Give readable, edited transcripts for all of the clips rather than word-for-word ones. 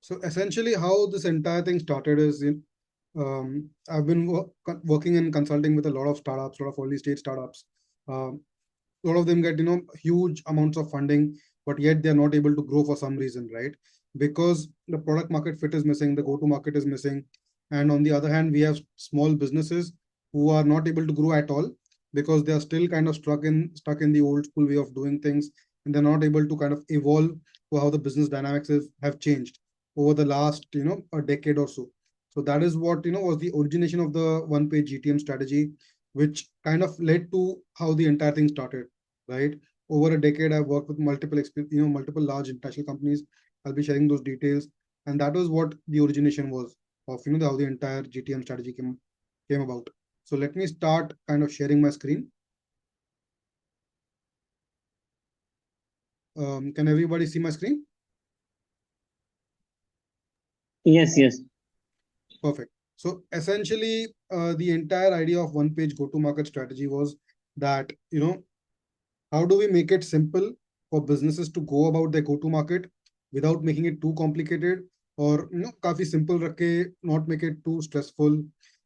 So essentially, how this entire thing started is I've been working in consulting with a lot of startups, a lot of early stage startups. A lot of them get huge amounts of funding, but yet they're not able to grow for some reason, right? Because the product market fit is missing, the go to market is missing, and on the other hand, we have small businesses who are not able to grow at all because they are still kind of stuck in the old school way of doing things, and they're not able to kind of evolve to how the business dynamics have changed over the last a decade or so. So that is what was the origination of the one page GTM strategy, which kind of led to how the entire thing started, right? Over a decade, I've worked with multiple large international companies. I'll be sharing those details, and that was what the origination was of how the entire GTM strategy came about. So let me start kind of sharing my screen. Can everybody see my screen? Yes, yes. Perfect. So essentially, the entire idea of one page go to market strategy was that how do we make it simple for businesses to go about their go to market without making it too complicated, or काफी simple रख के not make it too stressful,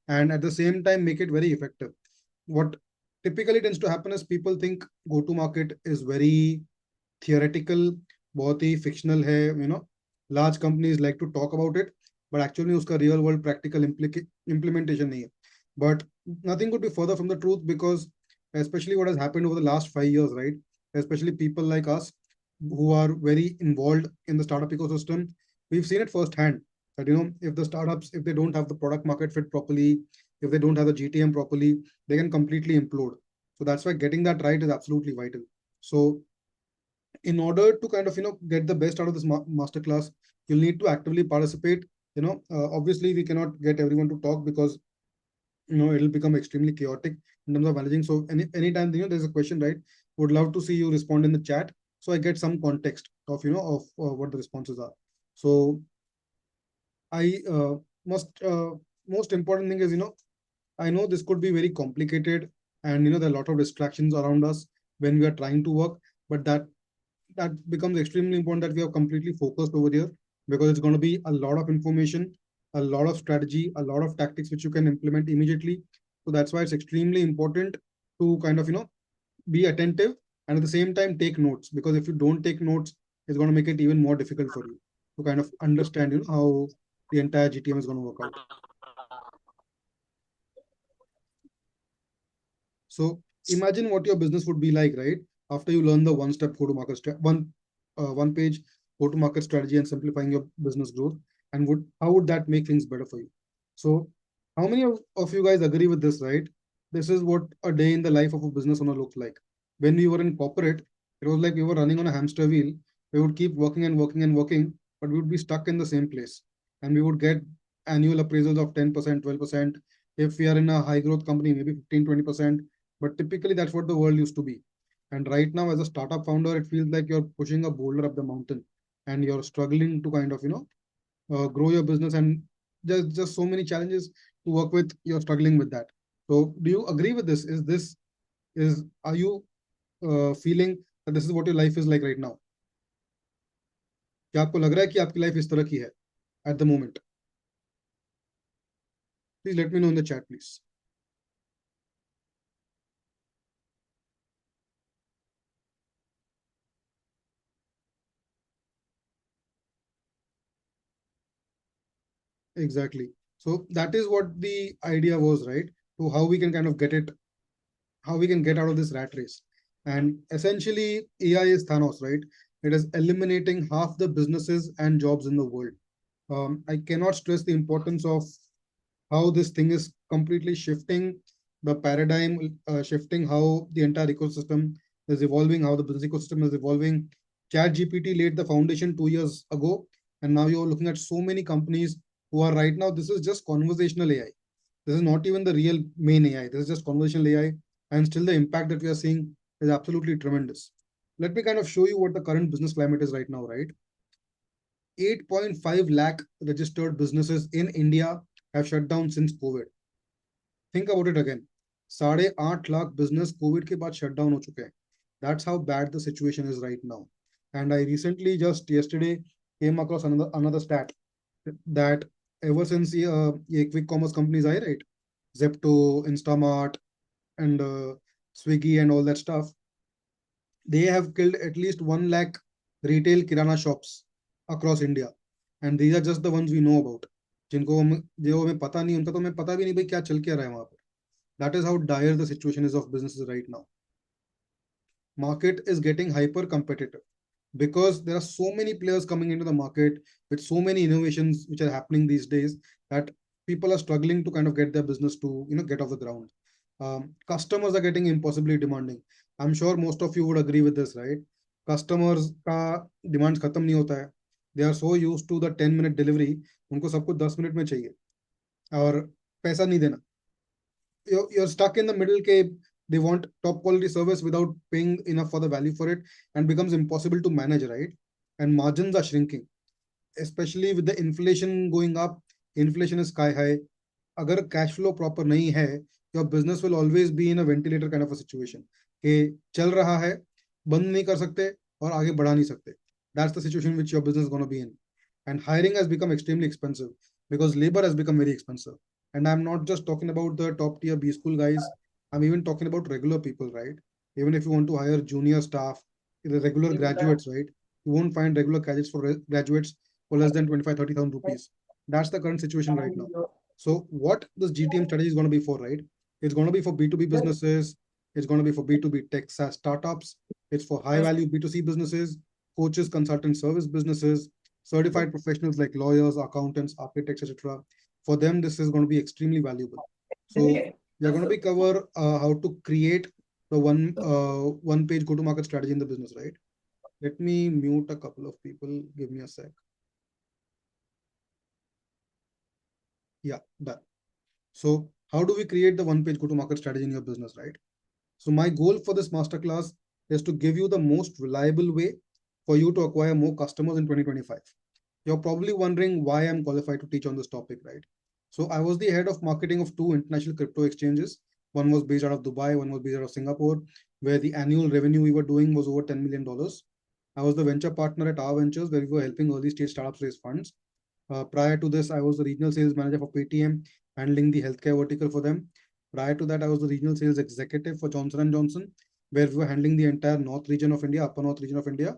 and at the same time make it very effective. What typically tends to happen is people think go to market is very theoretical, बहुत ही fictional है, large companies like to talk about it, but actually उसका real world practical implementation नहीं है. But nothing could be further from the truth, because especially what has happened over the last 5 years, right? Especially people like us who are very involved in the startup ecosystem, we've seen it firsthand that if the startups, if they don't have the product market fit properly, if they don't have the GTM properly, they can completely implode. So that's why getting that right is absolutely vital. So in order to kind of get the best out of this masterclass, you'll need to actively participate. Obviously we cannot get everyone to talk because it'll become extremely chaotic in terms of managing. So anytime there's a question, right, would love to see you respond in the chat, so I get some context of what the responses are. So I must most important thing is I know this could be very complicated, and there are a lot of distractions around us when we are trying to work, but that becomes extremely important that we are completely focused over here, because it's going to be a lot of information, a lot of strategy, a lot of tactics which you can implement immediately. So that's why it's extremely important to kind of be attentive, and at the same time take notes, because if you don't take notes, it's going to make it even more difficult for you to kind of understand how the entire GTM is going to work out. So imagine what your business would be like, right? After you learn the one-step go-to-market one-page go-to-market strategy and simplifying your business growth, and how would that make things better for you? So, how many of you guys agree with this, right? This is what a day in the life of a business owner looks like. When we were in corporate, it was like we were running on a hamster wheel. We would keep working and working and working, but we would be stuck in the same place, and we would get annual appraisals of 10%, 12%. If we are in a high growth company, maybe 15, 20%, but typically that's what the world used to be. And right now, as a startup founder, it feels like you're pushing a boulder up the mountain, and you're struggling to kind of grow your business, and there's just so many challenges to work with. You're struggling with that. So do you agree with this? Are you feeling that this is what your life is like right now? क्या आपको लग रहा है कि आपकी life इस तरह की है at the moment? Please let me know in the chat, please. Exactly. So that is what the idea was, right? To how we can kind of how we can get out of this rat race. And essentially, AI is Thanos, right? It is eliminating half the businesses and jobs in the world. I cannot stress the importance of how this thing is completely shifting the paradigm, shifting how the entire ecosystem is evolving, how the business ecosystem is evolving. Chat GPT laid the foundation 2 years ago, and now you're looking at so many companies who are right now. This is just conversational AI. This is not even the real main AI. This is just conversational AI, and still the impact that we are seeing is absolutely tremendous. Let me kind of show you what the current business climate is right now, right? 8.5 lakh registered businesses in India have shut down since COVID. Think about it again. 8.5 lakh business COVID के बाद shut down हो चुके हैं. That's how bad the situation is right now. And I recently, just yesterday, came across another stat. that ever since ये quick commerce companies आए, right? Zepto, Instamart, and Swiggy and all that stuff, they have killed at least 1 lakh retail kirana shops across India. And these are just the ones we know about. जिनको जो हमें पता नहीं, उनका तो हमें पता भी नहीं भाई क्या चल क्या रहा है वहां पर. That is how dire the situation is of businesses right now. Market is getting hyper competitive because there are so many players coming into the market with so many innovations which are happening these days that people are struggling to kind of get their business to get off the ground. Customers are getting impossibly demanding. I'm sure most of you would agree with this, right? Customers का demands खत्म नहीं होता है. They are so used to the 10-minute delivery. उनको सब कुछ 10 minute में चाहिए और पैसा नहीं देना. You're stuck in the middle के they want top quality service without paying enough for the value for it, and becomes impossible to manage, right? And margins are shrinking, especially with the inflation going up. Inflation is sky high. अगर cash flow proper नहीं है, your business will always be in a ventilator kind of a situation कि चल रहा है, बंद नहीं कर सकते और आगे बढ़ा नहीं सकते. That's the situation which your business is going to be in. And hiring has become extremely expensive because labor has become very expensive. And I'm not just talking about the top tier B school guys. I'm even talking about regular people, right? Even if you want to hire junior staff, the regular graduates, right? You won't find regular graduates graduates for less than 25, 30,000 rupees. That's the current situation right now. So what this GTM strategy is going to be for, right? It's going to be for B2B businesses. It's going to be for B2B tech SaaS startups. It's for high value B2C businesses, coaches, consultant service businesses, certified professionals like lawyers, accountants, architects, etc. For them, this is going to be extremely valuable. So we are going to be cover how to create the one page go to market strategy in the business, right? Let me mute a couple of people. Give me a sec. Yeah, done. So how do we create the one page go to market strategy in your business, right? So my goal for this masterclass is to give you the most reliable way for you to acquire more customers in 2025. You're probably wondering why I'm qualified to teach on this topic, right? So I was the head of marketing of two international crypto exchanges. One was based out of Dubai, one was based out of Singapore, where the annual revenue we were doing was over $10 million. I was the venture partner at our ventures, where we were helping early stage startups raise funds. Prior to this, I was the regional sales manager for Paytm, handling the healthcare vertical for them. Prior to that, I was the regional sales executive for Johnson and Johnson, where we were handling the entire north region of India, upper north region of India,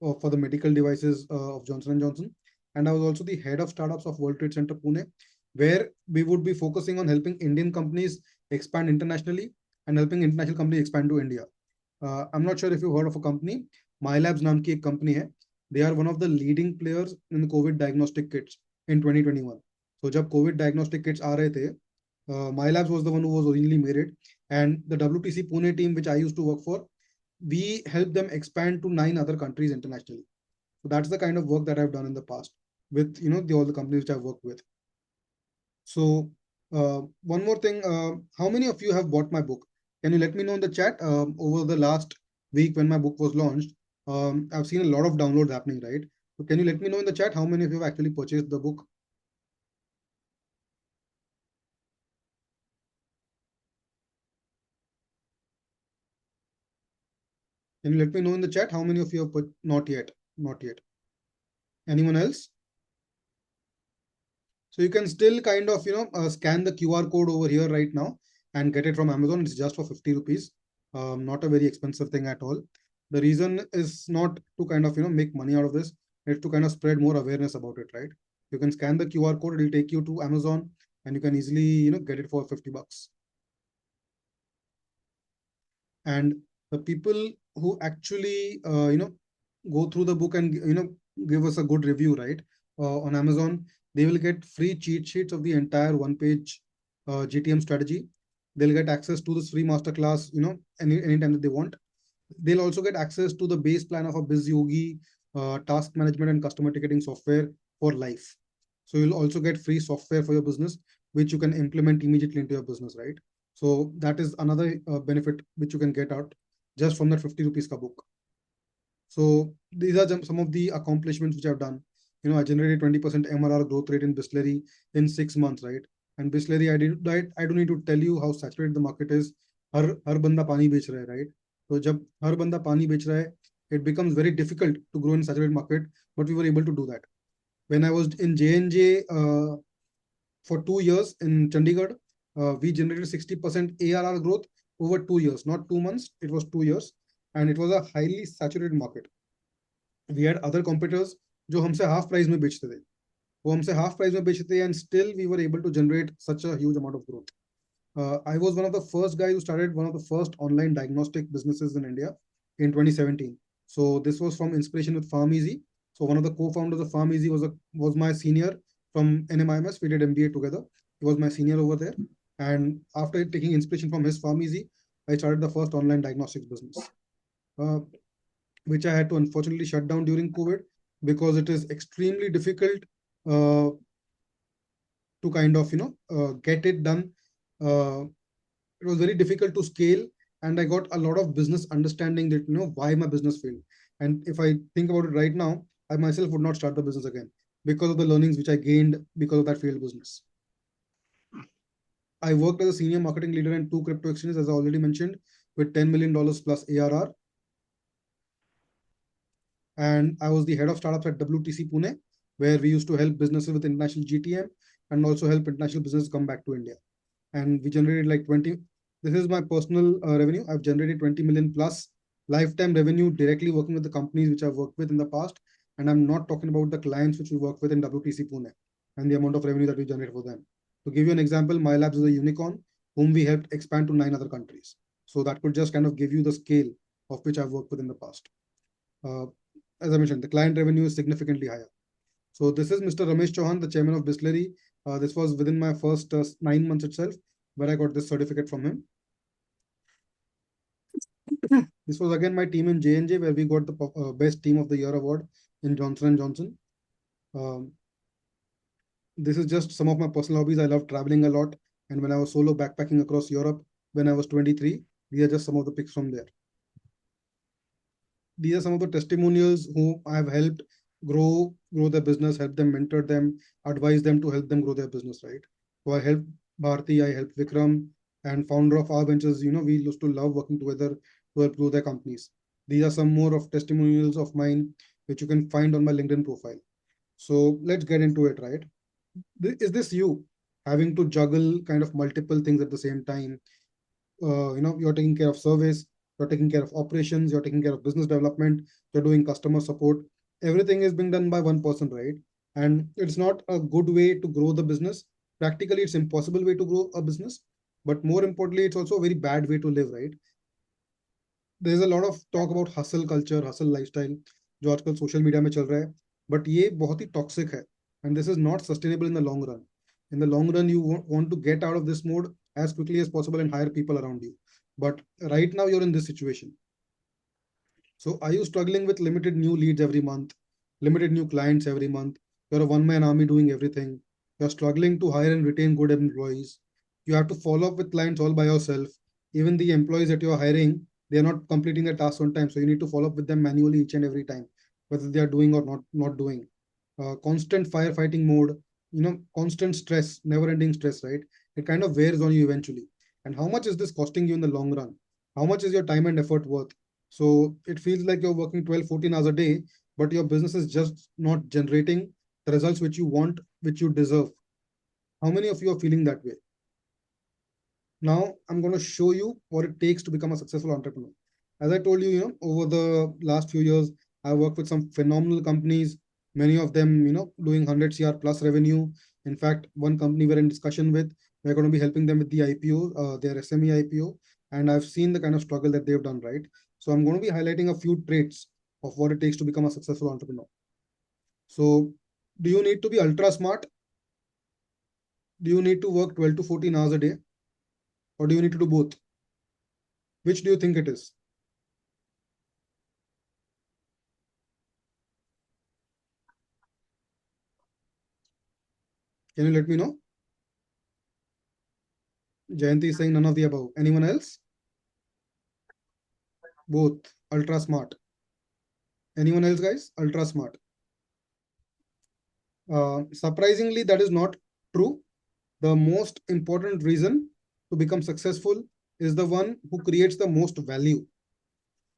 for the medical devices of Johnson and Johnson. And I was also the head of startups of World Trade Center Pune, where we would be focusing on helping Indian companies expand internationally and helping international companies expand to India. I'm not sure if you've heard of a company, MyLabs नाम की एक company है. They are one of the leading players in the COVID diagnostic kits in 2021. So जब COVID diagnostic kits आ रहे थे, MyLabs was the one who was originally made it, and the WTC Pune team, which I used to work for, we helped them expand to 9 other countries internationally. So that's the kind of work that I've done in the past with all the companies which I've worked with. So one more thing, how many of you have bought my book? Can you let me know in the chat? Over the last week when my book was launched, I've seen a lot of downloads happening, right? So can you let me know in the chat how many of you have actually purchased the book? Can you let me know in the chat how many of you have put not yet? Not yet. Anyone else? So you can still kind of, scan the QR code over here right now and get it from Amazon. It's just for 50 rupees. Not a very expensive thing at all. The reason is not to kind of, make money out of this. It's to kind of spread more awareness about it, right? You can scan the QR code. It'll take you to Amazon and you can easily, get it for 50 bucks. And the people who actually, go through the book and, give us a good review, right? On Amazon, they will get free cheat sheets of the entire one page GTM strategy. They'll get access to this free masterclass, anytime that they want. They'll also get access to the base plan of a BizYogi task management and customer ticketing software for life. So you'll also get free software for your business, which you can implement immediately into your business, right? So that is another benefit which you can get out just from that 50 rupees ka book. So these are some of the accomplishments which I've done. I generated 20% MRR growth rate in Bisleri in 6 months, right? And Bisleri, I don't need to tell you how saturated the market is. हर बंदा पानी बेच रहा है, right? तो जब हर बंदा पानी बेच रहा है, it becomes very difficult to grow in saturated market, but we were able to do that. When I was in J&J for 2 years in Chandigarh, we generated 60% ARR growth over 2 years, not 2 months, it was 2 years. And it was a highly saturated market. We had other competitors जो हमसे half price में बेचते थे, वो हमसे half price में बेचते थे, and still we were able to generate such a huge amount of growth. I was one of the first guys who started one of the first online diagnostic businesses in India in 2017. So this was from inspiration with PharmEasy. So one of the co-founders of PharmEasy was my senior from NMIMS. We did MBA together. He was my senior over there. And after taking inspiration from his PharmEasy, I started the first online diagnostics business, uh, which I had to unfortunately shut down during COVID because it is extremely difficult uh, to kind of get it done. It was very difficult to scale, and I got a lot of business understanding that why my business failed. And if I think about it right now, I myself would not start the business again because of the learnings which I gained because of that failed business. I worked as a senior marketing leader in 2 crypto exchanges, as I already mentioned, with $10 million plus ARR. And I was the head of startups at WTC Pune, where we used to help businesses with international GTM and also help international business come back to India. And we generated like 20. This is my personal revenue. I've generated 20 million plus lifetime revenue directly working with the companies which I've worked with in the past. And I'm not talking about the clients which we work with in WTC Pune and the amount of revenue that we generate for them. To give you an example, My Labs is a unicorn whom we helped expand to 9 other countries. So that could just kind of give you the scale of which I've worked with in the past. Uh, as I mentioned, the client revenue is significantly higher. So this is Mr. Ramesh Chauhan, the chairman of Distillery. This was within my first 9 months itself, where I got this certificate from him. This was again my team in J&J, where we got the best team of the year award in Johnson & Johnson. This is just some of my personal hobbies. I love traveling a lot. And when I was solo backpacking across Europe when I was 23, these are just some of the pics from there. These are some of the testimonials who I have helped grow their business, help them, mentor them, advise them to help them grow their business, right? So I helped Bharti, I helped Vikram, and founder of our ventures. We used to love working together to help grow their companies. These are some more of testimonials of mine, which you can find on my LinkedIn profile. So let's get into it, right? Is this you having to juggle kind of multiple things at the same time? You're taking care of service, you're taking care of operations, you're taking care of business development, you're doing customer support. Everything is being done by one person, right? And it's not a good way to grow the business. Practically, it's impossible way to grow a business. But more importantly, it's also a very bad way to live, right? There's a lot of talk about hustle culture, hustle lifestyle, जो आजकल social media में चल रहा है, but ये बहुत ही toxic है, and this is not sustainable in the long run. In the long run, you want to get out of this mode as quickly as possible and hire people around you. But right now, you're in this situation. So are you struggling with limited new leads every month, limited new clients every month? You're a one-man army doing everything. You're struggling to hire and retain good employees. You have to follow up with clients all by yourself. Even the employees that you're hiring, they're not completing their tasks on time. So you need to follow up with them manually each and every time, whether they are doing or not doing. Constant firefighting mode, constant stress, never-ending stress, right? It kind of wears on you eventually. And how much is this costing you in the long run? How much is your time and effort worth? So it feels like you're working 12, 14 hours a day, but your business is just not generating the results which you want, which you deserve. How many of you are feeling that way? Now I'm going to show you what it takes to become a successful entrepreneur. As I told you, over the last few years, I worked with some phenomenal companies, many of them, doing 100 CR plus revenue. In fact, one company we're in discussion with, we're going to be helping them with the IPO, their SME IPO. And I've seen the kind of struggle that they've done, right? So I'm going to be highlighting a few traits of what it takes to become a successful entrepreneur. So do you need to be ultra smart? Do you need to work 12 to 14 hours a day? Or do you need to do both? Which do you think it is? Can you let me know? Jayanti is saying none of the above. Anyone else? Both. Ultra smart. Anyone else, guys? Ultra smart. Surprisingly, that is not true. The most important reason to become successful is the one who creates the most value.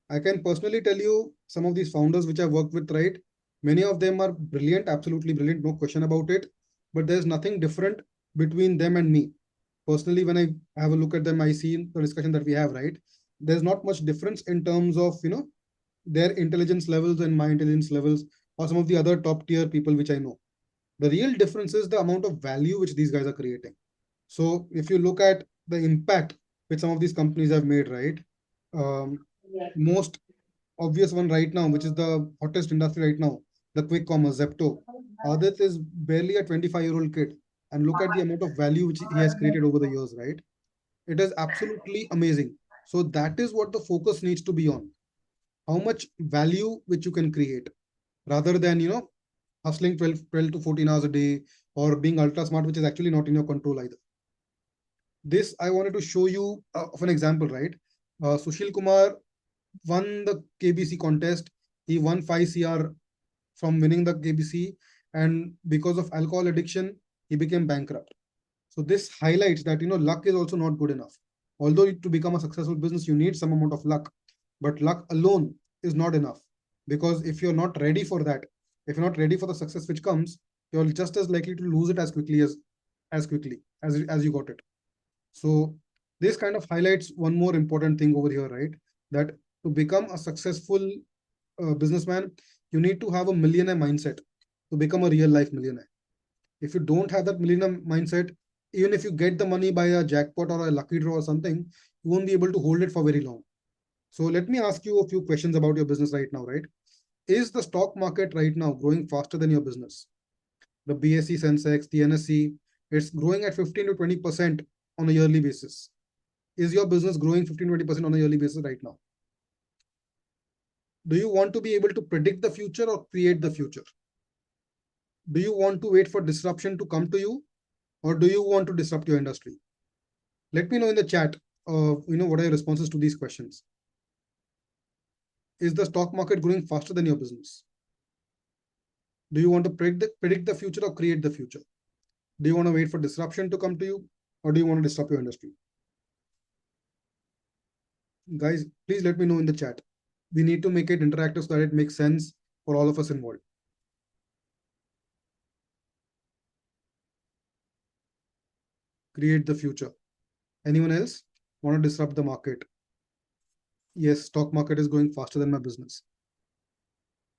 I can personally tell you some of these founders which I've worked with, right? Many of them are brilliant, absolutely brilliant, no question about it. But there's nothing different between them and me. Personally, when I have a look at them, I see in the discussion that we have, right? There's not much difference in terms of, their intelligence levels and my intelligence levels, or some of the other top tier people which I know. The real difference is the amount of value which these guys are creating. So if you look at the impact which some of these companies have made, right? Most obvious one right now, which is the hottest industry right now, the quick commerce, Zepto. Adit is barely a 25-year-old kid. And look at the amount of value which he has created over the years, right? It is absolutely amazing. So that is what the focus needs to be on. How much value which you can create rather than, hustling 12 to 14 hours a day or being ultra smart, which is actually not in your control either. This I wanted to show you of an example, right? Sushil Kumar won the KBC contest. He won 5 CR from winning the KBC, and because of alcohol addiction, he became bankrupt. So this highlights that luck is also not good enough. Although to become a successful business, you need some amount of luck, but luck alone is not enough. Because if you're not ready for that, if you're not ready for the success which comes, you're just as likely to lose it as you got it. So this kind of highlights one more important thing over here, right? That to become a successful businessman, you need to have a millionaire mindset to become a real life millionaire. If you don't have that millionaire mindset, even if you get the money by a jackpot or a lucky draw or something, you won't be able to hold it for very long. So let me ask you a few questions about your business right now, right? Is the stock market right now growing faster than your business? The BSE Sensex, the NSE, it's growing at 15 to 20% on a yearly basis. Is your business growing 15-20% on a yearly basis right now? Do you want to be able to predict the future or create the future? Do you want to wait for disruption to come to you, or do you want to disrupt your industry? Let me know in the chat, what are your responses to these questions? Is the stock market growing faster than your business? Do you want to predict the future or create the future? Do you want to wait for disruption to come to you, or do you want to disrupt your industry? Guys, please let me know in the chat. We need to make it interactive so that it makes sense for all of us involved. Create the future. Anyone else want to disrupt the market? Yes, stock market is going faster than my business.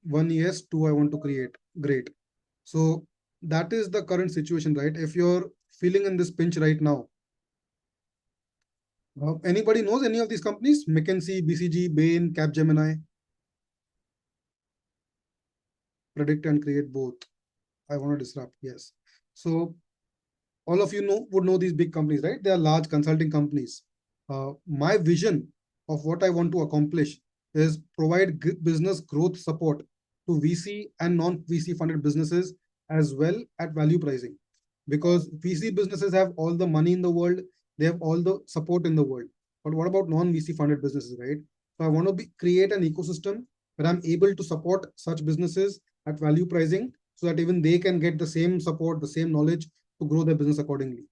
One, yes. Two, I want to create. Great. So that is the current situation, right? If you're feeling in this pinch right now, anybody knows any of these companies? McKinsey, BCG, Bain, Capgemini, predict and create both. I want to disrupt. Yes. So all of you would know these big companies, right? They are large consulting companies. My vision of what I want to accomplish is provide business growth support to VC and non-VC funded businesses as well at value pricing. Because VC businesses have all the money in the world, they have all the support in the world. But what about non-VC funded businesses, right? So I want to create an ecosystem where I'm able to support such businesses at value pricing so that even they can get the same support, the same knowledge to grow their business accordingly.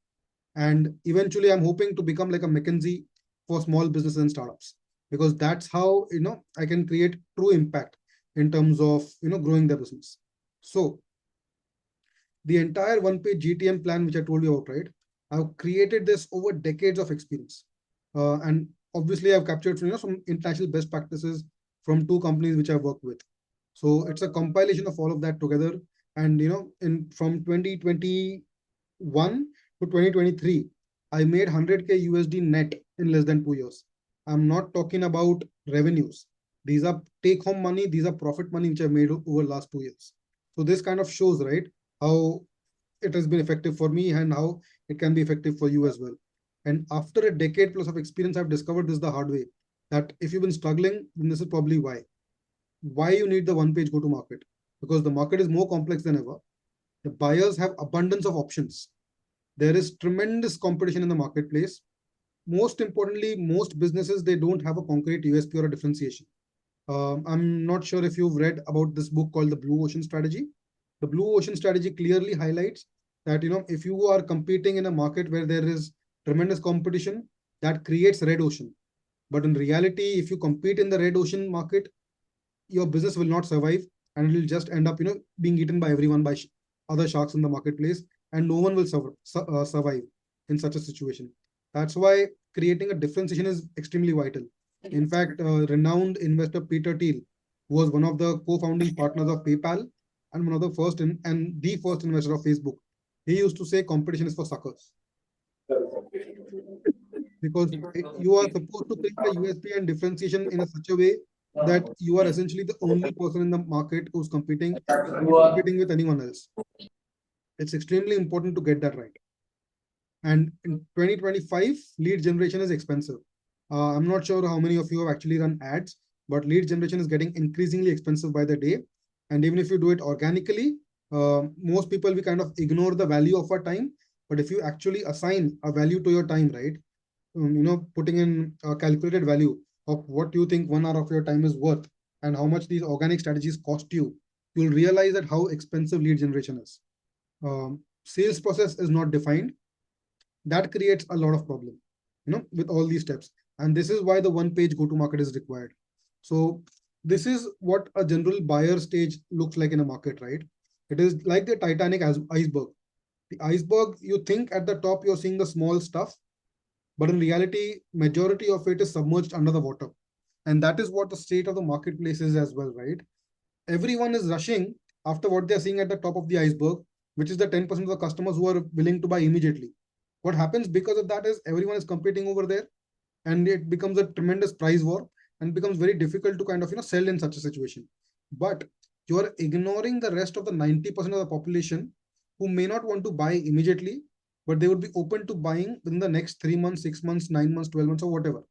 And eventually, I'm hoping to become like a McKinsey for small businesses and startups, because that's how I can create true impact in terms of growing their business. So the entire one-page GTM plan, which I told you about, right? I've created this over decades of experience, and obviously, I've captured some international best practices from two companies which I've worked with. So it's a compilation of all of that together. And in from 2021 to 2023, I made 100K USD net in less than 2 years. I'm not talking about revenues. These are take home money, these are profit money which I made over last 2 years. So this kind of shows, right, how it has been effective for me and how it can be effective for you as well. And after a decade plus of experience, I've discovered this the hard way, that if you've been struggling, then this is probably why you need the one page go to market, because the market is more complex than ever. The buyers have abundance of options. There is tremendous competition in the marketplace. Most importantly, most businesses, they don't have a concrete USP or a differentiation. I'm not sure if you've read about this book called The Blue Ocean Strategy. The Blue Ocean Strategy clearly highlights that if you are competing in a market where there is tremendous competition, that creates red ocean. But in reality, if you compete in the red ocean market, your business will not survive. and it'll just end up, being eaten by everyone, by other sharks in the marketplace, and no one will survive in such a situation. That's why creating a differentiation is extremely vital. In fact, renowned investor Peter Thiel, who was one of the co-founding partners of PayPal and one of the first and the first investor of Facebook, he used to say competition is for suckers, because you are supposed to create a USP and differentiation in a such a way that you are essentially the only person in the market who's competing, not competing with anyone else. It's extremely important to get that right. And in 2025, lead generation is expensive. I'm not sure how many of you have actually run ads, but lead generation is getting increasingly expensive by the day. And even if you do it organically, most people, we kind of ignore the value of our time. But if you actually assign a value to your time, right? Putting in a calculated value of what you think 1 hour of your time is worth and how much these organic strategies cost you, you'll realize that how expensive lead generation is. Sales process is not defined. That creates a lot of problem, with all these steps. And this is why the one page go to market is required. So this is what a general buyer stage looks like in a market, right? It is like the Titanic iceberg. The iceberg, you think at the top you're seeing the small stuff, but in reality, majority of it is submerged under the water. And that is what the state of the marketplace is as well, right? Everyone is rushing after what they're seeing at the top of the iceberg, which is the 10% of the customers who are willing to buy immediately. What happens because of that is everyone is competing over there, and it becomes a tremendous price war, and becomes very difficult to kind of sell in such a situation. But you are ignoring the rest of the 90% of the population who may not want to buy immediately, but they would be open to buying within the next 3 months, 6 months, 9 months, 12 months, or whatever.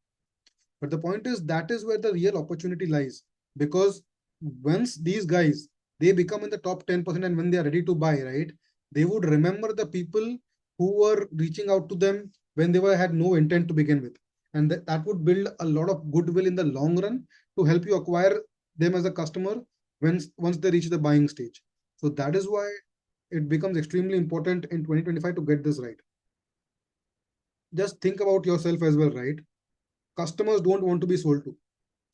But the point is that is where the real opportunity lies, because once these guys, they become in the top 10%, and when they are ready to buy, right, they would remember the people who were reaching out to them when they had no intent to begin with. And that would build a lot of goodwill in the long run to help you acquire them as a customer once they reach the buying stage. So that is why it becomes extremely important in 2025 to get this right. Just think about yourself as well, right? Customers don't want to be sold to.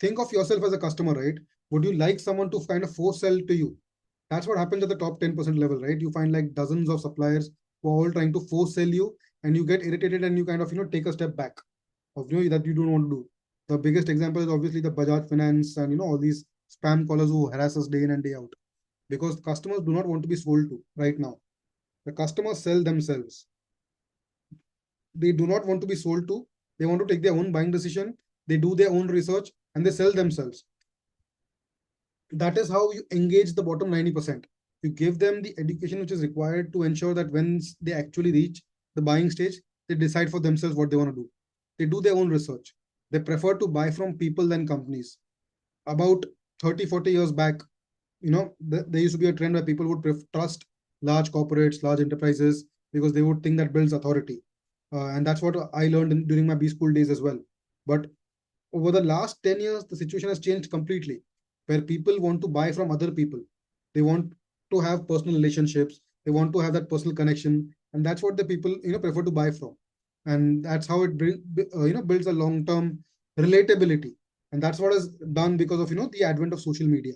Think of yourself as a customer, right? Would you like someone to kind of force sell to you? That's what happens at the top 10% level, right? You find like dozens of suppliers who are all trying to force sell you, and you get irritated, and you kind of take a step back of that you don't want to do. The biggest example is obviously the Bajaj Finance and all these spam callers who harass us day in and day out, because customers do not want to be sold to right now. The customers sell themselves. They do not want to be sold to. They want to take their own buying decision. They do their own research, and they sell themselves. That is how you engage the bottom 90%. You give them the education which is required to ensure that when they actually reach the buying stage, they decide for themselves what they want to do. They do their own research. They prefer to buy from people than companies. About 30, 40 years back, there used to be a trend where people would trust large corporates, large enterprises, because they would think that builds authority. And that's what I learned during my B school days as well. But over the last 10 years, the situation has changed completely, where people want to buy from other people. They want to have personal relationships. They want to have that personal connection. And that's what the people, prefer to buy from. And that's how it builds a long-term relatability. And that's what is done because of, the advent of social media.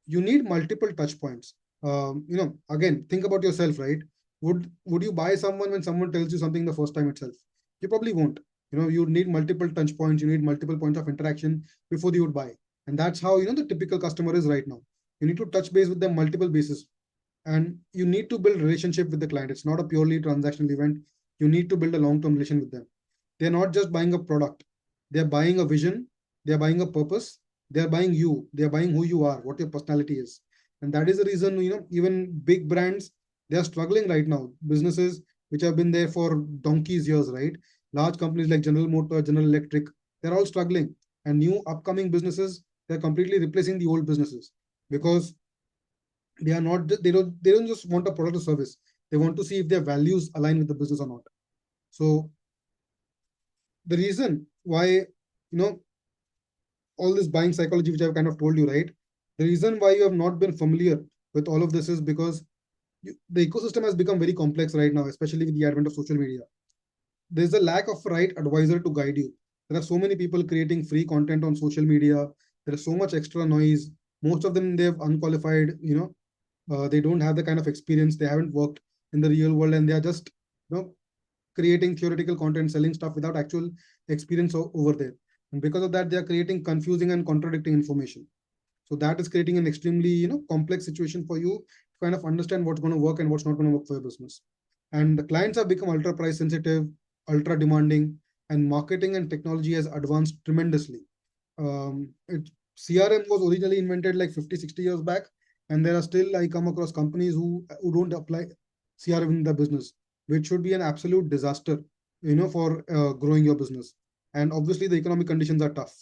You need multiple touch points. Again, think about yourself, right? Would you buy someone when someone tells you something the first time itself? You probably won't. You need multiple touch points. You need multiple points of interaction before you would buy. And that's how the typical customer is right now. You need to touch base with them multiple bases, and you need to build relationship with the client. It's not a purely transactional event. You need to build a long-term relation with them. They're not just buying a product. They're buying a vision. They're buying a purpose. They're buying you. They're buying who you are, what your personality is. And that is the reason, even big brands, they are struggling right now. Businesses which have been there for donkeys years, right? Large companies like General Motors, General Electric, they're all struggling. And new upcoming businesses, they're completely replacing the old businesses, because they are not, they don't just want a product or service. They want to see if their values align with the business or not. So the reason why, all this buying psychology, which I've kind of told you, right? The reason why you have not been familiar with all of this is because the ecosystem has become very complex right now, especially with the advent of social media. There's a lack of right advisor to guide you. There are so many people creating free content on social media. There is so much extra noise. Most of them, they have unqualified, they don't have the kind of experience, they haven't worked in the real world, and they are just, creating theoretical content, selling stuff without actual experience over there. And because of that, they are creating confusing and contradicting information. So that is creating an extremely, complex situation for you to kind of understand what's going to work and what's not going to work for your business. And the clients have become ultra price sensitive, ultra demanding, and marketing and technology has advanced tremendously. CRM was originally invented like 50, 60 years back, and there are still, I come across companies who don't apply CRM in the business, which should be an absolute disaster, for growing your business. And obviously, the economic conditions are tough.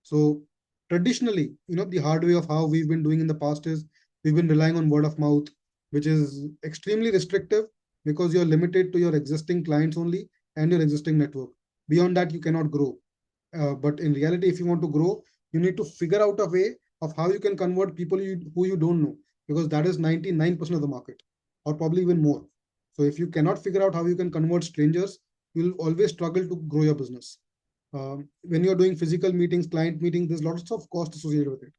So traditionally, the hard way of how we've been doing in the past is we've been relying on word of mouth, which is extremely restrictive because you're limited to your existing clients only and your existing network. Beyond that, you cannot grow. But in reality, if you want to grow, you need to figure out a way of how you can convert people who you don't know, because that is 99% of the market, or probably even more. So if you cannot figure out how you can convert strangers, you'll always struggle to grow your business. When you're doing physical meetings, client meetings, there's lots of cost associated with it.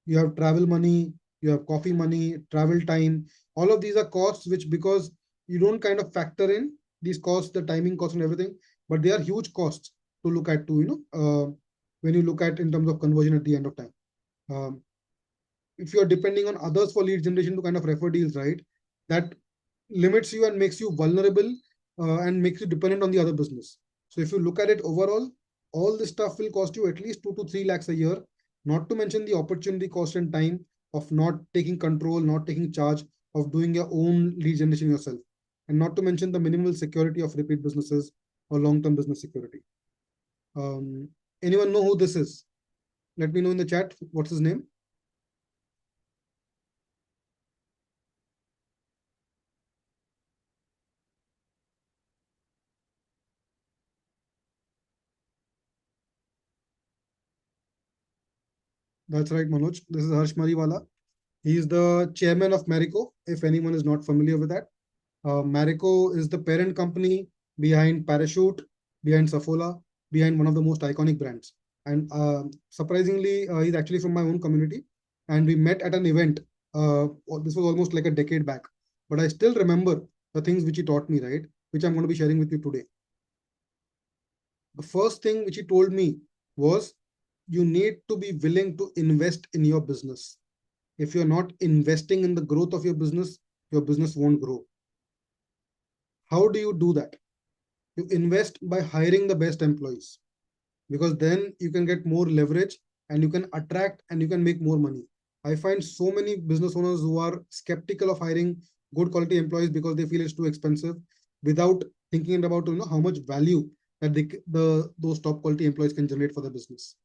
You have travel money, you have coffee money, travel time. All of these are costs which, because you don't kind of factor in these costs, the timing costs and everything, but they are huge costs to look at, when you look at in terms of conversion at the end of time. Um, if you're depending on others for lead generation to kind of refer deals, right, that limits you and makes you vulnerable, and makes you dependent on the other business. So if you look at it overall, all this stuff will cost you at least 2 to 3 lakhs a year, not to mention the opportunity cost and time of not taking control, not taking charge of doing your own lead generation yourself, and not to mention the minimal security of repeat businesses or long-term business security. Um, Anyone know who this is? Let me know in the chat. What's his name? That's right, Manoj. This is Harsh Mariwala. He is the chairman of Marico, if anyone is not familiar with that. Marico is the parent company behind Parachute, behind Saffola, behind one of the most iconic brands. And surprisingly, he's actually from my own community. And we met at an event. This was almost like a decade back. But I still remember the things which he taught me, right? Which I'm going to be sharing with you today. The first thing which he told me was, you need to be willing to invest in your business. If you're not investing in the growth of your business won't grow. How do you do that? You invest by hiring the best employees, because then you can get more leverage and you can attract and you can make more money. I find so many business owners who are skeptical of hiring good quality employees because they feel it's too expensive, without thinking about, how much value that those top quality employees can generate for the business.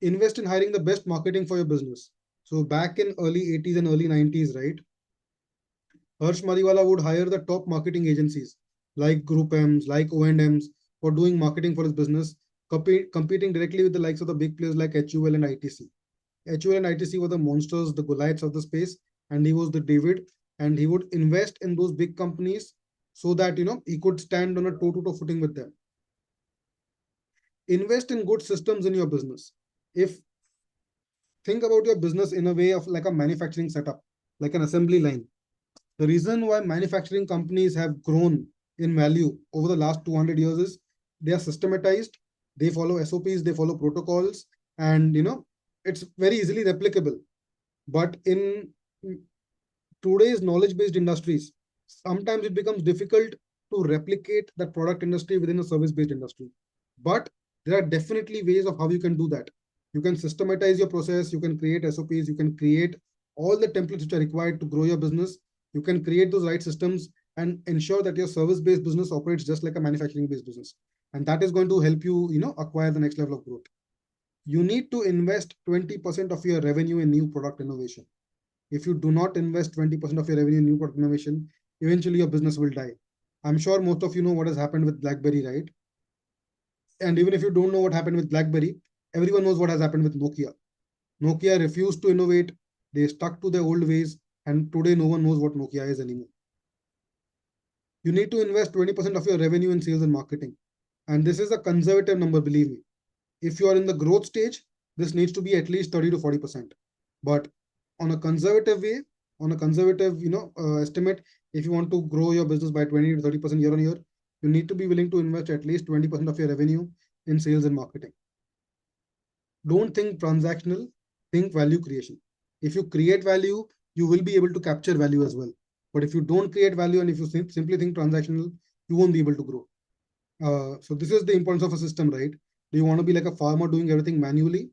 Invest in hiring the best marketing for your business. So back in early 80s and early 90s, right, Harsh Mariwala would hire the top marketing agencies like Group M's, like O&M's, for doing marketing for his business, competing directly with the likes of the big players like HUL and ITC. HUL and ITC were the monsters, the Goliaths of the space, and he was the David, and he would invest in those big companies so that, he could stand on a toe-to-toe footing with them. Invest in good systems in your business. If Think about your business in a way of like a manufacturing setup, like an assembly line. The reason why manufacturing companies have grown in value over the last 200 years is they are systematized, they follow SOPs, they follow protocols, and it's very easily replicable. But in today's knowledge-based industries, sometimes it becomes difficult to replicate that product industry within a service-based industry. But there are definitely ways of how you can do that. You can systematize your process, you can create SOPs, you can create all the templates which are required to grow your business. You can create those right systems and ensure that your service-based business operates just like a manufacturing-based business. And that is going to help you, acquire the next level of growth. You need to invest 20% of your revenue in new product innovation. If you do not invest 20% of your revenue in new product innovation, eventually your business will die. I'm sure most of you know what has happened with BlackBerry, right? And even if you don't know what happened with BlackBerry, everyone knows what has happened with Nokia. Nokia refused to innovate. They stuck to their old ways. And today, no one knows what Nokia is anymore. You need to invest 20% of your revenue in sales and marketing. And this is a conservative number, believe me. If you are in the growth stage, this needs to be at least 30 to 40%. But on a conservative way, on a conservative, estimate, if you want to grow your business by 20 to 30% year on year, you need to be willing to invest at least 20% of your revenue in sales and marketing. Don't think transactional, think value creation. If you create value, you will be able to capture value as well. But if you don't create value and if you simply think transactional, you won't be able to grow. So this is the importance of a system, right? Do you want to be like a farmer doing everything manually,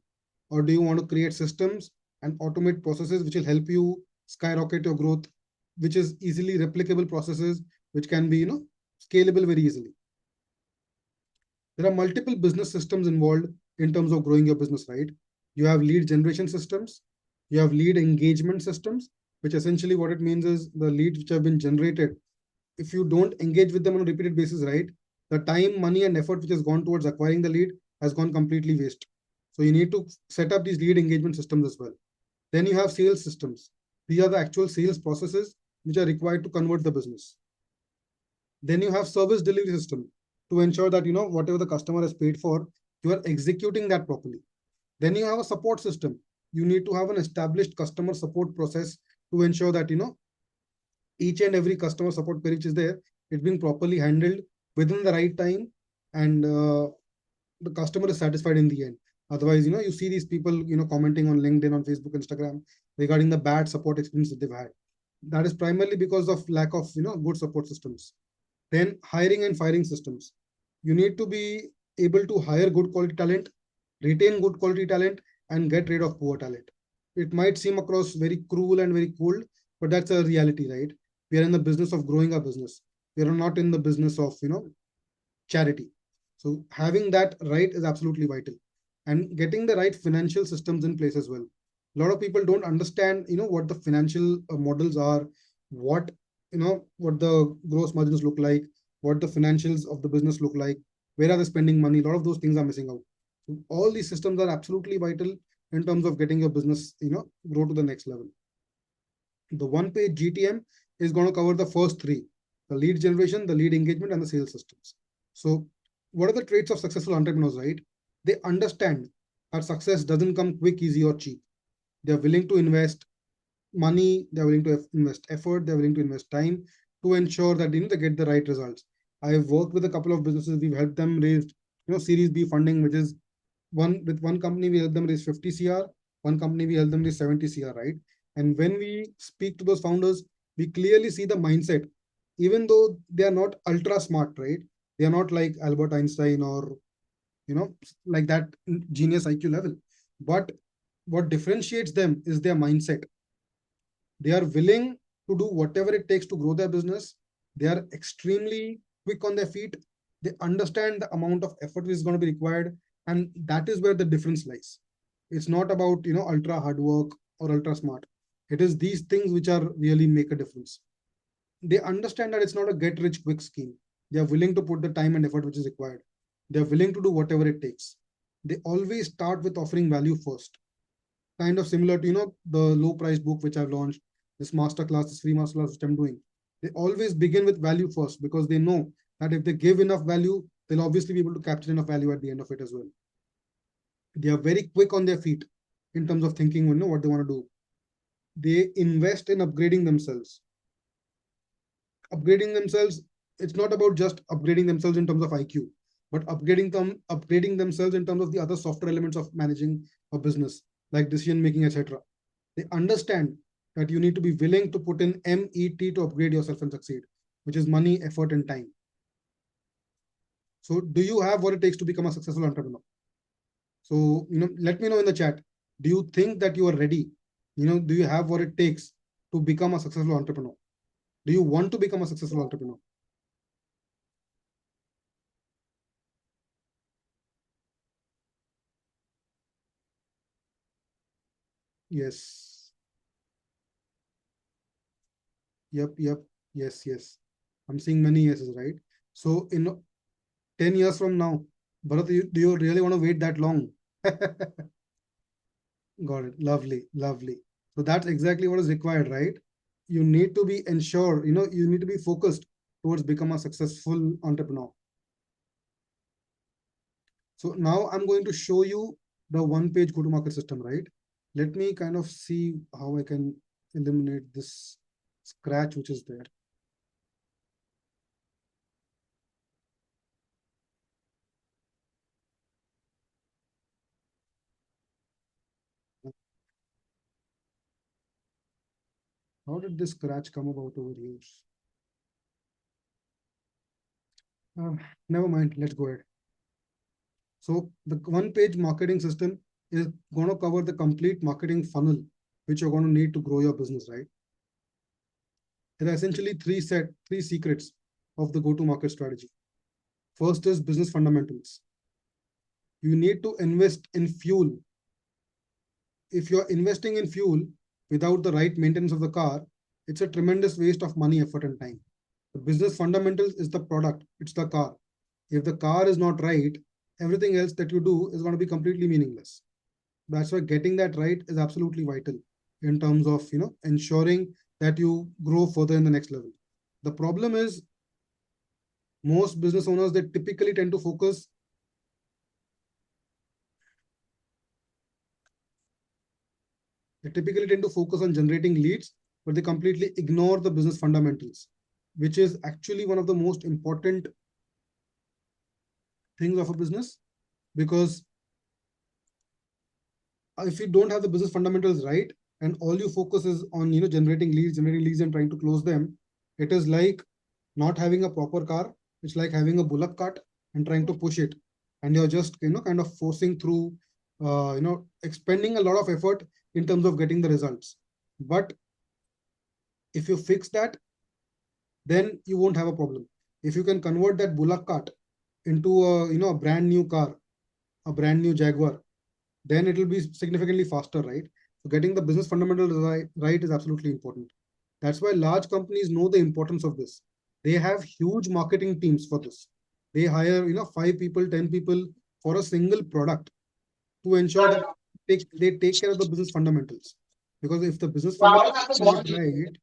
or do you want to create systems and automate processes which will help you skyrocket your growth, which is easily replicable processes, which can be, scalable very easily. There are multiple business systems involved in terms of growing your business, right? You have lead generation systems, you have lead engagement systems, which essentially what it means is the leads which have been generated, if you don't engage with them on a repeated basis, right, the time, money, and effort which has gone towards acquiring the lead has gone completely waste. So you need to set up these lead engagement systems as well. Then you have sales systems. These are the actual sales processes which are required to convert the business. Then you have service delivery system to ensure that whatever the customer has paid for, you are executing that properly. Then you have a support system. You need to have an established customer support process to ensure that each and every customer support query which is there, it's being properly handled within the right time, and the customer is satisfied in the end. Otherwise, you see these people, commenting on LinkedIn, on Facebook, Instagram regarding the bad support experience that they've had. That is primarily because of lack of, good support systems. Then hiring and firing systems. You need to be able to hire good quality talent, retain good quality talent, and get rid of poor talent. It might seem across very cruel and very cold, but that's a reality, right? We are in the business of growing our business. We are not in the business of, charity. So having that right is absolutely vital, and getting the right financial systems in place as well. A lot of people don't understand, what the financial models are, what what the gross margins look like, what the financials of the business look like, where are they spending money. A lot of those things are missing out. So all these systems are absolutely vital in terms of getting your business, grow to the next level. The one page GTM is going to cover the first three: the lead generation, the lead engagement, and the sales systems. So, what are the traits of successful entrepreneurs, right? They understand that success doesn't come quick, easy, or cheap. They're willing to invest money, they're willing to invest effort, they're willing to invest time to ensure that they get the right results. I've worked with a couple of businesses, we've helped them raise Series B funding, which is one company we helped them raise 50 CR, one company we helped them raise 70 CR, right? And when we speak to those founders, we clearly see the mindset. Even though they are not ultra smart, right? They are not like Albert Einstein or like that genius IQ level. But what differentiates them is their mindset. They are willing to do whatever it takes to grow their business. They are extremely quick on their feet. They understand the amount of effort is going to be required, and that is where the difference lies. It's not about ultra hard work or ultra smart. It is these things which are really make a difference. They understand that it's not a get rich quick scheme. They are willing to put the time and effort which is required. They are willing to do whatever it takes. They always start with offering value first, kind of similar to the low price book which I've launched, this masterclass, this free masterclass which I'm doing. They always begin with value first because they know that if they give enough value, they'll obviously be able to capture enough value at the end of it as well. They are very quick on their feet in terms of thinking, what they want to do. They invest in upgrading themselves. Upgrading themselves, it's not about just upgrading themselves in terms of IQ, but upgrading themselves in terms of the other software elements of managing a business, like decision making, etc. They understand that you need to be willing to put in MET to upgrade yourself and succeed, which is money, effort, and time. So, do you have what it takes to become a successful entrepreneur? So, let me know in the chat. Do you think that you are ready? Do you have what it takes to become a successful entrepreneur? Do you want to become a successful entrepreneur? Yes. Yep. Yep. Yes. Yes. I'm seeing many yeses, right? So, in 10 years from now, Bharat, do you really want to wait that long? Got it. Lovely. Lovely. So that's exactly what is required, right? You need to be ensured, you need to be focused towards become a successful entrepreneur. So now I'm going to show you the one page go to market system, right? Let me kind of see how I can eliminate this scratch which is there. How did this scratch come about over here? Uh, Never mind, let's go ahead. So the one-page marketing system is going to cover the complete marketing funnel, which you're going to need to grow your business, right? There are essentially three secrets of the go-to-market strategy. First is business fundamentals. You need to invest in fuel. If you're investing in fuel without the right maintenance of the car, it's a tremendous waste of money, effort, and time. The business fundamentals is the product, it's the car. If the car is not right, everything else that you do is going to be completely meaningless. That's why getting that right is absolutely vital in terms of ensuring that you grow further in the next level. The problem is most business owners, they typically tend to focus on generating leads, but they completely ignore the business fundamentals, which is actually one of the most important things of a business. Because if you don't have the business fundamentals right, and all you focus is on generating leads and trying to close them, it is like not having a proper car. It's like having a bullock cart and trying to push it, and you're just kind of forcing through, expending a lot of effort in terms of getting the results. But if you fix that, then you won't have a problem. If you can convert that bullock cart into a brand new car, a brand new Jaguar, then it will be significantly faster, right? So getting the business fundamentals right is absolutely important. That's why large companies know the importance of this. They have huge marketing teams for this. They hire 5 people, 10 people for a single product to ensure that they take care of the business fundamentals. Because if the business fundamentals are not right,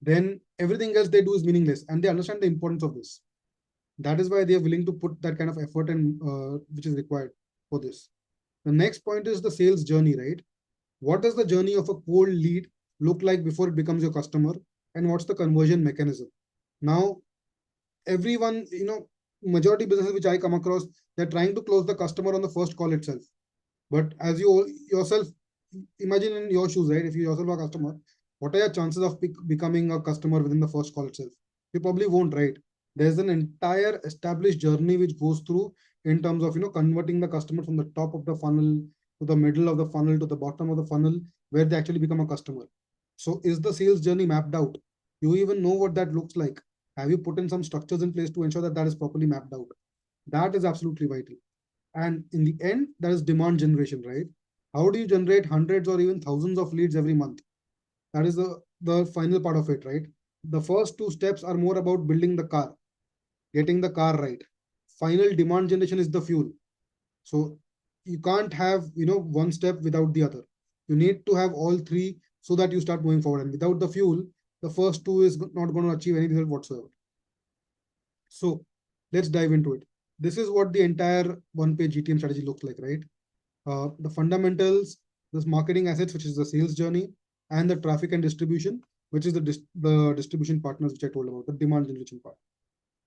then everything else they do is meaningless, and they understand the importance of this. That is why they are willing to put that kind of effort and which is required for this. The next point is the sales journey, right? What does the journey of a cold lead look like before it becomes your customer? And what's the conversion mechanism? Now, everyone, majority businesses which I come across, they're trying to close the customer on the first call itself. But as you yourself imagine in your shoes, right? If you yourself are a customer, what are your chances of becoming a customer within the first call itself? You probably won't, right? There's an entire established journey which goes through in terms of converting the customer from the top of the funnel to the middle of the funnel to the bottom of the funnel where they actually become a customer. So is the sales journey mapped out? You even know what that looks like? Have you put in some structures in place to ensure that that is properly mapped out? That is absolutely vital. And in the end, that is demand generation, right? How do you generate hundreds or even thousands of leads every month? That is the final part of it, right? The first two steps are more about building the car, getting the car right. Final demand generation is the fuel. So you can't have one step without the other. You need to have all three so that you start moving forward. And without the fuel, the first two is not going to achieve any result whatsoever. So let's dive into it. This is what the entire one-page GTM strategy looks like, right? The fundamentals, this marketing assets, which is the sales journey, and the traffic and distribution, which is the distribution partners, which I told about, the demand generation part.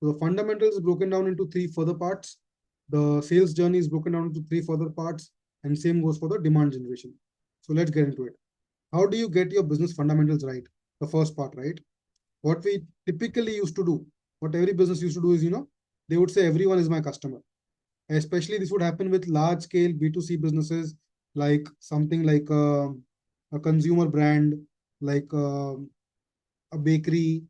So the fundamentals is broken down into three further parts. The sales journey is broken down into three further parts, and same goes for the demand generation. So let's get into it. How do you get your business fundamentals right? The first part, right? What we typically used to do, what every business used to do is, they would say everyone is my customer. Especially this would happen with large scale B2C businesses, like something like a consumer brand, like a bakery,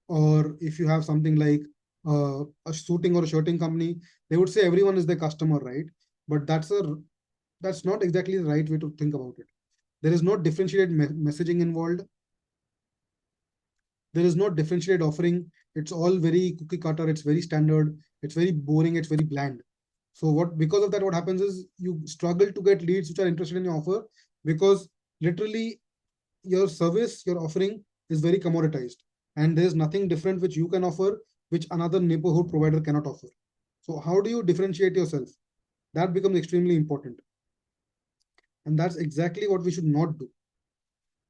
or if you have something like a suiting or a shirting company, they would say everyone is their customer, right? But that's not exactly the right way to think about it. There is no differentiated messaging involved. There is no differentiated offering. It's all very cookie cutter. It's very standard. It's very boring. It's very bland. So because of that, what happens is you struggle to get leads which are interested in your offer, because literally your service, your offering is very commoditized, and there's nothing different which you can offer, which another neighborhood provider cannot offer. So how do you differentiate yourself? That becomes extremely important. And that's exactly what we should not do.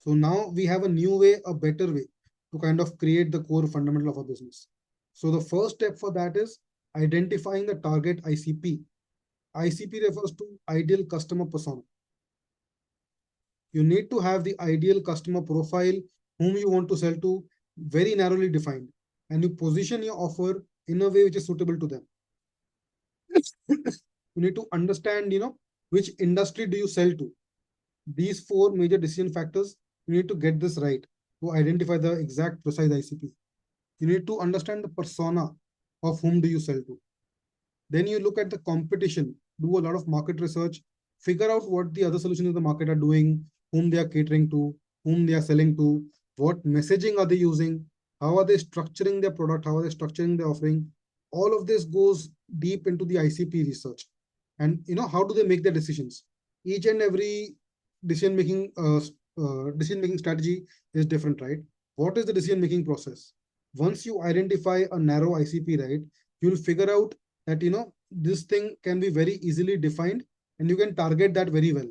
So now we have a new way, a better way to kind of create the core fundamental of a business. So the first step for that is identifying the target ICP. ICP refers to ideal customer persona. You need to have the ideal customer profile whom you want to sell to, very narrowly defined, and you position your offer in a way which is suitable to them. You need to understand, which industry do you sell to. These four major decision factors, you need to get this right to identify the exact precise ICP. You need to understand the persona of whom do you sell to. Then you look at the competition, do a lot of market research, figure out what the other solutions in the market are doing, whom they are catering to, whom they are selling to, what messaging are they using, how are they structuring their product, how are they structuring their offering. All of this goes deep into the ICP research. And how do they make their decisions? Each and every decision making decision making strategy is different, right? What is the decision making process? Once you identify a narrow ICP, right, you'll figure out that this thing can be very easily defined and you can target that very well.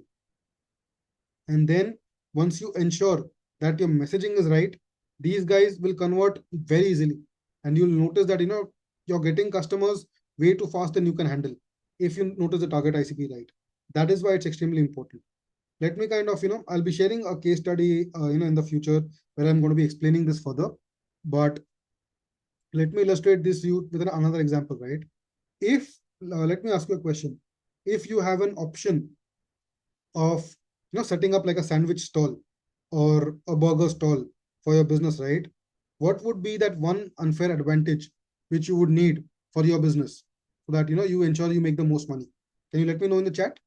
And then once you ensure that your messaging is right, these guys will convert very easily, and you'll notice that you're getting customers way too fast than you can handle if you notice the target ICP right. That is why it's extremely important. Let me kind of I'll be sharing a case study in the future where I'm going to be explaining this further, but let me illustrate this you with another example, right? If Let me ask you a question. If you have an option of setting up like a sandwich stall or a burger stall for your business, right? What would be that one unfair advantage which you would need for your business so that you ensure you make the most money? Can you let me know in the chat?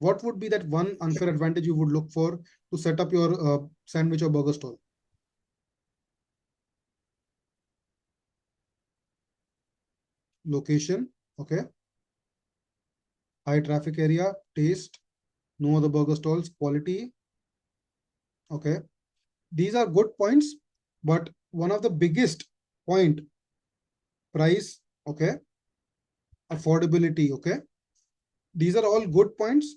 What would be that one unfair advantage you would look for to set up your sandwich or burger stall? Location, okay. High traffic area, taste, no other burger stalls, quality, okay. These are good points, but one of the biggest point, price, okay, affordability, okay. These are all good points.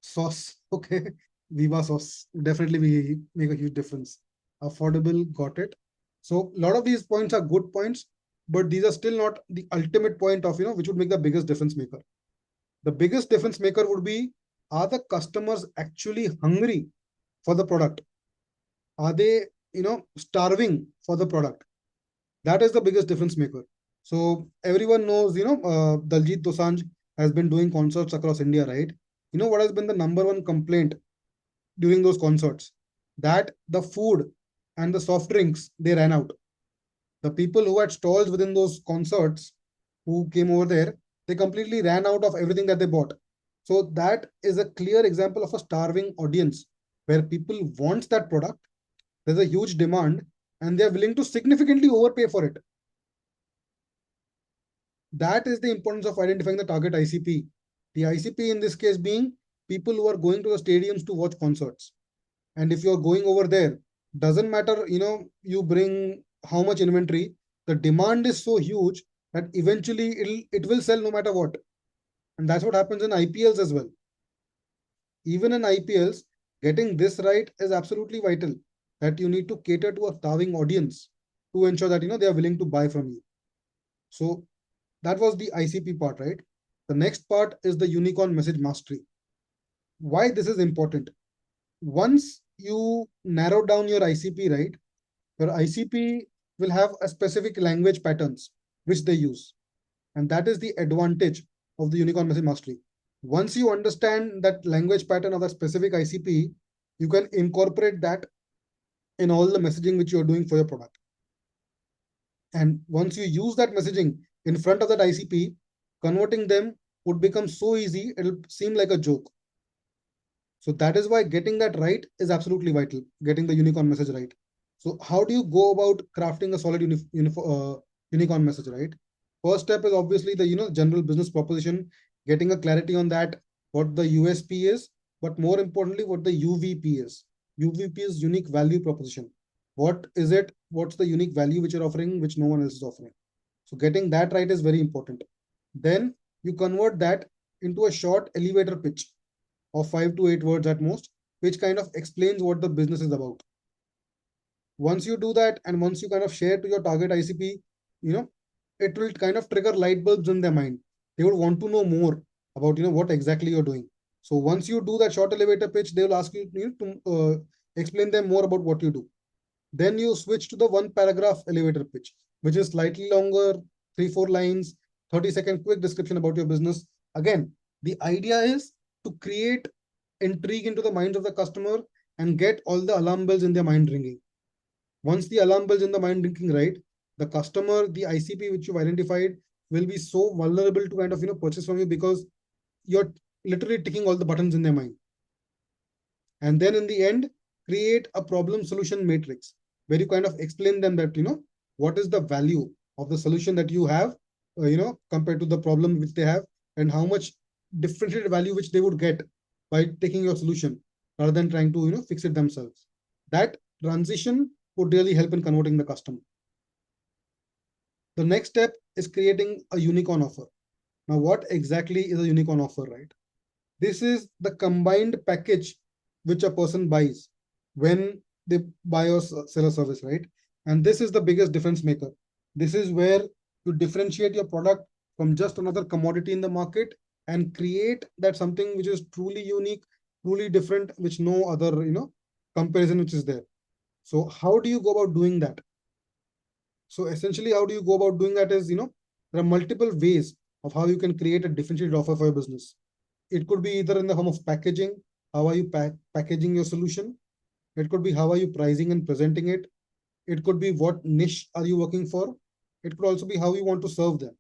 Sauce, okay. Viva sauce, definitely we make a huge difference. Affordable, got it. So a lot of these points are good points, but these are still not the ultimate point of which would make the biggest difference maker. The biggest difference maker would be, are the customers actually hungry for the product? Are they starving for the product? That is the biggest difference maker. So everyone knows Daljit Dosanjh has been doing concerts across India, right? What has been the number one complaint during those concerts? That the food and the soft drinks, they ran out. The people who had stalls within those concerts, who came over there, they completely ran out of everything that they bought. So that is a clear example of a starving audience where people wants that product. There's a huge demand and they're willing to significantly overpay for it. That is the importance of identifying the target ICP. The ICP in this case being people who are going to the stadiums to watch concerts. And if you're going over there, doesn't matter, you bring how much inventory, the demand is so huge that eventually it will sell no matter what. And that's what happens in IPLs as well. Even in IPLs, getting this right is absolutely vital. That you need to cater to a starving audience to ensure that they are willing to buy from you. So that was the ICP part, right? The next part is the unicorn message mastery. Why this is important? Once you narrow down your ICP, right, your ICP will have a specific language patterns which they use. And that is the advantage of the unicorn message mastery. Once you understand that language pattern of a specific ICP, you can incorporate that in all the messaging which you are doing for your product. And once you use that messaging in front of that ICP, converting them would become so easy, it'll seem like a joke. So that is why getting that right is absolutely vital, getting the unicorn message right. So how do you go about crafting a solid unicorn message, right? First step is obviously the general business proposition, getting a clarity on that, what the USP is, but more importantly, what the UVP is. UVP is unique value proposition. What is it? What's the unique value which you're offering, which no one else is offering? So getting that right is very important. Then you convert that into a short elevator pitch. of 5 to 8 words at most, which kind of explains what the business is about. Once you do that, and once you kind of share to your target ICP, you know, it will kind of trigger light bulbs in their mind. They would want to know more about, what exactly you're doing. So once you do that short elevator pitch, they will ask you, to explain them more about what you do. Then you switch to the one paragraph elevator pitch, which is slightly longer, 3, 4 lines, 30-second quick description about your business. Again, the idea is to create intrigue into the minds of the customer and get all the alarm bells in their mind ringing. Once the alarm bells in the mind ringing, right, the customer, the ICP which you've identified, will be so vulnerable to kind of purchase from you because you're literally ticking all the buttons in their mind. And then in the end, create a problem solution matrix where you kind of explain them that what is the value of the solution that you have, compared to the problem which they have, and how much differentiated value which they would get by taking your solution rather than trying to fix it themselves. That transition would really help in converting the customer. The next step is creating a unicorn offer. Now, what exactly is a unicorn offer, right? This is the combined package which a person buys when they buy or sell a service, right? And this is the biggest difference maker. This is where you differentiate your product from just another commodity in the market and create that something which is truly unique, truly different, which no other, comparison which is there. So how do you go about doing that? So essentially, how do you go about doing that is, there are multiple ways of how you can create a differentiated offer for your business. It could be either in the form of packaging. How are you packaging your solution? It could be how are you pricing and presenting it? It could be what niche are you working for? It could also be how you want to serve them.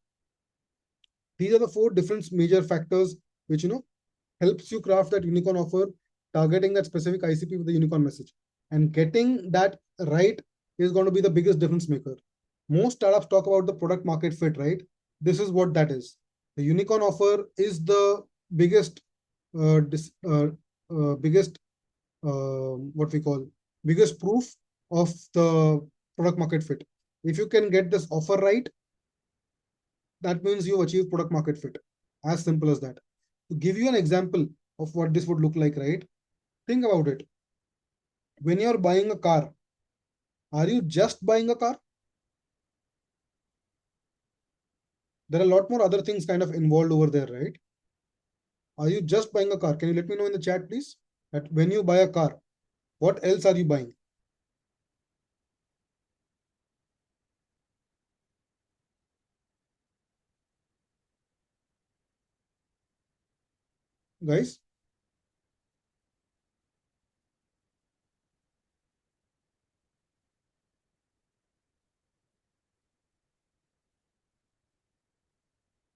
These are the four different major factors which helps you craft that unicorn offer, targeting that specific ICP with the unicorn message. And getting that right is going to be the biggest difference maker. Most startups talk about the product market fit, right? This is what that is. The unicorn offer is the biggest, biggest, what we call, biggest proof of the product market fit. If you can get this offer right, that means you've achieved product market fit. As simple as that. To give you an example of what this would look like, right? Think about it. When you're buying a car, are you just buying a car? There are a lot more other things kind of involved over there, right? Are you just buying a car? Can you let me know in the chat, please? That when you buy a car, what else are you buying? Guys,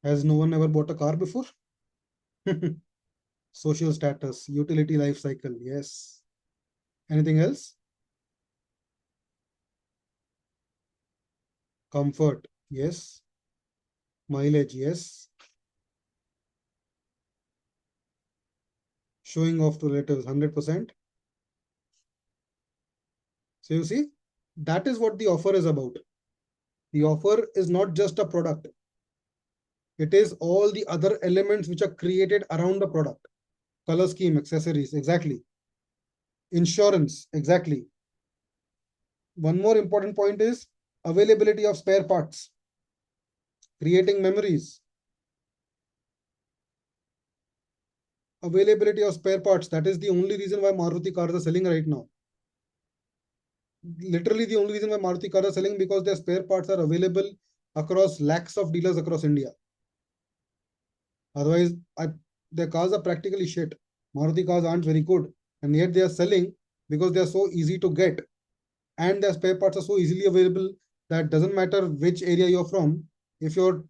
has no one ever bought a car before? Social status, utility life cycle, yes. Anything else? Comfort, yes. Mileage, yes. Showing off to relatives, 100%. So you see, that is what the offer is about. The offer is not just a product. It is all the other elements which are created around the product. Color scheme, accessories, exactly. Insurance, exactly. One more important point is availability of spare parts, creating memories. Availability of spare parts, that is the only reason why Maruti cars are selling right now. Literally the only reason why Maruti cars are selling, because their spare parts are available across lakhs of dealers across India. Otherwise, their cars are practically shit. Maruti cars aren't very good, and yet they are selling because they are so easy to get, and their spare parts are so easily available that doesn't matter which area you're from. If you're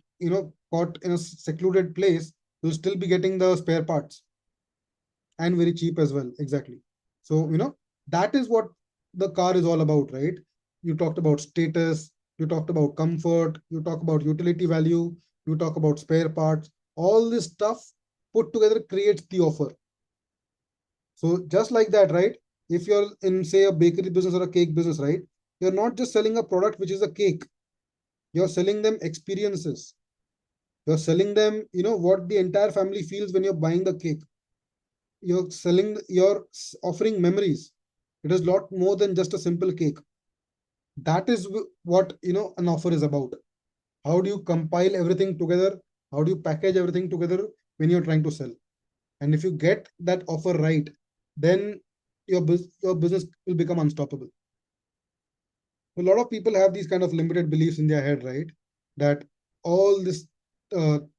caught in a secluded place, you'll still be getting the spare parts, and very cheap as well. Exactly. So that is what the car is all about, right? You talked about status, you talked about comfort, you talk about utility value, you talk about spare parts. All this stuff put together creates the offer. So just like that, right? If you're in, say, a bakery business or a cake business, right? You're not just selling a product which is a cake. You're selling them experiences. You're selling them, what the entire family feels when you're buying the cake. You're selling, you're offering memories. It is a lot more than just a simple cake. That is what an offer is about. How do you compile everything together? How do you package everything together when you're trying to sell? And if you get that offer right, then your business will become unstoppable. A lot of people have these kind of limited beliefs in their head, right? That all this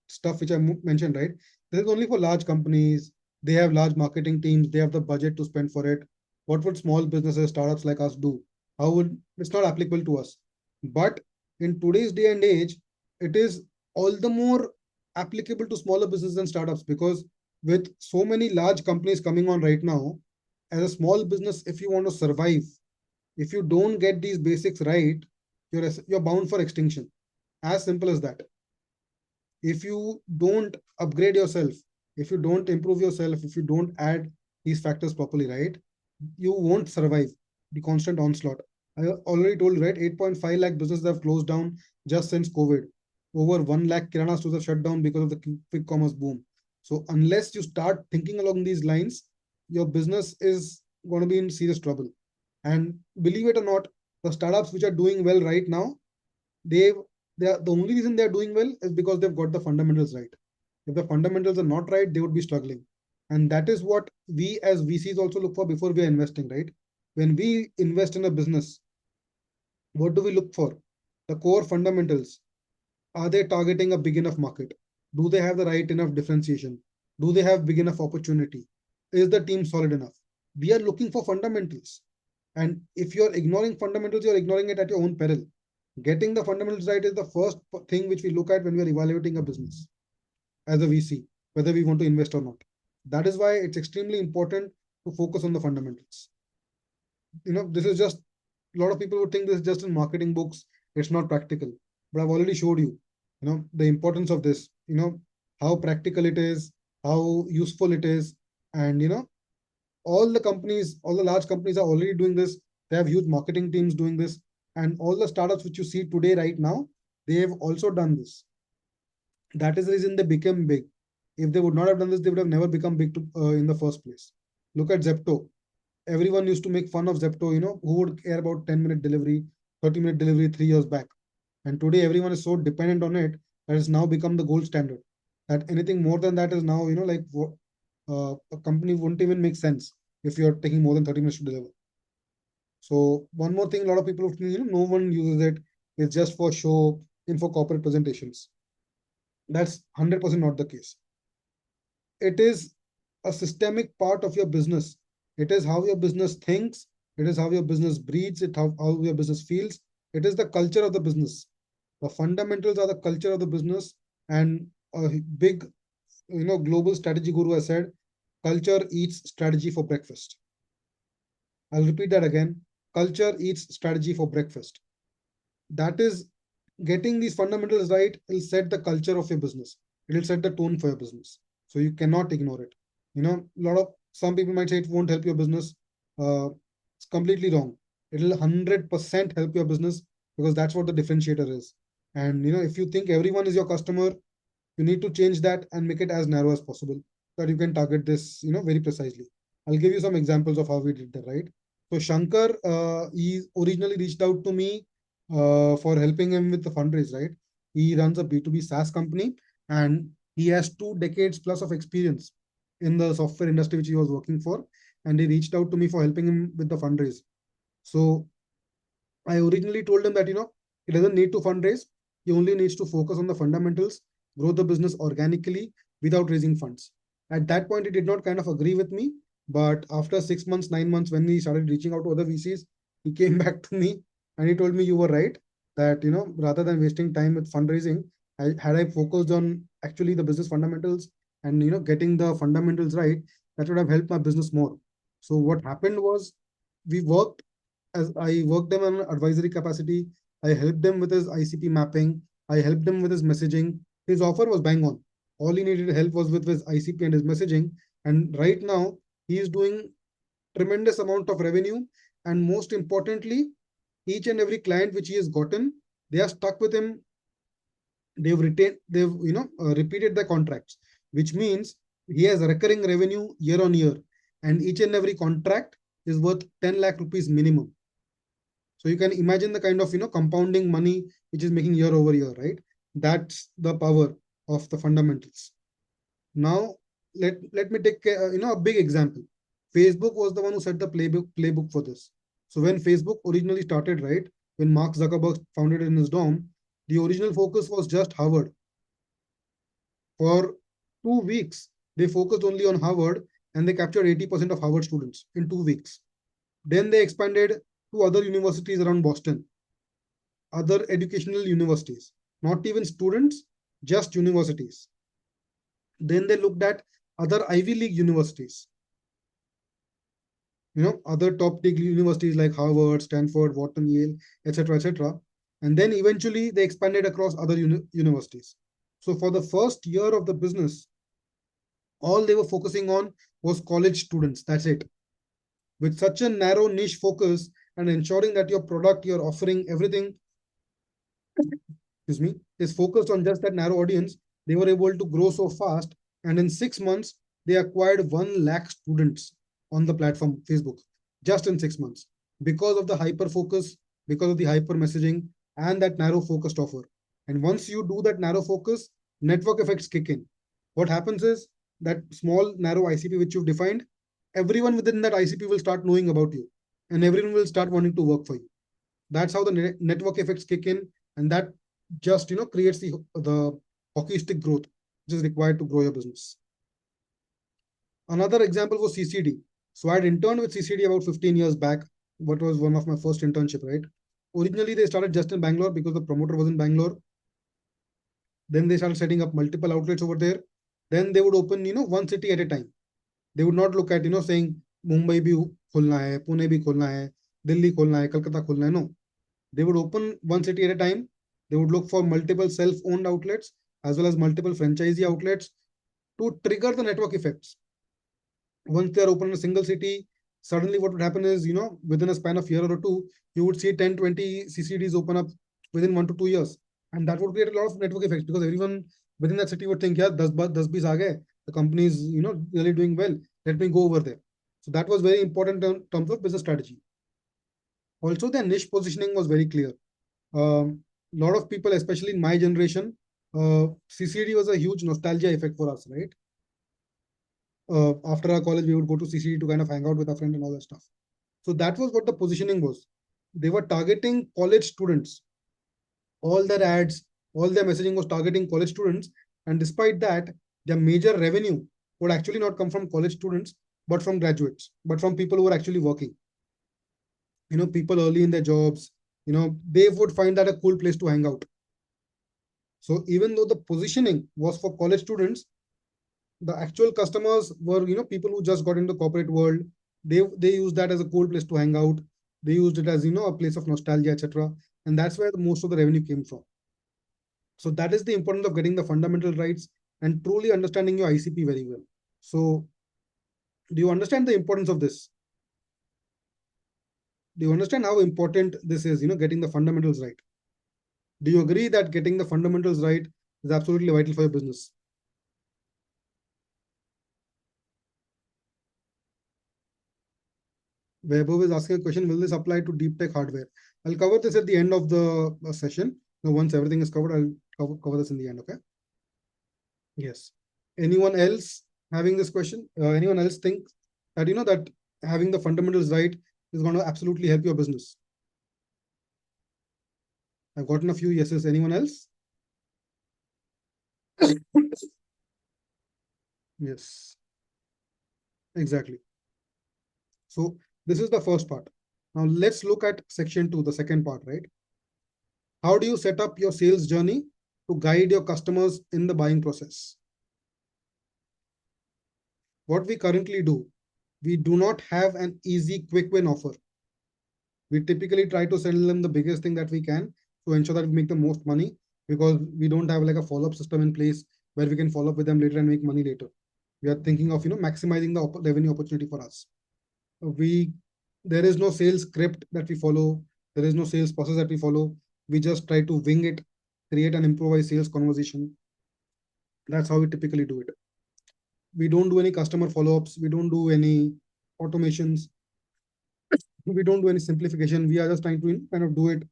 stuff which I mentioned, right? This is only for large companies. They have large marketing teams. They have the budget to spend for it. What would small businesses, startups like us do? How would it's not applicable to us? But in today's day and age, it is all the more applicable to smaller businesses and startups, because with so many large companies coming on right now, as a small business, if you want to survive, if you don't get these basics right, you're bound for extinction. As simple as that. If you don't upgrade yourself, if you don't improve yourself, if you don't add these factors properly, right, you won't survive the constant onslaught. I already told you, right? 8.5 lakh businesses have closed down just since COVID. Over 1 lakh kirana stores have shut down because of the quick commerce boom. So unless you start thinking along these lines, your business is going to be in serious trouble. And believe it or not, the startups which are doing well right now, they they are the only reason they are doing well is because they've got the fundamentals right. If the fundamentals are not right, they would be struggling. And that is what we as VCs also look for before we are investing, right? When we invest in a business, what do we look for? The core fundamentals. Are they targeting a big enough market? Do they have the right enough differentiation? Do they have big enough opportunity? Is the team solid enough? We are looking for fundamentals. And if you're ignoring fundamentals, you're ignoring it at your own peril. Getting the fundamentals right is the first thing which we look at when we are evaluating a business as a VC, whether we want to invest or not. That is why it's extremely important to focus on the fundamentals. This is just, a lot of people would think this is just in marketing books. It's not practical, but I've already showed you, the importance of this. How practical it is, how useful it is, and all the large companies are already doing this. They have huge marketing teams doing this, and all the startups which you see today, right now, they have also done this. That is the reason they became big. If they would not have done this, they would have never become big in the first place. Look at Zepto. Everyone used to make fun of Zepto. Who would care about 10-minute delivery, 30-minute delivery 3 years back? And today, everyone is so dependent on it that it's now become the gold standard. That anything more than that is now, like a company wouldn't even make sense if you're taking more than 30 minutes to deliver. So one more thing, a lot of people think, no one uses it. It's just for show, in for corporate presentations. That's 100% not the case. It is a systemic part of your business. It is how your business thinks. It is how your business breathes. How your business feels. It is the culture of the business. The fundamentals are the culture of the business. And a big, global strategy guru has said, culture eats strategy for breakfast. I'll repeat that again. Culture eats strategy for breakfast. That is, getting these fundamentals right will set the culture of your business. It will set the tone for your business. So you cannot ignore it. A lot of some people might say it won't help your business. It's completely wrong. It will 100% help your business, because that's what the differentiator is. And if you think everyone is your customer, you need to change that and make it as narrow as possible so that you can target this, very precisely. I'll give you some examples of how we did that, right? So Shankar, he originally reached out to me for helping him with the fundraise, right? He runs a B2B SaaS company, and he has 2 decades plus of experience in the software industry which he was working for. And he reached out to me for helping him with the fundraise. So I originally told him that, he doesn't need to fundraise. He only needs to focus on the fundamentals, grow the business organically without raising funds. At that point, he did not kind of agree with me. But after 6 months, 9 months, when he started reaching out to other VCs, he came back to me and he told me, you were right, that, rather than wasting time with fundraising, I focused on actually the business fundamentals and, getting the fundamentals right, that would have helped my business more. So what happened was, we worked as I worked them on an advisory capacity. I helped them with his ICP mapping. I helped him with his messaging. His offer was bang on. All he needed help was with his ICP and his messaging. And right now, he is doing tremendous amount of revenue. And most importantly, each and every client which he has gotten, they are stuck with him. They've repeated their contracts, which means He has recurring revenue year on year, and each and every contract is worth 10 lakh rupees minimum. So you can imagine the kind of compounding money which is making year over year, right? That's the power of the fundamentals. Now let me take a big example. Facebook was the one who set the playbook for this. So when Facebook originally started, right, when Mark Zuckerberg founded it in his dorm, the original focus was just Harvard. For 2 weeks, they focused only on Harvard, and they captured 80% of Harvard students in 2 weeks. Then they expanded to other universities around Boston, other educational universities, not even students, just universities. Then they looked at other Ivy League universities, other top tier universities like Harvard, Stanford, Wharton, Yale, etc., etc. And then eventually they expanded across other universities. So for the first year of the business, all they were focusing on was college students. That's it. With such a narrow niche focus and ensuring that your product, your offering, everything, excuse me, is focused on just that narrow audience, they were able to grow so fast. And in 6 months, they acquired 1 lakh students on the platform Facebook, just in 6 months, because of the hyper focus, because of the hyper messaging, and that narrow focused offer. And once you do that narrow focus, network effects kick in. What happens is that small, narrow ICP which you've defined, everyone within that ICP will start knowing about you, and everyone will start wanting to work for you. That's how the network effects kick in, and that just creates the hockey stick growth which is required to grow your business. Another example was CCD. So I had interned with CCD about 15 years back. What was one of my first internship, right? Originally they started just in Bangalore because the promoter was in Bangalore. Then they started setting up multiple outlets over there. Then they would open one city at a time. They would not look at saying Mumbai bhi khulna hai, Pune bhi khulna hai, Delhi khulna hai, Kolkata khulna hai. No, they would open one city at a time. They would look for multiple self-owned outlets as well as multiple franchisee outlets to trigger the network effects. Once they are open in a single city, suddenly what would happen is, within a span of year or two, you would see 10, 20 CCDs open up within 1 to 2 years. And that would create a lot of network effects because everyone within that city would think, yeah, 10 aa gaye. The company is, really doing well. Let me go over there. So that was very important in terms of business strategy. Also, their niche positioning was very clear. A lot of people, especially in my generation, CCD was a huge nostalgia effect for us, right? After our college, we would go to CCD to kind of hang out with our friend and all that stuff. So that was what the positioning was. They were targeting college students. All their ads, all their messaging was targeting college students. And despite that, their major revenue would actually not come from college students, but from graduates, but from people who are actually working. People early in their jobs, they would find that a cool place to hang out. So even though the positioning was for college students, the actual customers were people who just got into the corporate world. They used that as a cool place to hang out. They used it as a place of nostalgia, etc. And that's where most of the revenue came from. So that is the importance of getting the fundamental rights and truly understanding your ICP very well. So do you understand the importance of this? Do you understand how important this is, getting the fundamentals right? Do you agree that getting the fundamentals right is absolutely vital for your business? Vaibhav is asking a question, will this apply to deep tech hardware? I'll cover this at the end of the session. Now, once everything is covered, I'll cover this in the end, okay? Yes. Anyone else having this question? Anyone else think that, that having the fundamentals right is going to absolutely help your business? I've gotten a few yeses. Anyone else? Yes, exactly. So this is the first part. Now let's look at section 2, the second part, right? How do you set up your sales journey to guide your customers in the buying process? What we currently do, we do not have an easy quick win offer. We typically try to sell them the biggest thing that we can to ensure that we make the most money, because we don't have like a follow-up system in place where we can follow up with them later and make money later. We are thinking of maximizing the revenue opportunity for us. We There is no sales script that we follow. There is no sales process that we follow. We just try to wing it, create an improvised sales conversation. That's how we typically do it. We don't do any customer follow-ups. We don't do any automations. We don't do any simplification. We are just trying to kind of do it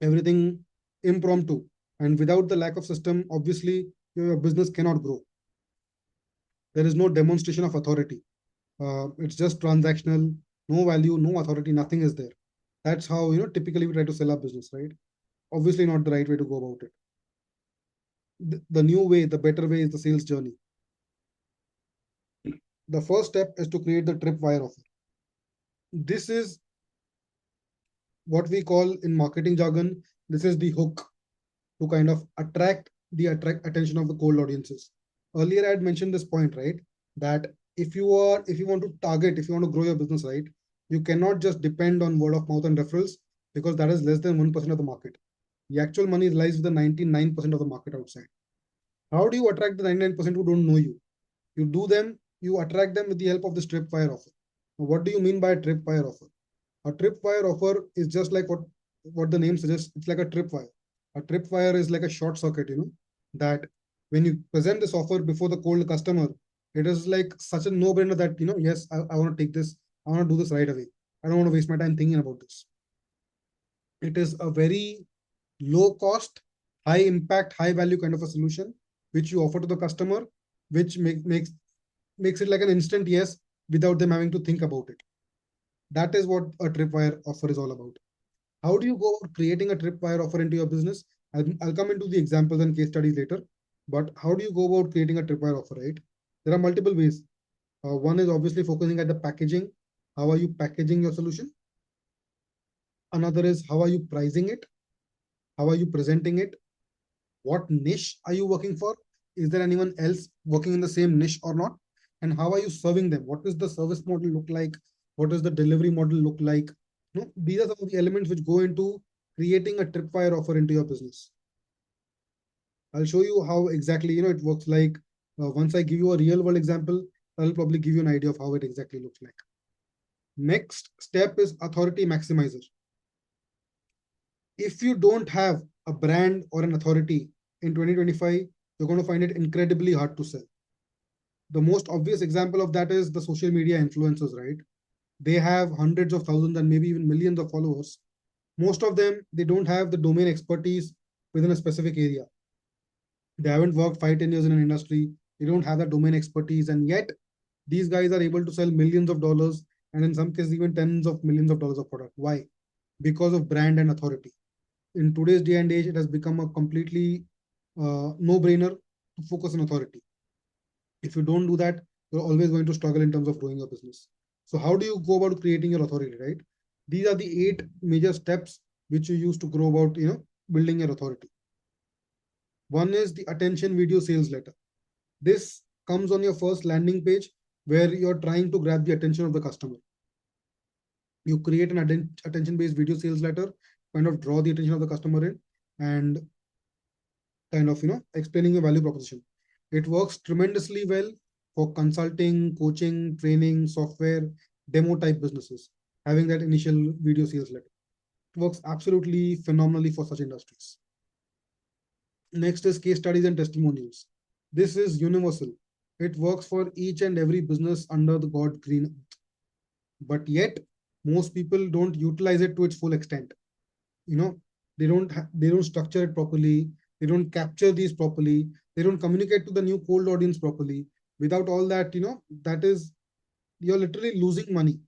everything impromptu. And without the lack of system, obviously your business cannot grow. There is no demonstration of authority. It's just transactional, no value, no authority, nothing is there. That's how typically we try to sell our business, right? Obviously not the right way to go about it. The new way, the better way is the sales journey. The first step is to create the tripwire offer. This is what we call in marketing jargon, this is the hook to kind of attract attention of the cold audiences. Earlier I had mentioned this point, right? That if you want to target, if you want to grow your business, right, you cannot just depend on word of mouth and referrals, because that is less than 1% of the market. The actual money lies with the 99% of the market outside. How do you attract the 99% who don't know you? You attract them with the help of this tripwire offer. Now, what do you mean by a tripwire offer? A tripwire offer is just like what the name suggests. It's like a tripwire. A tripwire is like a short circuit, that when you present this offer before the cold customer, it is like such a no-brainer that, yes, I want to take this. I want to do this right away. I don't want to waste my time thinking about this. It is a very low cost, high impact, high value kind of a solution which you offer to the customer, which makes it like an instant yes without them having to think about it. That is what a tripwire offer is all about. How do you go about creating a tripwire offer into your business? I'll come into the examples and case studies later. But how do you go about creating a tripwire offer, right? There are multiple ways. One is obviously focusing at the packaging. How are you packaging your solution? Another is how are you pricing it? How are you presenting it? What niche are you working for? Is there anyone else working in the same niche or not? And how are you serving them? What does the service model look like? What does the delivery model look like? These are some of the elements which go into creating a tripwire offer into your business. I'll show you how exactly it works like. Once I give you a real world example, I'll probably give you an idea of how it exactly looks like. Next step is authority maximizer. If you don't have a brand or an authority in 2025, you're going to find it incredibly hard to sell. The most obvious example of that is the social media influencers, right? They have hundreds of thousands and maybe even millions of followers. Most of them, they don't have the domain expertise within a specific area. They haven't worked 5, 10 years in an industry. They don't have that domain expertise. And yet these guys are able to sell millions of dollars and in some cases even tens of millions of dollars of product. Why? Because of brand and authority. In today's day and age, it has become a completely no-brainer to focus on authority. If you don't do that, you're always going to struggle in terms of growing your business. So how do you go about creating your authority, right? These are the 8 major steps which you use to grow about, building your authority. One is the attention video sales letter. This comes on your first landing page where you're trying to grab the attention of the customer. You create an attention-based video sales letter, kind of draw the attention of the customer in, and kind of explaining your value proposition. It works tremendously well for consulting, coaching, training, software, demo type businesses. Having that initial video sales letter, it works absolutely phenomenally for such industries. Next is case studies and testimonials. This is universal. It works for each and every business under the God green earth. But yet, most people don't utilize it to its full extent. They don't structure it properly. They don't capture these properly. They don't communicate to the new cold audience properly. Without all that, that is, you're literally losing money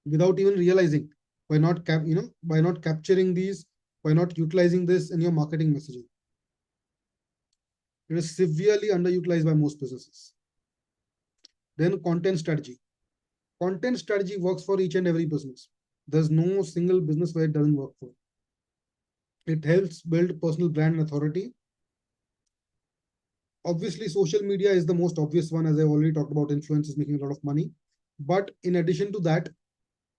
without even realizing, by not capturing these, by not utilizing this in your marketing messaging. It is severely underutilized by most businesses. Then content strategy. Content strategy works for each and every business. There's no single business where it doesn't work for. It helps build personal brand and authority. Obviously, social media is the most obvious one, as I already talked about. Influencers making a lot of money. But in addition to that,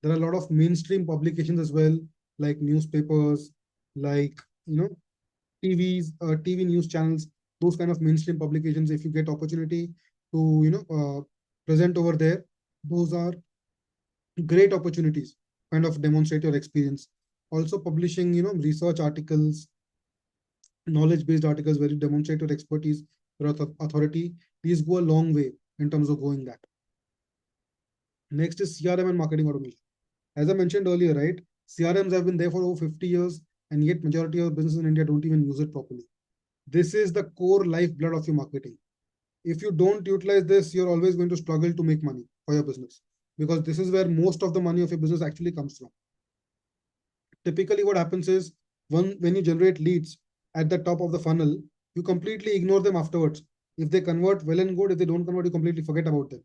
there are a lot of mainstream publications as well, like newspapers, like TVs, TV news channels, those kind of mainstream publications. If you get opportunity to present over there, those are great opportunities. Kind of demonstrate your experience. Also publishing research articles, knowledge based articles where you demonstrate your expertise, your authority. These go a long way in terms of going that. Next is CRM and marketing automation. As I mentioned earlier, right? CRMs have been there for over 50 years, and yet majority of businesses in India don't even use it properly. This is the core lifeblood of your marketing. If you don't utilize this, you're always going to struggle to make money for your business, because this is where most of the money of your business actually comes from. Typically, what happens is when you generate leads at the top of the funnel, you completely ignore them afterwards. If they convert, well and good. If they don't convert, you completely forget about them.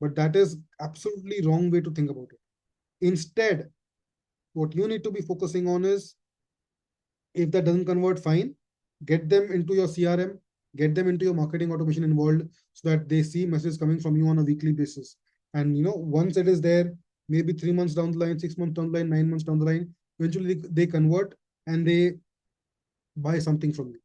But that is absolutely wrong way to think about it. Instead, what you need to be focusing on is, if that doesn't convert, fine. Get them into your CRM, get them into your marketing automation involved, so that they see messages coming from you on a weekly basis. And once it is there, maybe 3 months down the line, 6 months down the line, 9 months down the line, eventually they convert and they buy something from you.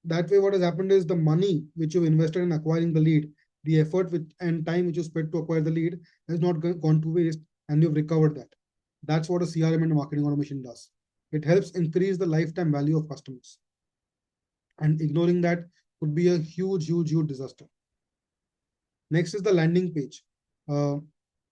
That way, what has happened is the money which you've invested in acquiring the lead, the effort and time which you spent to acquire the lead has not gone to waste, and you've recovered that. That's what a CRM and a marketing automation does. It helps increase the lifetime value of customers. And ignoring that could be a huge, huge, huge disaster. Next is the landing page. Uh,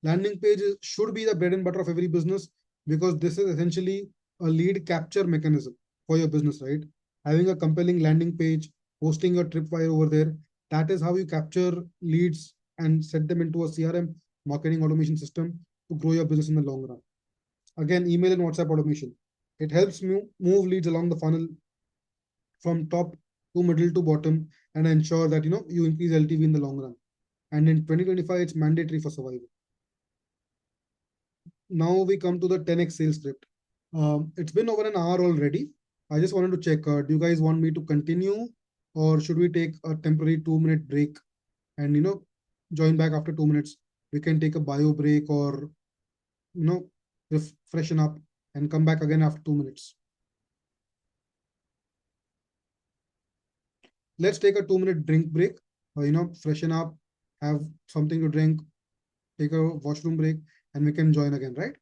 Landing page should be the bread and butter of every business, because this is essentially a lead capture mechanism for your business, right? Having a compelling landing page, posting your tripwire over there, that is how you capture leads and set them into a CRM marketing automation system to grow your business in the long run. Again, email and WhatsApp automation. It helps move leads along the funnel from top to middle to bottom, and ensure that you increase LTV in the long run. And in 2025, it's mandatory for survival. Now we come to the 10x sales script. It's been over an hour already. I just wanted to check, do you guys want me to continue, or should we take a temporary 2-minute break and join back after 2 minutes? We can take a bio break, or you know freshen up and come back again after 2 minutes. Let's take a 2-minute drink break. Freshen up, have something to drink, take a washroom break, and we can join again, right?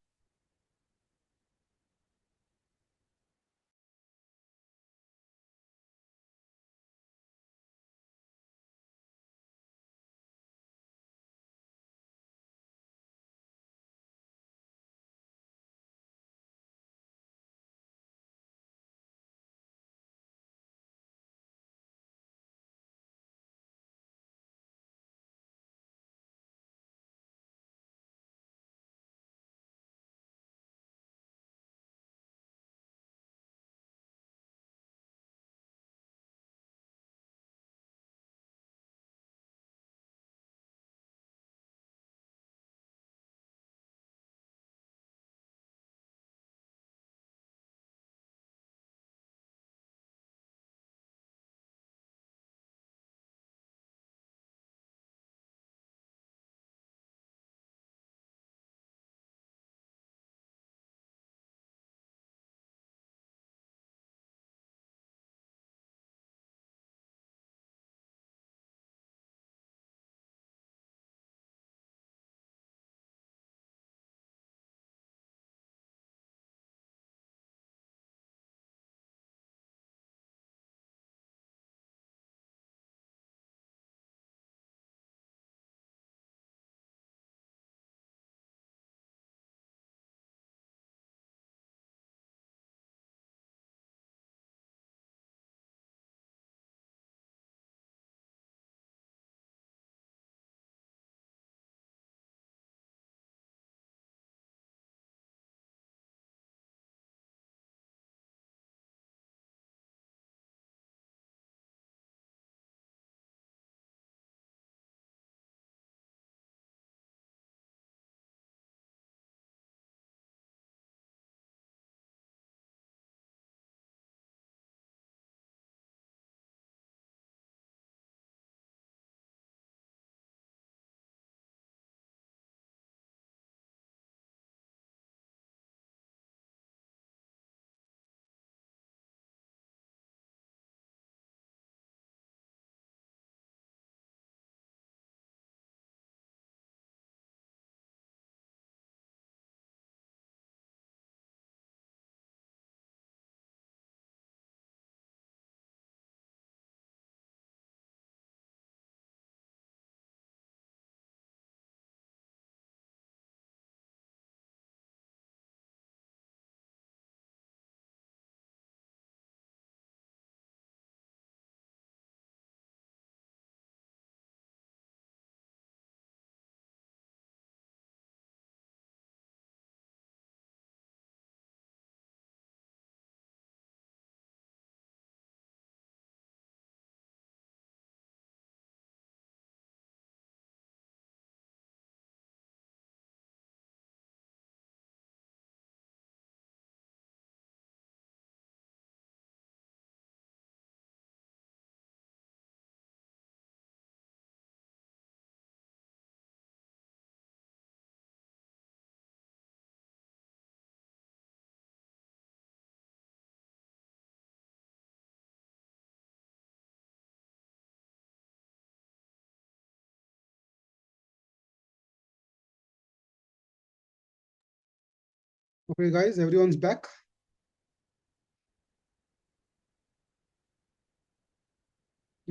Okay, guys, everyone's back.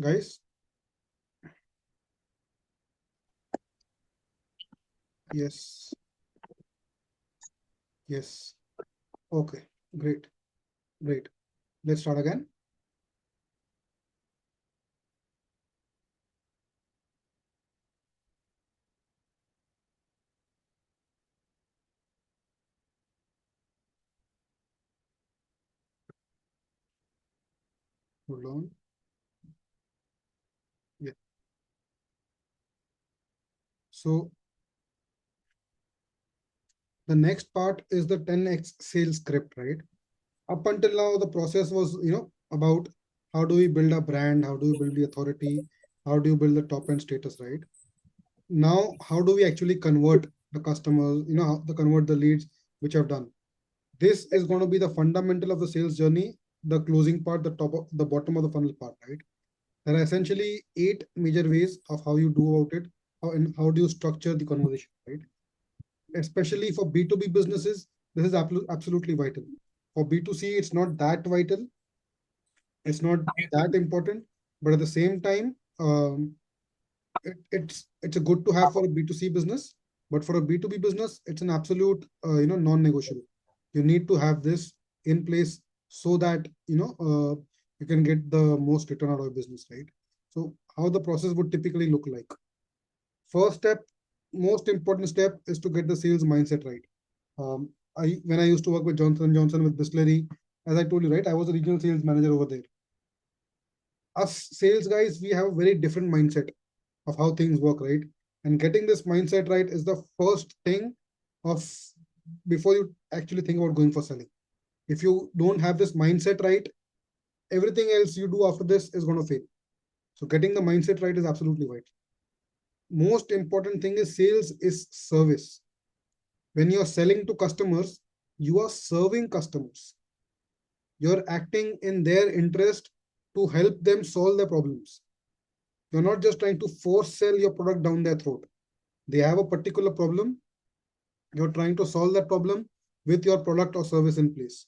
Guys, yes, yes. Okay, great, great. Let's start again. Hold on. Yeah. So the next part is the 10x sales script, right? Up until now, the process was, about how do we build a brand, how do we build the authority, how do you build the top end status, right? Now, how do we actually convert the customers, how to convert the leads which I've done? This is going to be the fundamental of the sales journey, the closing part, the bottom of the funnel part, right? There are essentially eight major ways of how you do about it, and how do you structure the conversation, right? Especially for B2B businesses, this is absolutely vital. For B2C, it's not that vital, it's not that important, but at the same time, it's a good to have for a B2C business, but for a B2B business, it's an absolute non-negotiable. You need to have this in place so that you can get the most return out of your business, right? So how the process would typically look like. First step, most important step is to get the sales mindset right. I when I used to work with Johnson Johnson with Distillery, as I told you, right, I was a regional sales manager over there. Us sales guys, we have a very different mindset of how things work, right? And getting this mindset right is the first thing of before you actually think about going for selling. If you don't have this mindset right, everything else you do after this is going to fail. So getting the mindset right is absolutely right. Most important thing is sales is service. When you're selling to customers, you are serving customers. You're acting in their interest to help them solve their problems. You're not just trying to force sell your product down their throat. They have a particular problem. You're trying to solve that problem with your product or service in place.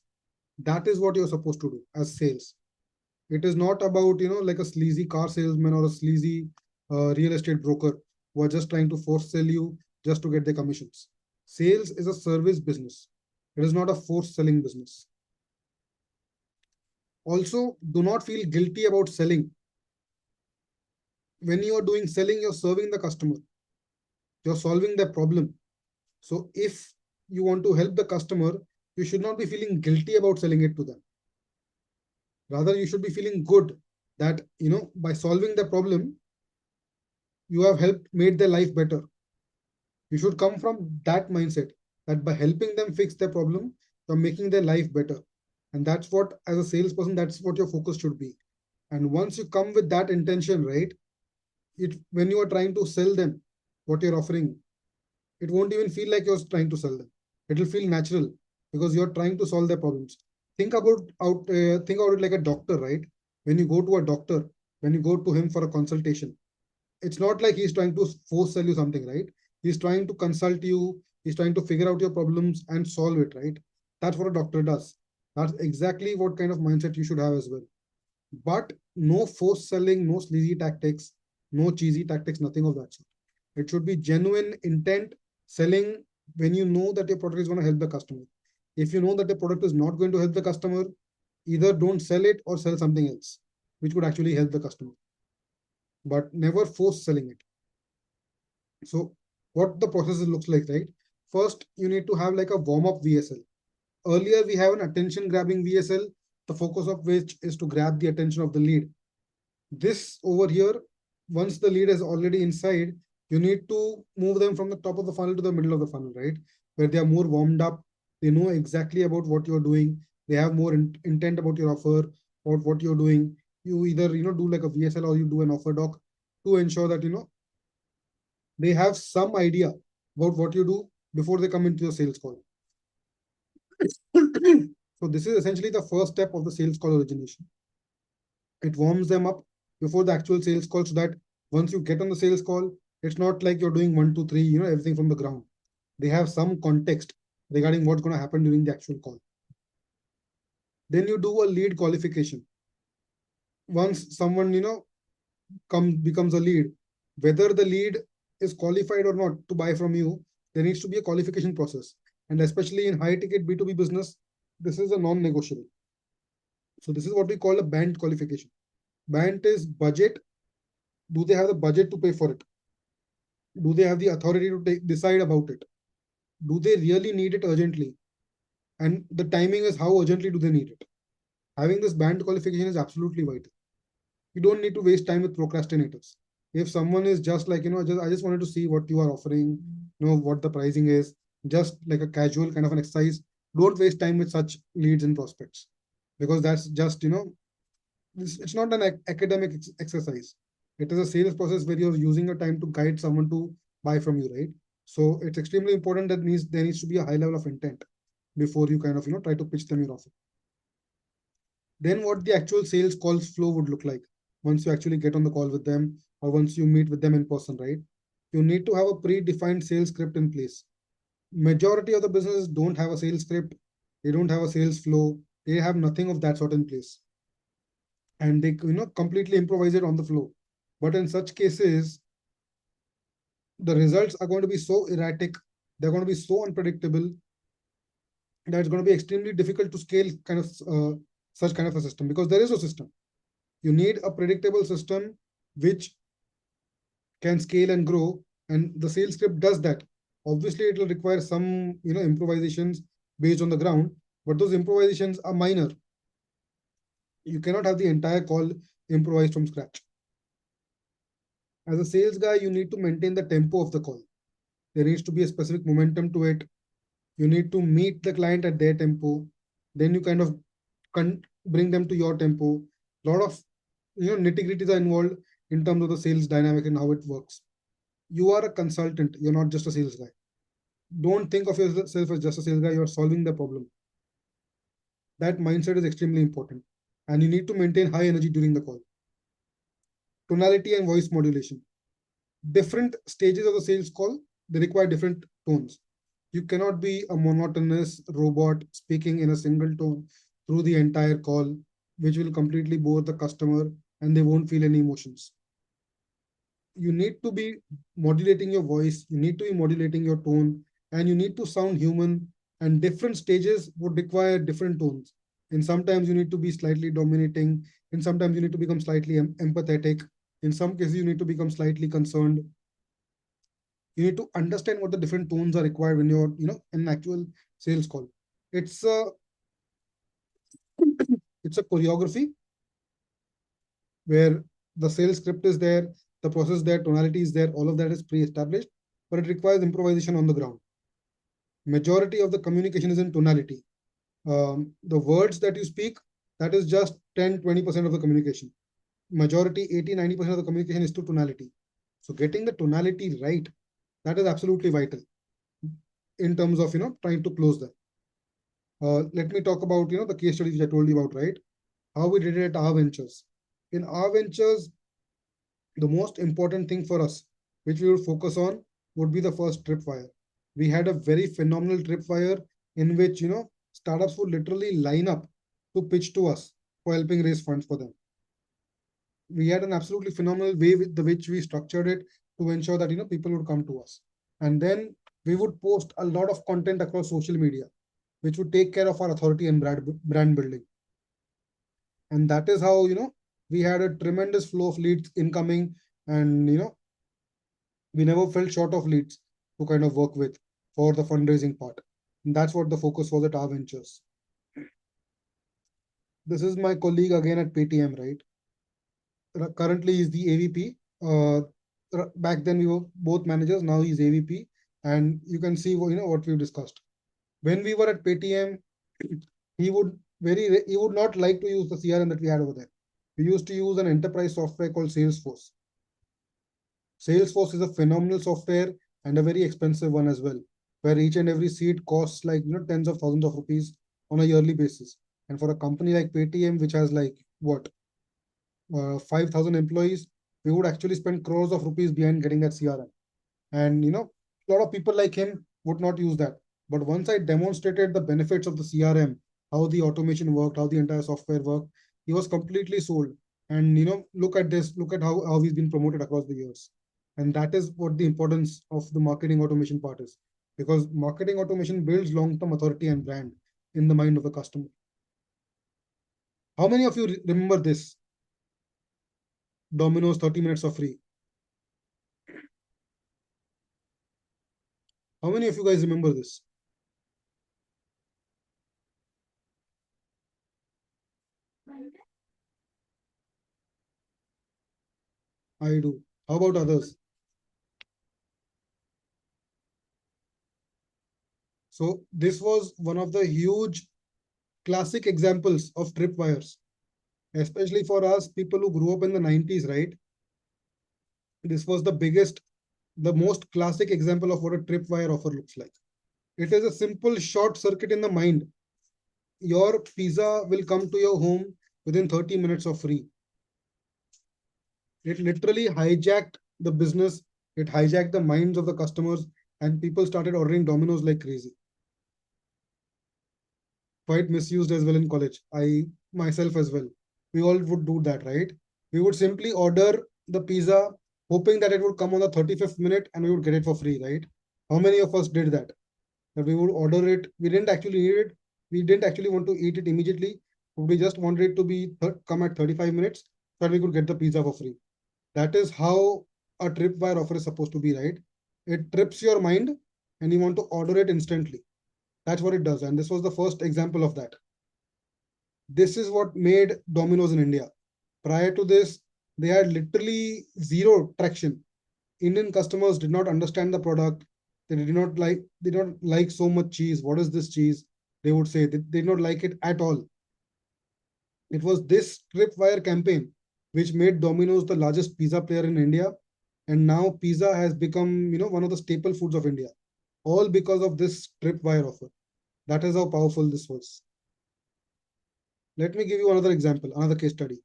That is what you're supposed to do as sales. It is not about, like a sleazy car salesman or a sleazy real estate broker who are just trying to force sell you just to get their commissions. Sales is a service business. It is not a force selling business. Also, do not feel guilty about selling. When you are doing selling, you're serving the customer, you're solving their problem. So if you want to help the customer, you should not be feeling guilty about selling it to them. Rather, you should be feeling good that, by solving the problem, you have helped made their life better. You should come from that mindset that by helping them fix their problem, you're making their life better. And that's what, as a salesperson, that's what your focus should be. And once you come with that intention, right, it when you are trying to sell them what you're offering, it won't even feel like you're trying to sell them. It will feel natural because you're trying to solve their problems. Think about it like a doctor, right? When you go to a doctor, when you go to him for a consultation, it's not like he's trying to force sell you something, right? He's trying to consult you. He's trying to figure out your problems and solve it, right? That's what a doctor does. That's exactly what kind of mindset you should have as well. But no force selling, no sleazy tactics, no cheesy tactics, nothing of that sort. It should be genuine intent selling when you know that your product is going to help the customer. If you know that the product is not going to help the customer, either don't sell it or sell something else, which would actually help the customer, but never force selling it. So, what the process looks like, right? First, you need to have like a warm up VSL. Earlier, we have an attention grabbing VSL, the focus of which is to grab the attention of the lead. This over here, once the lead is already inside, you need to move them from the top of the funnel to the middle of the funnel, right? Where they are more warmed up, they know exactly about what you're doing, they have more intent about your offer, about what you're doing. You either do like a VSL or you do an offer doc to ensure that they have some idea about what you do before they come into your sales call. So this is essentially the first step of the sales call origination. It warms them up before the actual sales call so that once you get on the sales call, it's not like you're doing one, two, three, everything from the ground. They have some context. regarding what's going to happen during the actual call. Then you do a lead qualification. Once someone becomes a lead, whether the lead is qualified or not to buy from you, there needs to be a qualification process. And especially in high ticket B2B business, this is a non-negotiable. So this is what we call a band qualification. Band is budget. Do they have the budget to pay for it? Do they have the authority to decide about it? Do they really need it urgently? And the timing is how urgently do they need it? Having this band qualification is absolutely vital. You don't need to waste time with procrastinators. If someone is just like, I just wanted to see what you are offering, what the pricing is, just like a casual kind of an exercise, don't waste time with such leads and prospects, because that's just, it's not an academic exercise. It is a sales process where you're using your time to guide someone to buy from you, right? So it's extremely important that there needs to be a high level of intent before you kind of, try to pitch them your offer. Then what the actual sales calls flow would look like once you actually get on the call with them, or once you meet with them in person, right? You need to have a predefined sales script in place. Majority of the businesses don't have a sales script, they don't have a sales flow, they have nothing of that sort in place, and they completely improvise it on the flow. But in such cases, the results are going to be so erratic, they're going to be so unpredictable, that it's going to be extremely difficult to scale kind of such kind of a system, because there is no system. You need a predictable system which can scale and grow, and the sales script does that. Obviously it will require some improvisations based on the ground, but those improvisations are minor. You cannot have the entire call improvised from scratch. As a sales guy, you need to maintain the tempo of the call. There needs to be a specific momentum to it. You need to meet the client at their tempo. Then you kind of bring them to your tempo. A lot of nitty-gritties are involved in terms of the sales dynamic and how it works. You are a consultant, you're not just a sales guy. Don't think of yourself as just a sales guy, you're solving the problem. That mindset is extremely important. And you need to maintain high energy during the call. Tonality and voice modulation. Different stages of the sales call, they require different tones. You cannot be a monotonous robot speaking in a single tone through the entire call, which will completely bore the customer and they won't feel any emotions. You need to be modulating your voice, you need to be modulating your tone, and you need to sound human. And different stages would require different tones. And sometimes you need to be slightly dominating, and sometimes you need to become slightly empathetic. In some cases, you need to become slightly concerned. You need to understand what the different tones are required when you're, in an actual sales call. It's a it's a choreography where the sales script is there, the process there, tonality is there, all of that is pre-established, but it requires improvisation on the ground. Majority of the communication is in tonality. The words that you speak, that is just 10-20% of the communication. Majority 80-90% of the communication is to tonality. So getting the tonality right, that is absolutely vital in terms of trying to close that. Let me talk about the case studies which I told you about, right? How we did it at our ventures. In our ventures, the most important thing for us, which we would focus on, would be the first tripwire. We had a very phenomenal tripwire in which startups would literally line up to pitch to us for helping raise funds for them. We had an absolutely phenomenal way with the which we structured it to ensure that people would come to us, and then we would post a lot of content across social media, which would take care of our authority and brand building. And that is how we had a tremendous flow of leads incoming, and we never fell short of leads to kind of work with for the fundraising part. And that's what the focus was at our ventures. This is my colleague again at Paytm, right? Currently he's the AVP. Back then we were both managers, now he's AVP, and you can see what we've discussed. When we were at Paytm, he would not like to use the CRM that we had over there. We used to use an enterprise software called Salesforce. Salesforce is a phenomenal software and a very expensive one as well, where each and every seat costs like tens of thousands of rupees on a yearly basis. And for a company like Paytm, which has like what 5,000 employees, we would actually spend crores of rupees behind getting that CRM. And a lot of people like him would not use that. But once I demonstrated the benefits of the CRM, how the automation worked, how the entire software worked, he was completely sold. And look at this, look at how he's been promoted across the years. And that is what the importance of the marketing automation part is. Because marketing automation builds long-term authority and brand in the mind of the customer. How many of you remember this? Domino's 30 minutes for free. How many of you guys remember this? I do. How about others? So this was one of the huge classic examples of tripwires, especially for us people who grew up in the 90s, right? This was the biggest, the most classic example of what a tripwire offer looks like. It is a simple short circuit in the mind. Your pizza will come to your home within 30 minutes of free. It literally hijacked the business, it hijacked the minds of the customers, and people started ordering Domino's like crazy. Quite misused as well in college. I myself as well. We all would do that, right? We would simply order the pizza, hoping that it would come on the 35th minute and we would get it for free, right? How many of us did that? That we would order it. We didn't actually need it. We didn't actually want to eat it immediately. We just wanted it to be come at 35 minutes so that we could get the pizza for free. That is how a tripwire offer is supposed to be, right? It trips your mind and you want to order it instantly. That's what it does. And this was the first example of that. This is what made Domino's in India. Prior to this, they had literally zero traction. Indian customers did not understand the product. They did not like so much cheese. What is this cheese? They would say they did not like it at all. It was this tripwire campaign which made Domino's the largest pizza player in India. And now pizza has become, one of the staple foods of India. All because of this tripwire offer. That is how powerful this was. Let me give you another example, another case study.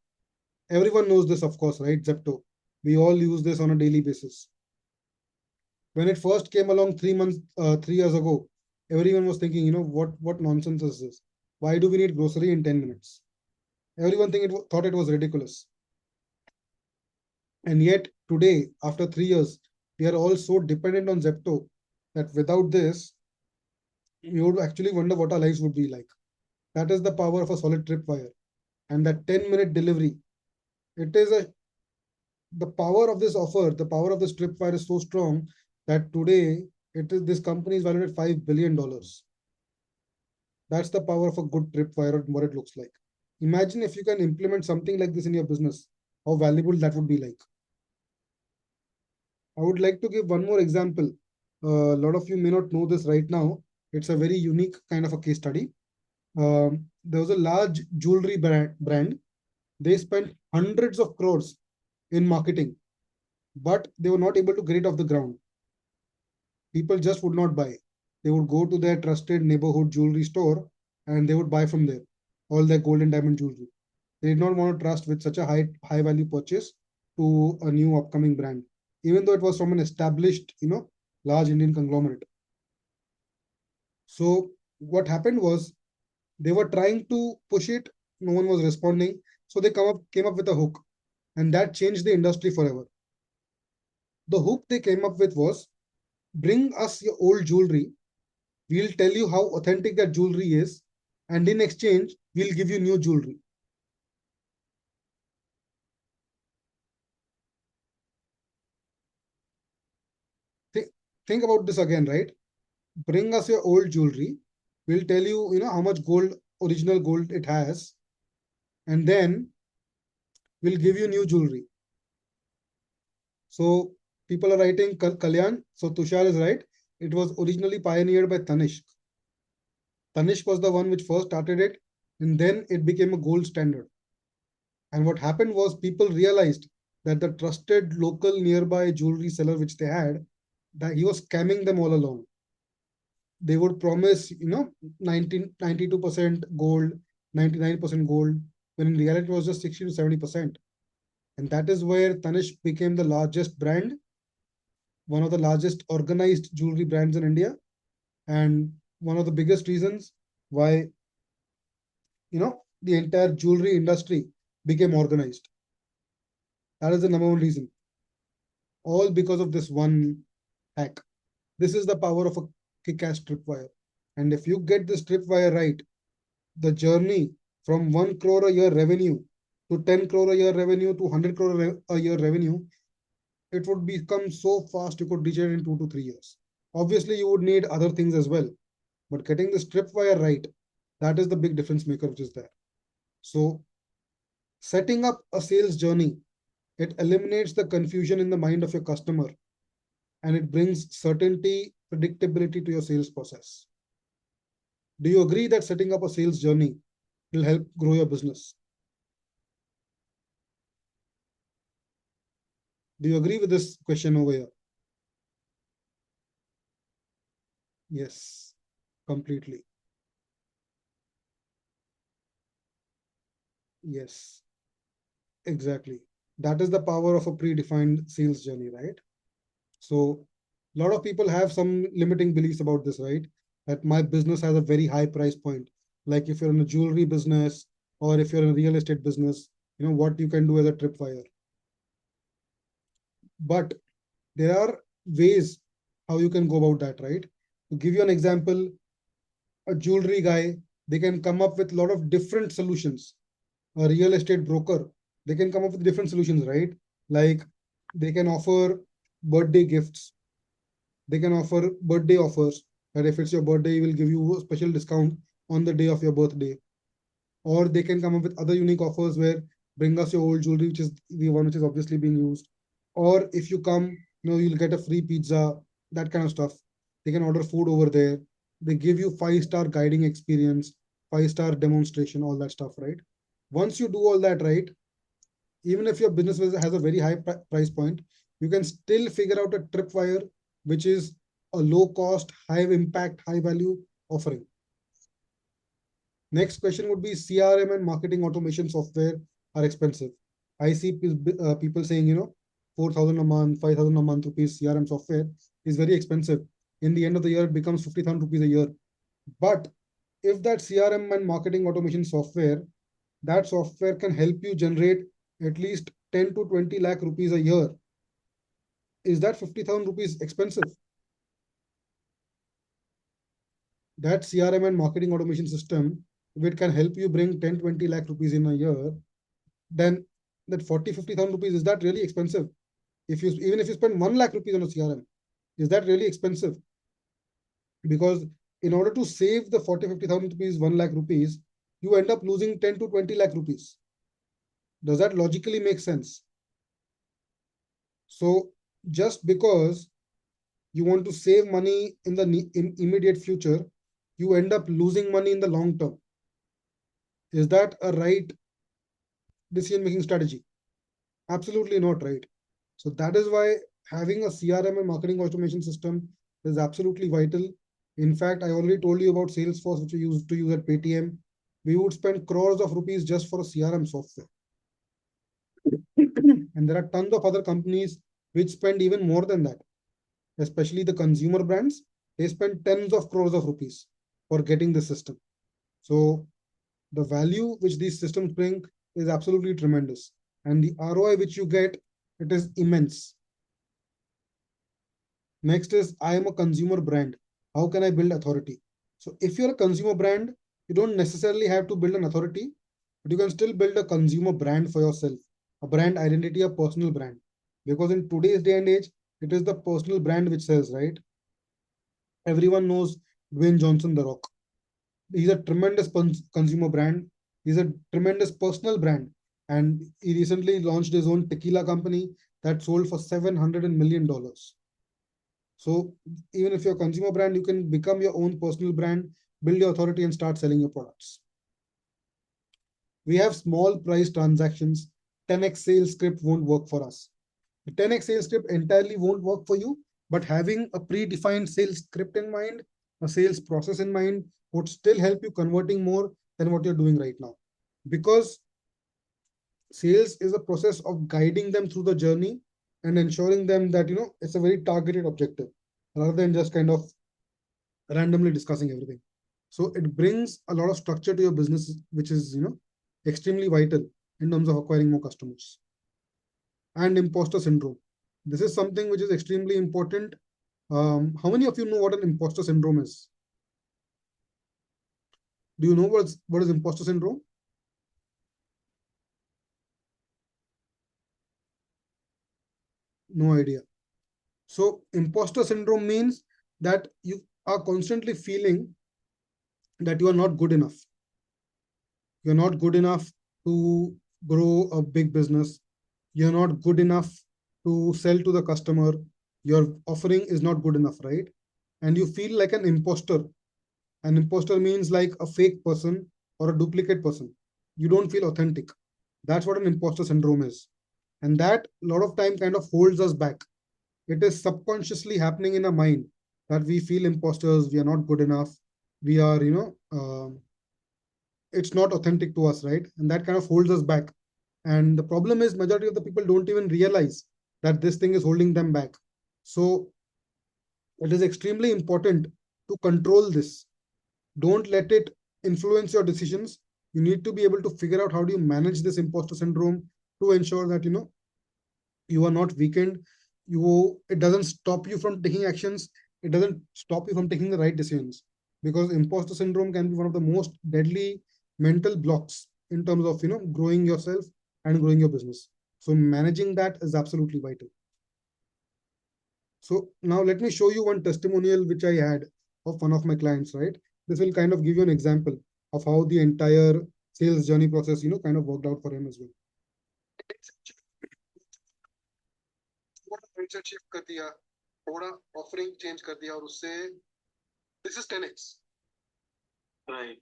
Everyone knows this, of course, right? Zepto. We all use this on a daily basis. When it first came along 3 years ago, everyone was thinking, what nonsense is this? Why do we need grocery in 10 minutes? Everyone thought it was ridiculous. And yet today, after 3 years, we are all so dependent on Zepto that without this, you would actually wonder what our lives would be like. That is the power of a solid tripwire. And that 10-minute delivery, it is a the power of this offer, the power of this tripwire is so strong that today this company is valued at $5 billion. That's the power of a good tripwire and what it looks like. Imagine if you can implement something like this in your business, how valuable that would be like. I would like to give one more example. A lot of you may not know this right now. It's a very unique kind of a case study. There was a large jewelry brand. They spent hundreds of crores in marketing, but they were not able to get it off the ground. People just would not buy. They would go to their trusted neighborhood jewelry store and they would buy from there all their gold and diamond jewelry. They did not want to trust with such a high value purchase to a new upcoming brand, even though it was from an established, large Indian conglomerate. So what happened was they were trying to push it, no one was responding. So they came up with a hook, and that changed the industry forever. The hook they came up with was bring us your old jewelry. We'll tell you how authentic that jewelry is, and in exchange, we'll give you new jewelry. Think, think about this again, right? Bring us your old jewelry. We'll tell you, how much gold, original gold it has, and then we'll give you new jewelry. So people are writing Kalyan. So Tushar is right. It was originally pioneered by Tanishq. Tanishq was the one which first started it, and then it became a gold standard. And what happened was people realized that the trusted local nearby jewelry seller which they had, that he was scamming them all along. They would promise, 92% gold, 99% gold, when in reality it was just 60 to 70%. And that is where Tanishq became the largest brand, one of the largest organized jewelry brands in India. And one of the biggest reasons why, the entire jewelry industry became organized. That is the number one reason. All because of this one hack. This is the power of a kick-ass tripwire. And if you get this tripwire right, the journey from 1 crore a year revenue to 10 crore a year revenue to 100 crore a year revenue, it would become so fast you could reach it in 2 to 3 years. Obviously, you would need other things as well, but getting this tripwire right, that is the big difference maker which is there. So, setting up a sales journey, it eliminates the confusion in the mind of your customer and it brings certainty, predictability to your sales process. Do you agree that setting up a sales journey will help grow your business? Do you agree with this question over here? Yes, completely. Yes, exactly. That is the power of a predefined sales journey, right? So, a lot of people have some limiting beliefs about this, right? That my business has a very high price point. Like if you're in a jewelry business or if you're in a real estate business, what you can do as a tripwire. But there are ways how you can go about that, right? To give you an example, a jewelry guy, they can come up with a lot of different solutions. A real estate broker, they can come up with different solutions, right? Like they can offer birthday gifts, they can offer birthday offers that if it's your birthday, we will give you a special discount on the day of your birthday. Or they can come up with other unique offers where bring us your old jewelry, which is the one which is obviously being used. Or if you come, you'll get a free pizza, that kind of stuff. They can order food over there. They give you 5-star guiding experience, 5-star demonstration, all that stuff, right? Once you do all that right, even if your business has a very high price point, you can still figure out a tripwire, which is a low cost, high impact, high value offering. Next question would be CRM and marketing automation software are expensive. I see people saying, 4,000 a month, 5,000 a month rupees CRM software is very expensive. In the end of the year, it becomes 50,000 rupees a year. But if that CRM and marketing automation software, that software can help you generate at least 10 to 20 lakh rupees a year. Is that 50,000 rupees expensive? That CRM and marketing automation system, if it can help you bring 10, 20 lakh rupees in a year, then that 40, 50,000 rupees, is that really expensive? Even if you spend 1 lakh rupees on a CRM, is that really expensive? Because in order to save the 40, 50,000 rupees, 1 lakh rupees, you end up losing 10 to 20 lakh rupees. Does that logically make sense? So just because you want to save money in the immediate future, you end up losing money in the long term. Is that a right decision making strategy? Absolutely not, right? So that is why having a CRM and marketing automation system is absolutely vital. In fact, I already told you about Salesforce, which we used to use at Paytm. We would spend crores of rupees just for a CRM software. And there are tons of other companies which spend even more than that, especially the consumer brands. They spend tens of crores of rupees for getting the system. So the value which these systems bring is absolutely tremendous. And the ROI which you get, it is immense. Next is I am a consumer brand. How can I build authority? So if you're a consumer brand, you don't necessarily have to build an authority, but you can still build a consumer brand for yourself, a brand identity, a personal brand. Because in today's day and age, it is the personal brand which sells, right? Everyone knows Dwayne Johnson, The Rock. He's a tremendous consumer brand. He's a tremendous personal brand. And he recently launched his own tequila company that sold for $700 million. So even if you're a consumer brand, you can become your own personal brand, build your authority and start selling your products. We have small price transactions. 10x sales script won't work for us. The 10x sales script entirely won't work for you, but having a predefined sales script in mind, a sales process in mind, would still help you converting more than what you're doing right now. Because sales is a process of guiding them through the journey and ensuring them that it's a very targeted objective rather than just kind of randomly discussing everything. So it brings a lot of structure to your business, which is extremely vital in terms of acquiring more customers. And imposter syndrome. This is something which is extremely important. How many of you know what an imposter syndrome is? Do you know what is imposter syndrome? No idea. So imposter syndrome means that you are constantly feeling that you are not good enough. You're not good enough to grow a big business. You're not good enough to sell to the customer. Your offering is not good enough, right? And you feel like an imposter. An imposter means like a fake person or a duplicate person. You don't feel authentic. That's what an imposter syndrome is. And that a lot of time kind of holds us back. It is subconsciously happening in our mind that we feel imposters, we are not good enough, we are, it's not authentic to us, right? And that kind of holds us back. And the problem is majority of the people don't even realize that this thing is holding them back. So it is extremely important to control this. Don't let it influence your decisions. You need to be able to figure out how do you manage this imposter syndrome to ensure that you are not weakened. It doesn't stop you from taking actions. It doesn't stop you from taking the right decisions, because imposter syndrome can be one of the most deadly mental blocks in terms of growing yourself and growing your business. So managing that is absolutely vital. So now let me show you one testimonial which I had of one of my clients, right? This will kind of give you an example of how the entire sales journey process kind of worked out for him as well. थोड़ा mindset shift कर दिया, थोड़ा offering change कर दिया, और उससे this is 10x. Right.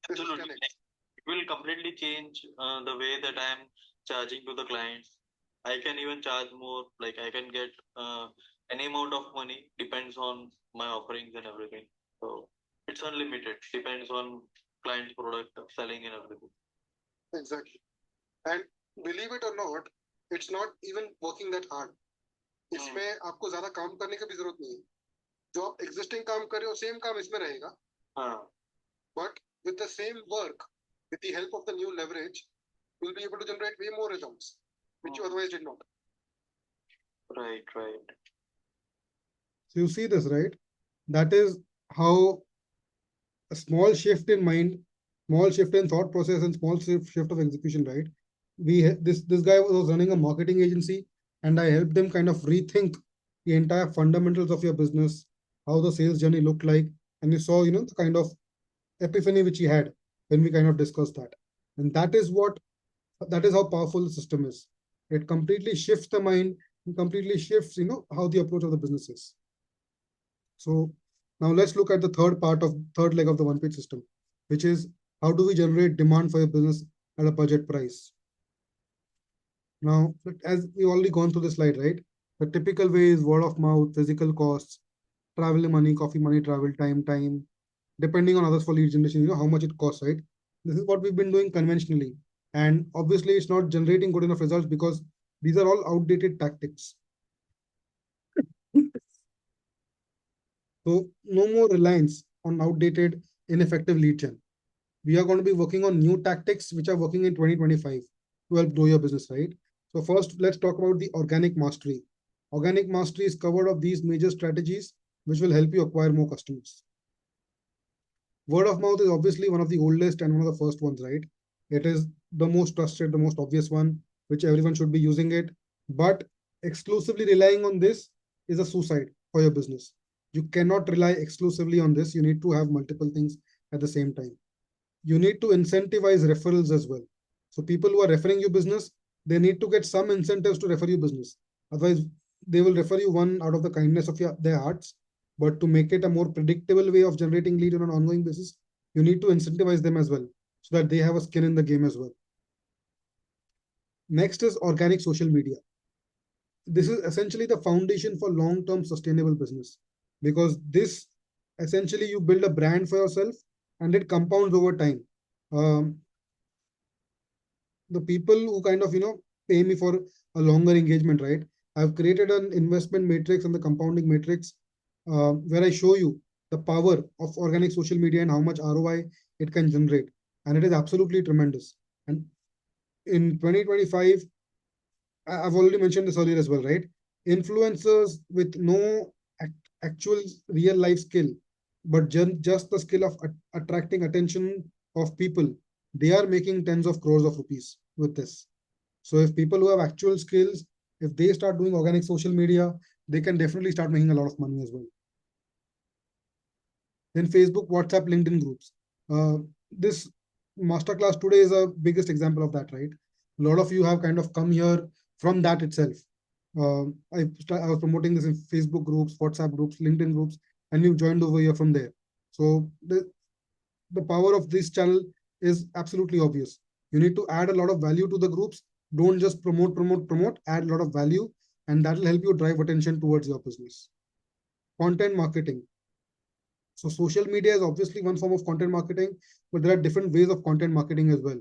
Absolutely. It will completely change the way that I am charging to the clients. I can even charge more. Like I can get any amount of money, depends on my offerings and everything. So it's unlimited. Depends on client's product selling and everything. Exactly. And believe it or not, it's not even working that hard. इसमें आपको ज्यादा काम करने की भी जरूरत नहीं है. जो आप existing काम कर रहे हो, same काम इसमें रहेगा. हाँ. But with the same work, with the help of the new leverage, you'll be able to generate way more results, which you otherwise did not. Right, right. So you see this, right? That is how a small shift in mind, small shift in thought process, and small shift of execution, right? This guy was running a marketing agency, and I helped him kind of rethink the entire fundamentals of your business, how the sales journey looked like, and you saw, the kind of epiphany which he had when we kind of discussed that. And that is how powerful the system is. It completely shifts the mind and completely shifts, how the approach of the business is. So now let's look at the third leg of the one page system, which is how do we generate demand for your business at a budget price? Now, as we've already gone through the slide, right? The typical way is word of mouth, physical costs, travel money, coffee money, travel time, depending on others for lead generation, how much it costs, right? This is what we've been doing conventionally. And obviously, it's not generating good enough results because these are all outdated tactics. So no more reliance on outdated, ineffective lead gen. We are going to be working on new tactics which are working in 2025 to help grow your business, right? So first, let's talk about the organic mastery. Organic mastery is covered of these major strategies which will help you acquire more customers. Word of mouth is obviously one of the oldest and one of the first ones, right? It is the most trusted, the most obvious one, which everyone should be using it. But exclusively relying on this is a suicide for your business. You cannot rely exclusively on this. You need to have multiple things at the same time. You need to incentivize referrals as well. So people who are referring you business, they need to get some incentives to refer you business. Otherwise, they will refer you one out of the kindness of their hearts. But to make it a more predictable way of generating lead on an ongoing basis, you need to incentivize them as well so that they have a skin in the game as well. Next is organic social media. This is essentially the foundation for long-term sustainable business, because this essentially you build a brand for yourself and it compounds over time. Um, the people who kind of pay me for a longer engagement, right? I've created an investment matrix and the compounding matrix where I show you the power of organic social media and how much ROI it can generate. And it is absolutely tremendous. And in 2025, I've already mentioned this earlier as well, right? Influencers with no actual real life skill, but just the skill of attracting attention of people, they are making tens of crores of rupees with this. So if people who have actual skills, if they start doing organic social media, they can definitely start making a lot of money as well. Then Facebook, WhatsApp, LinkedIn groups. This masterclass today is a biggest example of that, right? A lot of you have kind of come here from that itself. I was promoting this in Facebook groups, WhatsApp groups, LinkedIn groups, and you've joined over here from there. So the power of this channel is absolutely obvious. You need to add a lot of value to the groups. Don't just promote, add a lot of value, and that will help you drive attention towards your business. Content marketing. So social media is obviously one form of content marketing, but there are different ways of content marketing as well.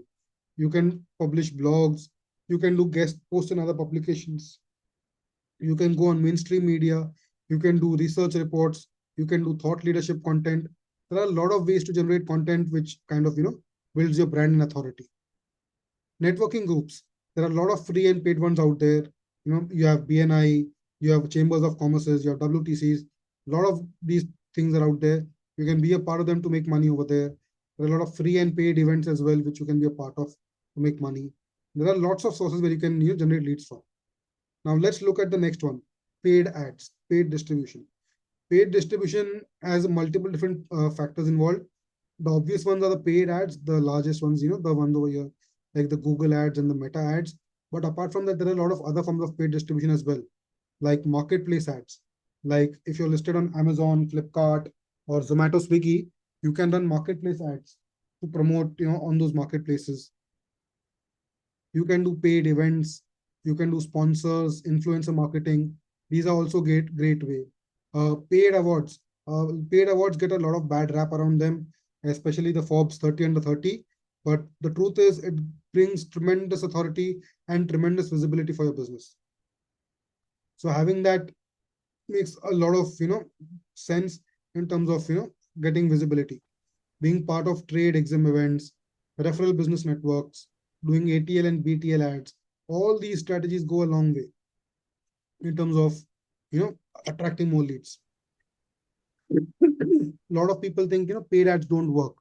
You can publish blogs, you can do guest posts in other publications, you can go on mainstream media, you can do research reports, you can do thought leadership content. There are a lot of ways to generate content which kind of, builds your brand and authority. Networking groups. There are a lot of free and paid ones out there. You have BNI, you have chambers of commerces, you have WTCs. A lot of these things are out there. You can be a part of them to make money over there. There are a lot of free and paid events as well, which you can be a part of to make money. There are lots of sources where you can generate leads from. Now let's look at the next one: paid ads, paid distribution. Paid distribution has multiple different factors involved. The obvious ones are the paid ads, the largest ones, the ones over here, like the Google ads and the Meta ads. But apart from that, there are a lot of other forms of paid distribution as well, like marketplace ads. Like if you're listed on Amazon, Flipkart, or Zomato, Swiggy, you can run marketplace ads to promote, on those marketplaces. You can do paid events, you can do sponsors, influencer marketing. These are also great way. Paid awards get a lot of bad rap around them, especially the Forbes 30 under 30. But the truth is, it brings tremendous authority and tremendous visibility for your business. So having that makes a lot of sense in terms of getting visibility. Being part of trade exam events, referral business networks, doing ATL and BTL ads, all these strategies go a long way in terms of attracting more leads. A lot of people think paid ads don't work,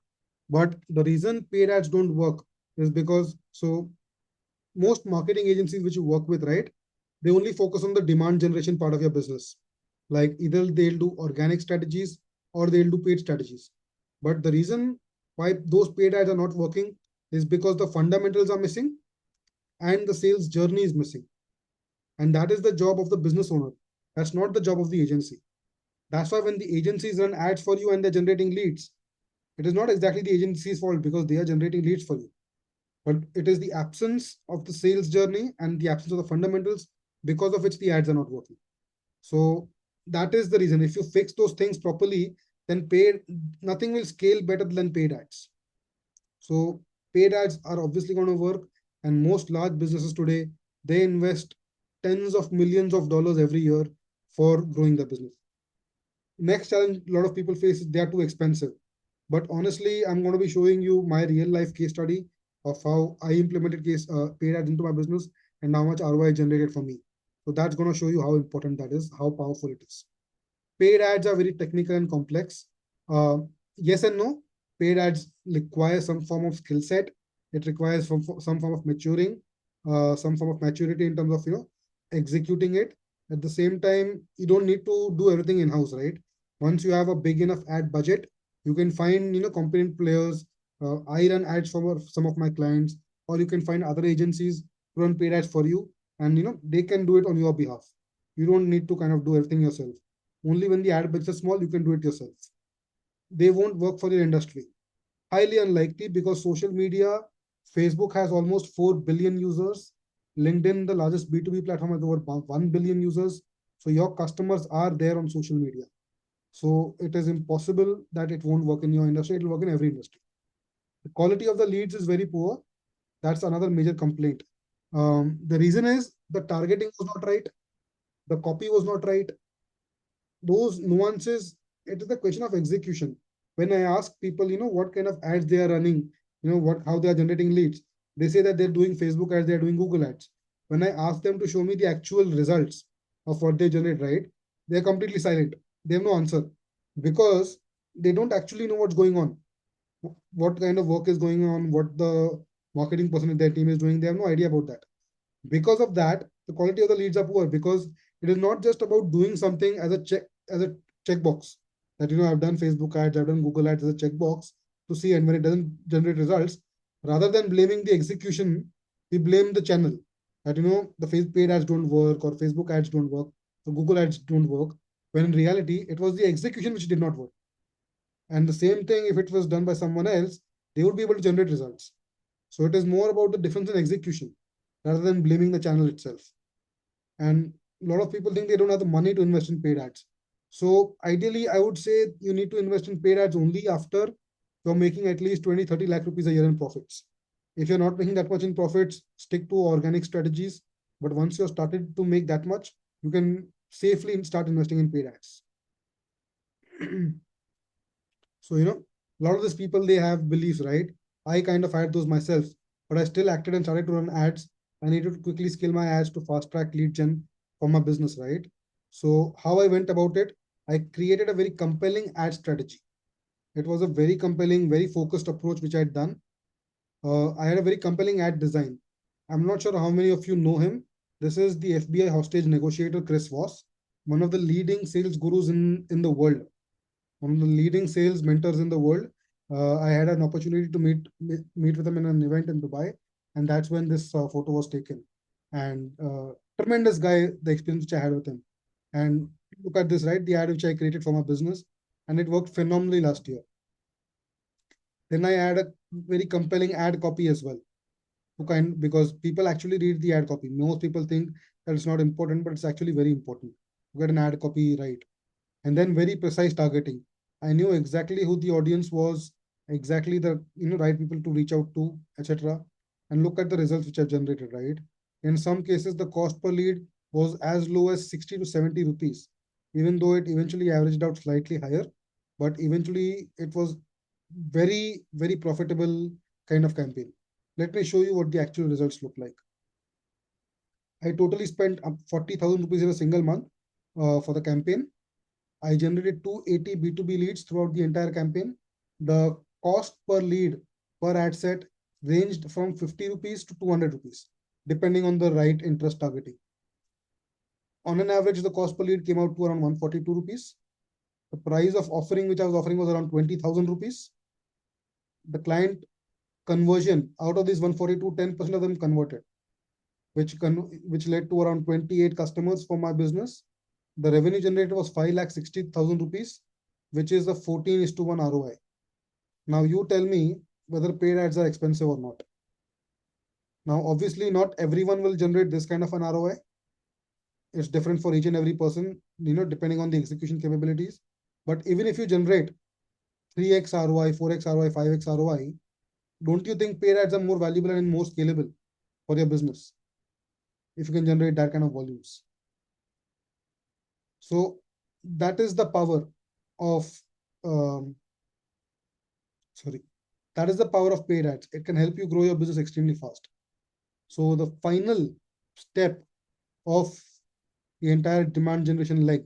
but the reason paid ads don't work is because most marketing agencies which you work with, right, they only focus on the demand generation part of your business. Like either they'll do organic strategies or they'll do paid strategies. But the reason why those paid ads are not working is because the fundamentals are missing and the sales journey is missing. And that is the job of the business owner. That's not the job of the agency. That's why when the agencies run ads for you and they're generating leads, it is not exactly the agency's fault because they are generating leads for you. But it is the absence of the sales journey and the absence of the fundamentals because of which the ads are not working. So that is the reason. If you fix those things properly, then nothing will scale better than paid ads. So paid ads are obviously going to work, and most large businesses today, they invest tens of millions of dollars every year for growing their business. Next challenge a lot of people face is they are too expensive. But honestly, I'm going to be showing you my real life case study of how I implemented paid ads into my business and how much ROI generated for me. So that's going to show you how important that is, how powerful it is. Paid ads are very technical and complex. Yes and no. Paid ads require some form of skill set. It requires some form of maturing, some form of maturity in terms of executing it. At the same time, you don't need to do everything in house, right? Once you have a big enough ad budget, you can find competent players. I run ads for some of my clients, or you can find other agencies to run paid ads for you, and they can do it on your behalf. You don't need to kind of do everything yourself. Only when the ad budget is small, you can do it yourself. They won't work for your industry. Highly unlikely because social media, Facebook has almost 4 billion users. LinkedIn, the largest B2B platform, has over 1 billion users. So your customers are there on social media. So it is impossible that it won't work in your industry. It will work in every industry. The quality of the leads is very poor. That's another major complaint. The reason is the targeting was not right. The copy was not right. Those nuances it is the question of execution. When I ask people, what kind of ads they are running, how they are generating leads, they say that they're doing Facebook ads, they're doing Google ads. When I ask them to show me the actual results of what they generate, right, they're completely silent. They have no answer because they don't actually know what's going on, what kind of work is going on, what the marketing person in their team is doing. They have no idea about that. Because of that, the quality of the leads are poor because it is not just about doing something as a checkbox that I've done Facebook ads, I've done Google ads as a checkbox to see, and when it doesn't generate results, rather than blaming the execution, we blame the channel that the paid ads don't work or Facebook ads don't work or Google ads don't work. When in reality, it was the execution which did not work. And the same thing, if it was done by someone else, they would be able to generate results. So it is more about the difference in execution rather than blaming the channel itself. And a lot of people think they don't have the money to invest in paid ads. So ideally, I would say you need to invest in paid ads only after you're making at least 20, 30 lakh rupees a year in profits. If you're not making that much in profits, stick to organic strategies. But once you're started to make that much, you can safely start investing in paid ads. So, a lot of these people, they have beliefs, right? I kind of had those myself, but I still acted and started to run ads. I needed to quickly scale my ads to fast track lead gen for my business, right? So, how I went about it, I created a very compelling ad strategy. It was a very compelling, very focused approach which I had done. I had a very compelling ad design. I'm not sure how many of you know him. This is the FBI hostage negotiator, Chris Voss, one of the leading sales gurus in the world, one of the leading sales mentors in the world. I had an opportunity to meet with him in an event in Dubai, and that's when this photo was taken. And tremendous guy, the experience which I had with him. And look at this, right? The ad which I created for my business, and it worked phenomenally last year. Then I had a very compelling ad copy as well, because people actually read the ad copy. Most people think that it's not important, but it's actually very important to get an ad copy right. And then very precise targeting. I knew exactly who the audience was, exactly the right people to reach out to, etc. And look at the results which I've generated, right? In some cases, the cost per lead was as low as 60 to 70 rupees, even though it eventually averaged out slightly higher. But eventually, it was very, very profitable kind of campaign. Let me show you what the actual results look like. I totally spent 40,000 rupees in a single month for the campaign. I generated 280 B2B leads throughout the entire campaign. The cost per lead per ad set ranged from 50 rupees to 200 rupees, depending on the right interest targeting. On an average, the cost per lead came out to around 142 rupees. The price of offering which I was offering was around 20,000 rupees. The client conversion out of these 142, 10% of them converted, which led to around 28 customers for my business. The revenue generated was 5,60,000 rupees, which is a 14:1 ROI. Now you tell me whether paid ads are expensive or not. Now, obviously, not everyone will generate this kind of an ROI. It's different for each and every person, depending on the execution capabilities. But even if you generate 3x ROI, 4x ROI, 5x ROI, don't you think paid ads are more valuable and more scalable for your business if you can generate that kind of volumes? So that is the power of sorry, that is the power of paid ads. It can help you grow your business extremely fast. So the final step of the entire demand generation leg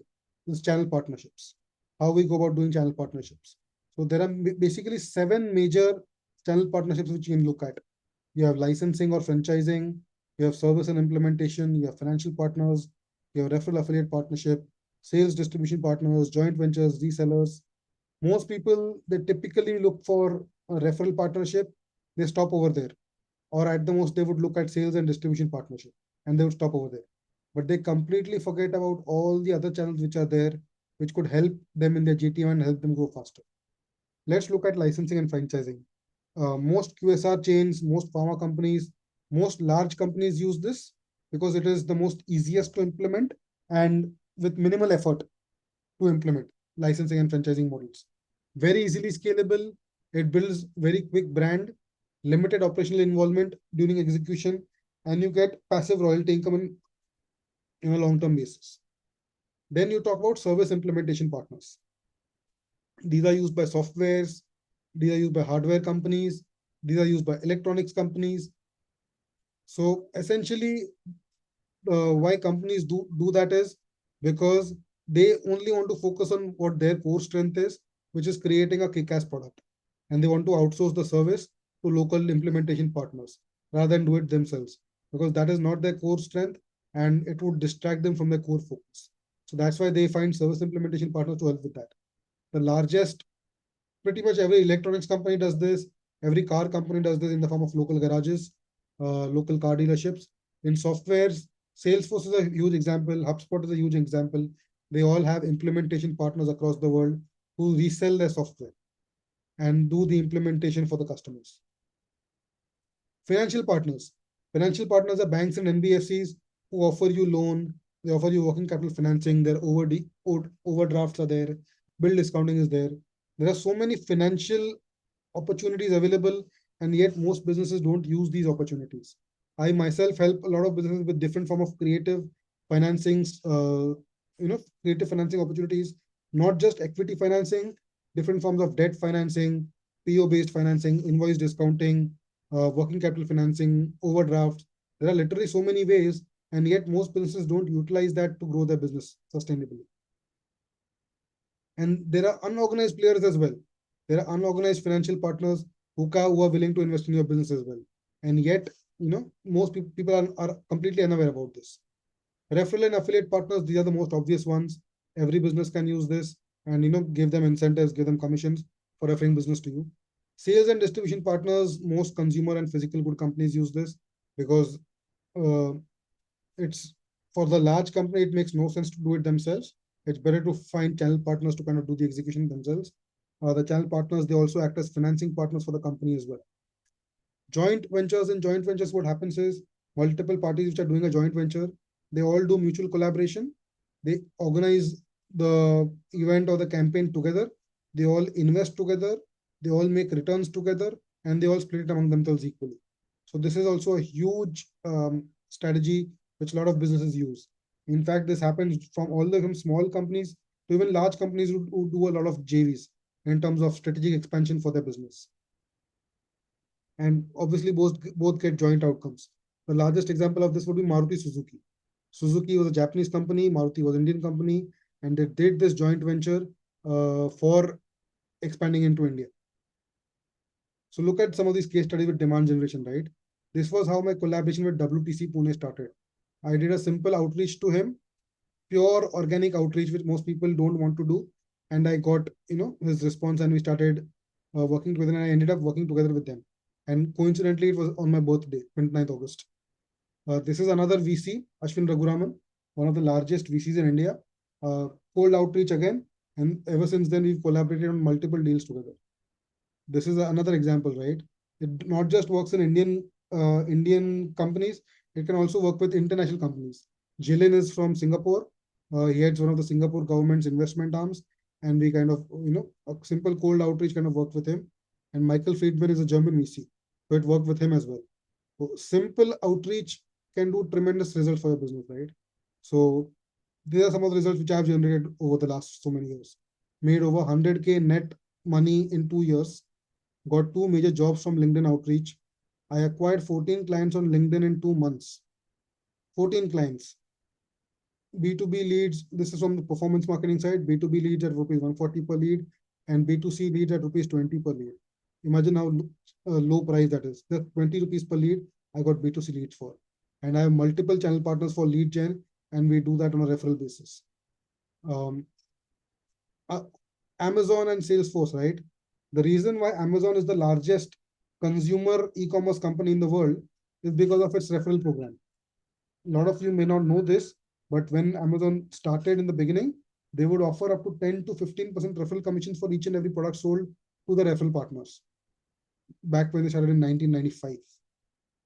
is channel partnerships. How we go about doing channel partnerships. So there are basically 7 major channel partnerships which you can look at. You have licensing or franchising, you have service and implementation, you have financial partners, you have referral affiliate partnership, sales distribution partners, joint ventures, resellers. Most people, they typically look for a referral partnership, they stop over there. Or at the most, they would look at sales and distribution partnership and they would stop over there. But they completely forget about all the other channels which are there, which could help them in their GTM and help them grow faster. Let's look at licensing and franchising. Most QSR chains, most pharma companies, most large companies use this because it is the most easiest to implement and with minimal effort to implement licensing and franchising models. Very easily scalable. It builds very quick brand, limited operational involvement during execution, and you get passive royalty income in a long-term basis. Then you talk about service implementation partners. These are used by softwares, these are used by hardware companies, these are used by electronics companies. So essentially, why companies do that is because they only want to focus on what their core strength is, which is creating a kick-ass product, and they want to outsource the service to local implementation partners rather than do it themselves, because that is not their core strength and it would distract them from their core focus. So that's why they find service implementation partners to help with that. The largest, pretty much every electronics company does this, every car company does this in the form of local garages, local car dealerships. In softwares, Salesforce is a huge example, HubSpot is a huge example. They all have implementation partners across the world who resell their software and do the implementation for the customers. Financial partners. Financial partners are banks and NBFCs who offer you loan, they offer you working capital financing, their overdrafts are there, bill discounting is there. There are so many financial opportunities available, and yet most businesses don't use these opportunities. I myself help a lot of businesses with different form of creative financings, creative financing opportunities, not just equity financing, different forms of debt financing, PO-based financing, invoice discounting, working capital financing, overdraft. There are literally so many ways, and yet most businesses don't utilize that to grow their business sustainably. And there are unorganized players as well. There are unorganized financial partners who are willing to invest in your business as well. And yet, most people are completely unaware about this. Referral and affiliate partners, these are the most obvious ones. Every business can use this and give them incentives, give them commissions for referring business to you. Sales and distribution partners, most consumer and physical good companies use this because uh, it's for the large company, it makes no sense to do it themselves. It's better to find channel partners to kind of do the execution themselves. The channel partners, they also act as financing partners for the company as well. Joint ventures, in joint ventures, what happens is multiple parties which are doing a joint venture, they all do mutual collaboration. They organize the event or the campaign together. They all invest together. They all make returns together, and they all split it among themselves equally. So this is also a huge strategy which a lot of businesses use. In fact, this happens from small companies to even large companies who do a lot of JVs in terms of strategic expansion for their business. And obviously both get joint outcomes. The largest example of this would be Maruti Suzuki. Suzuki was a Japanese company, Maruti was an Indian company, and they did this joint venture for expanding into India. So look at some of these case studies with demand generation, right? This was how my collaboration with WTC Pune started. I did a simple outreach to him, pure organic outreach, which most people don't want to do. And I got, his response, and we started working together, and I ended up working together with them. And coincidentally, it was on my birthday, 29th August. This is another VC, Ashwin Raghuraman, one of the largest VCs in India. Cold outreach again, and ever since then, we've collaborated on multiple deals together. This is another example, right? It not just works in Indian companies, it can also work with international companies. Jilin is from Singapore. He heads one of the Singapore government's investment arms, and we kind of, a simple cold outreach kind of worked with him. And Michael Friedman is a German VC, so it worked with him as well. So simple outreach can do tremendous results for your business, right? So these are some of the results which I have generated over the last so many years. Made over 100K net money in 2 years. Got 2 major jobs from LinkedIn outreach. I acquired 14 clients on LinkedIn in 2 months. 14 clients. B2B leads, this is from the performance marketing side. B2B leads at rupees 140 per lead, and B2C leads at rupees 20 per lead. Imagine how low price that is. Just 20 rupees per lead, I got B2C leads for. And I have multiple channel partners for lead gen, and we do that on a referral basis. Um, Amazon and Salesforce, right? The reason why Amazon is the largest consumer e-commerce company in the world is because of its referral program. A lot of you may not know this, but when Amazon started in the beginning, they would offer up to 10 to 15% referral commissions for each and every product sold to the referral partners back when they started in 1995.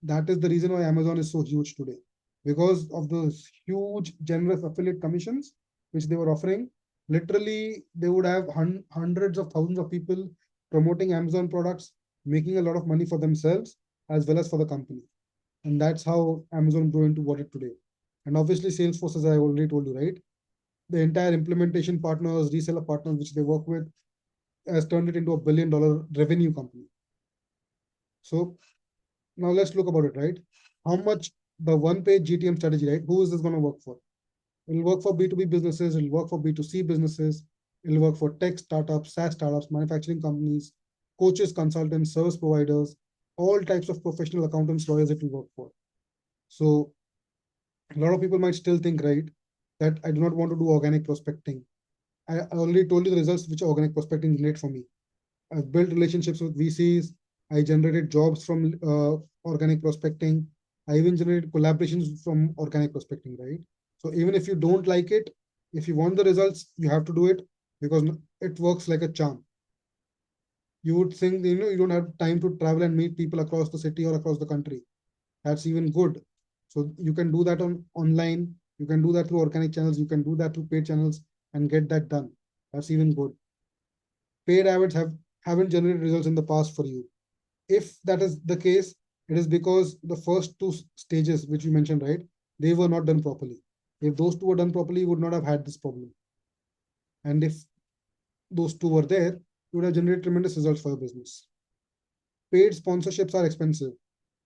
That is the reason why Amazon is so huge today, because of those huge generous affiliate commissions which they were offering. Literally, they would have hundreds of thousands of people promoting Amazon products, making a lot of money for themselves as well as for the company. And that's how Amazon grew into what it today. And obviously, Salesforce, as I already told you, right? The entire implementation partners, reseller partners which they work with, has turned it into $1 billion revenue company. So now let's look about it, right? How much the one page GTM strategy, right? Who is this going to work for? It'll work for B2B businesses, it'll work for B2C businesses, it'll work for tech startups, SaaS startups, manufacturing companies, coaches, consultants, service providers, all types of professional accountants, lawyers it will work for. So a lot of people might still think, right, that I do not want to do organic prospecting. I already told you the results which organic prospecting generate for me. I've built relationships with VCs. I generated jobs from organic prospecting. I even generated collaborations from organic prospecting, right? So even if you don't like it, if you want the results, you have to do it because it works like a charm. You would think, you don't have time to travel and meet people across the city or across the country. That's even good. So you can do that on online. You can do that through organic channels. You can do that through paid channels and get that done. That's even good. Paid ads haven't generated results in the past for you. If that is the case, it is because the first two stages which you mentioned, right, they were not done properly. If those two were done properly, you would not have had this problem. And if those two were there, you would have generated tremendous results for your business. Paid sponsorships are expensive.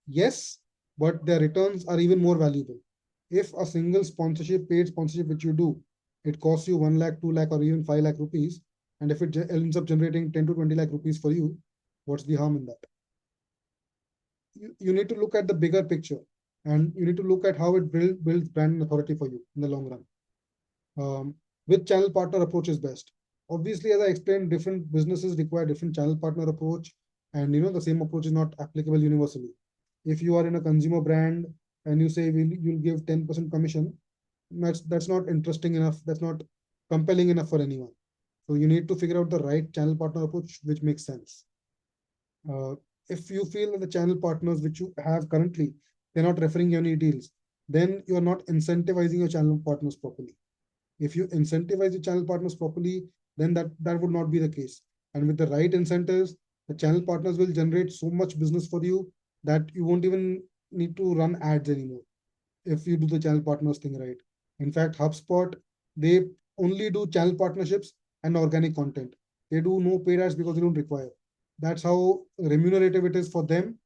Yes, but their returns are even more valuable. If a single sponsorship, paid sponsorship which you do, it costs you 1 lakh, 2 lakh, or even 5 lakh rupees, and if it ends up generating 10 to 20 lakh rupees for you, what's the harm in that? You need to look at the bigger picture, and you need to look at how it builds brand authority for you in the long run. Which channel partner approach is best? Obviously, as I explained, different businesses require different channel partner approach, and the same approach is not applicable universally. If you are in a consumer brand and you say you'll give 10% commission, that's not interesting enough. That's not compelling enough for anyone. So you need to figure out the right channel partner approach which makes sense. If you feel that the channel partners which you have currently, they're not referring you any deals, then you're not incentivizing your channel partners properly. If you incentivize your channel partners properly, then that would not be the case. And with the right incentives, the channel partners will generate so much business for you that you won't even need to run ads anymore if you do the channel partners thing right. In fact, HubSpot, they only do channel partnerships and organic content. They do no paid ads because they don't require. That's how remunerative it is for them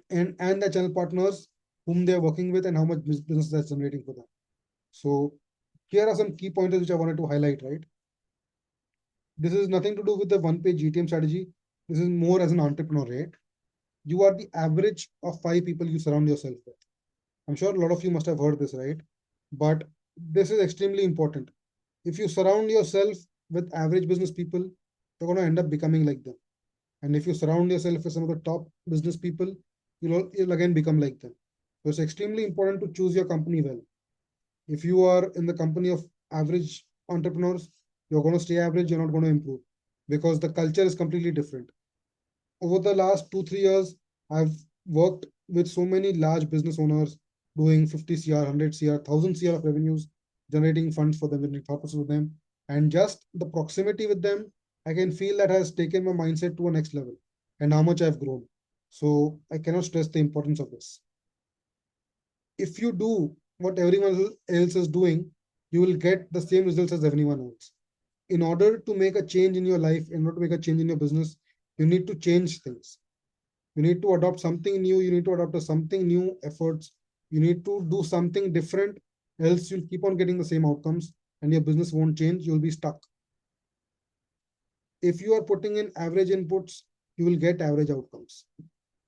and the channel partners whom they are working with and how much business that's generating for them. So here are some key pointers which I wanted to highlight, right? This is nothing to do with the one page GTM strategy. This is more as an entrepreneur, right? You are the average of 5 people you surround yourself with. I'm sure a lot of you must have heard this, right? But this is extremely important. If you surround yourself with average business people, you're going to end up becoming like them. And if you surround yourself with some of the top business people, you'll again become like them. So it's extremely important to choose your company well. If you are in the company of average entrepreneurs, you're going to stay average, you're not going to improve because the culture is completely different. Over the last 2, 3 years, I've worked with so many large business owners doing 50 CR, 100 CR, 1000 CR of revenues, generating funds for them, generating thoughts with them. And just the proximity with them, I can feel that has taken my mindset to a next level and how much I've grown. So I cannot stress the importance of this. If you do what everyone else is doing, you will get the same results as everyone else. In order to make a change in your life, in order to make a change in your business, you need to change things. You need to adopt something new. You need to adopt something new efforts. You need to do something different. Else you'll keep on getting the same outcomes and your business won't change. You'll be stuck. If you are putting in average inputs, you will get average outcomes.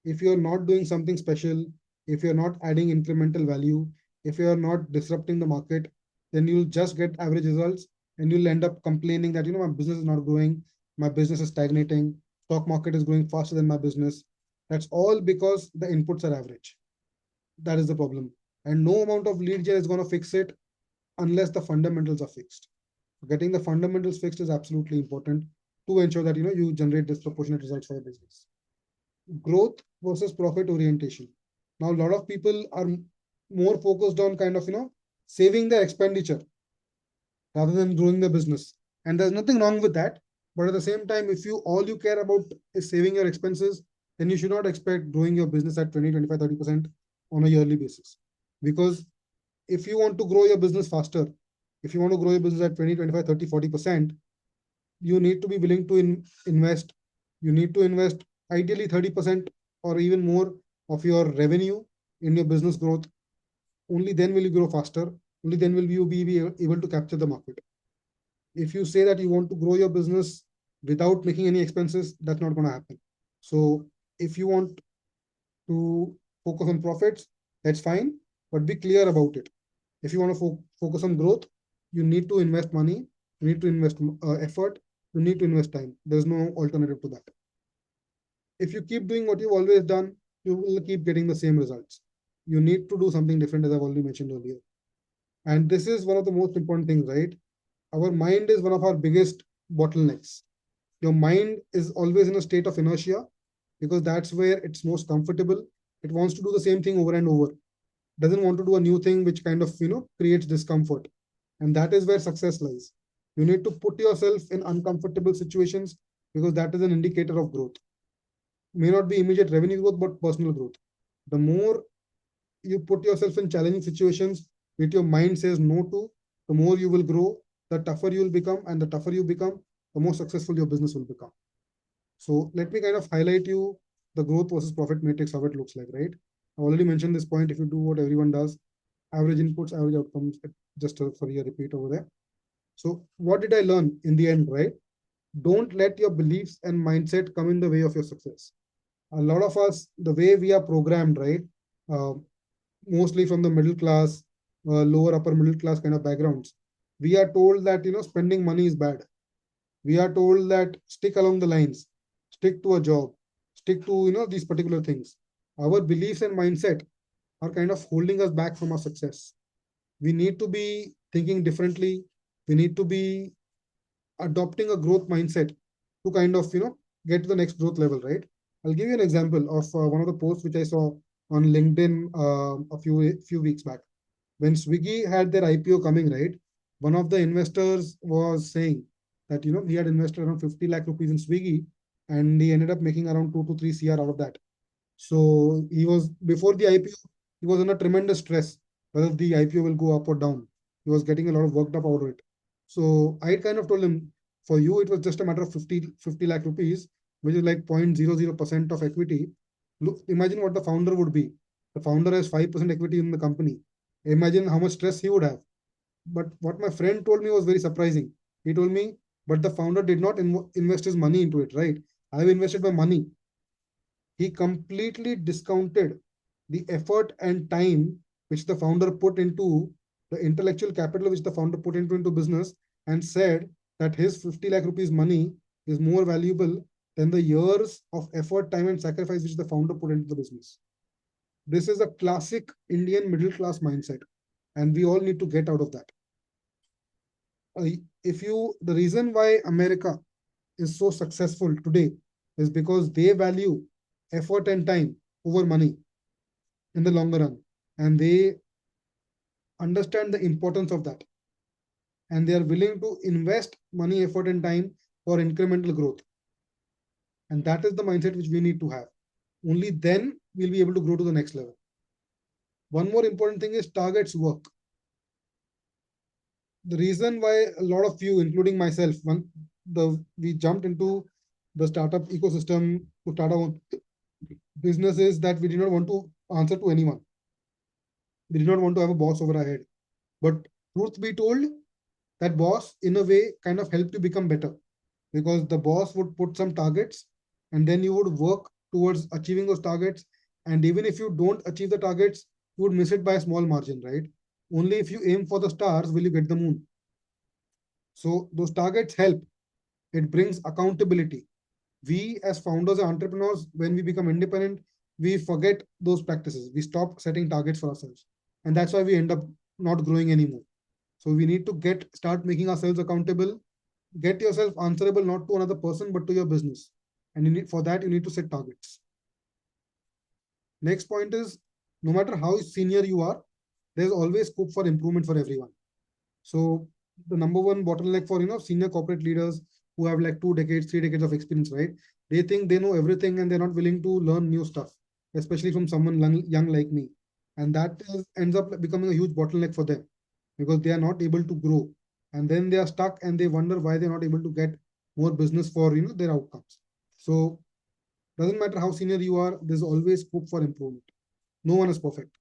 If you're not doing something special, if you're not adding incremental value, if you're not disrupting the market, then you'll just get average results and you'll end up complaining that, my business is not growing, my business is stagnating, stock market is growing faster than my business. That's all because the inputs are average. That is the problem. And no amount of lead gen is going to fix it unless the fundamentals are fixed. Getting the fundamentals fixed is absolutely important to ensure that you generate disproportionate results for your business. Growth versus profit orientation. Now, a lot of people are more focused on kind of, saving their expenditure rather than growing the business. And there's nothing wrong with that. But at the same time, if all you care about is saving your expenses, then you should not expect growing your business at 20, 25, 30% on a yearly basis. Because if you want to grow your business faster, if you want to grow your business at 20, 25, 30, 40%, you need to be willing to invest. You need to invest ideally 30% or even more of your revenue in your business growth. Only then will you grow faster. Only then will you be able to capture the market. If you say that you want to grow your business without making any expenses, that's not going to happen. So if you want to focus on profits, that's fine, but be clear about it. If you want to focus on growth, you need to invest money, you need to invest effort, you need to invest time. There's no alternative to that. If you keep doing what you've always done, you will keep getting the same results. You need to do something different, as I've already mentioned earlier. And this is one of the most important things, right? Our mind is one of our biggest bottlenecks. Your mind is always in a state of inertia because that's where it's most comfortable. It wants to do the same thing over and over, doesn't want to do a new thing which kind of creates discomfort. And that is where success lies. You need to put yourself in uncomfortable situations because that is an indicator of growth. May not be immediate revenue growth, but personal growth. The more you put yourself in challenging situations which your mind says no to, the more you will grow, the tougher you will become, and the tougher you become, the more successful your business will become. So let me kind of highlight you the growth versus profit matrix, how it looks like, right? I already mentioned this point. If you do what everyone does, average inputs, average outcomes, just for your repeat over there. So what did I learn in the end, right? Don't let your beliefs and mindset come in the way of your success. A lot of us, the way we are programmed, right? Uh, Mostly from the middle class, lower upper middle class kind of backgrounds, we are told that spending money is bad. We are told that stick along the lines, stick to a job, stick to these particular things. Our beliefs and mindset are kind of holding us back from our success. We need to be thinking differently. We need to be adopting a growth mindset to kind of get to the next growth level, right? I'll give you an example of one of the posts which I saw on LinkedIn a few weeks back. When Swiggy had their IPO coming, right, one of the investors was saying that he had invested around 50 lakh rupees in Swiggy, and he ended up making around 2 to 3 cr out of that. So he was, before the IPO, he was under tremendous stress whether the IPO will go up or down. He was getting a lot of worked up out of it. So I kind of told him, for you, it was just a matter of 50 lakh rupees, which is like 0.00% of equity. Look, imagine what the founder would be. The founder has 5% equity in the company. Imagine how much stress he would have. But what my friend told me was very surprising. He told me, but the founder did not invest his money into it, right? I've invested my money. He completely discounted the effort and time which the founder put into the intellectual capital which the founder put into business, and said that his 50 lakh rupees money is more valuable than the years of effort, time, and sacrifice which the founder put into the business. This is a classic Indian middle class mindset, and we all need to get out of that. If you, the reason why America is so successful today is because they value effort and time over money in the longer run, and they understand the importance of that, and they are willing to invest money, effort, and time for incremental growth. And that is the mindset which we need to have. Only then we'll be able to grow to the next level. One more important thing is targets work. The reason why a lot of you, including myself, we jumped into the startup ecosystem to start our business is that we did not want to answer to anyone. We did not want to have a boss over our head. But truth be told, that boss, in a way, kind of helped you become better, because the boss would put some targets and then you would work towards achieving those targets. And even if you don't achieve the targets, you would miss it by a small margin, right? Only if you aim for the stars will you get the moon. So those targets help. It brings accountability. We as founders and entrepreneurs, when we become independent, we forget those practices. We stop setting targets for ourselves. And that's why we end up not growing anymore. So we need to start making ourselves accountable. Get yourself answerable not to another person, but to your business. And for that, you need to set targets. Next point is, no matter how senior you are, there's always scope for improvement for everyone. So the number one bottleneck for senior corporate leaders who have like 2 decades, 3 decades of experience, right? They think they know everything and they're not willing to learn new stuff, especially from someone young like me. And that ends up becoming a huge bottleneck for them because they are not able to grow. And then they are stuck and they wonder why they're not able to get more business for their outcomes. So doesn't matter how senior you are, there's always scope for improvement. No one is perfect.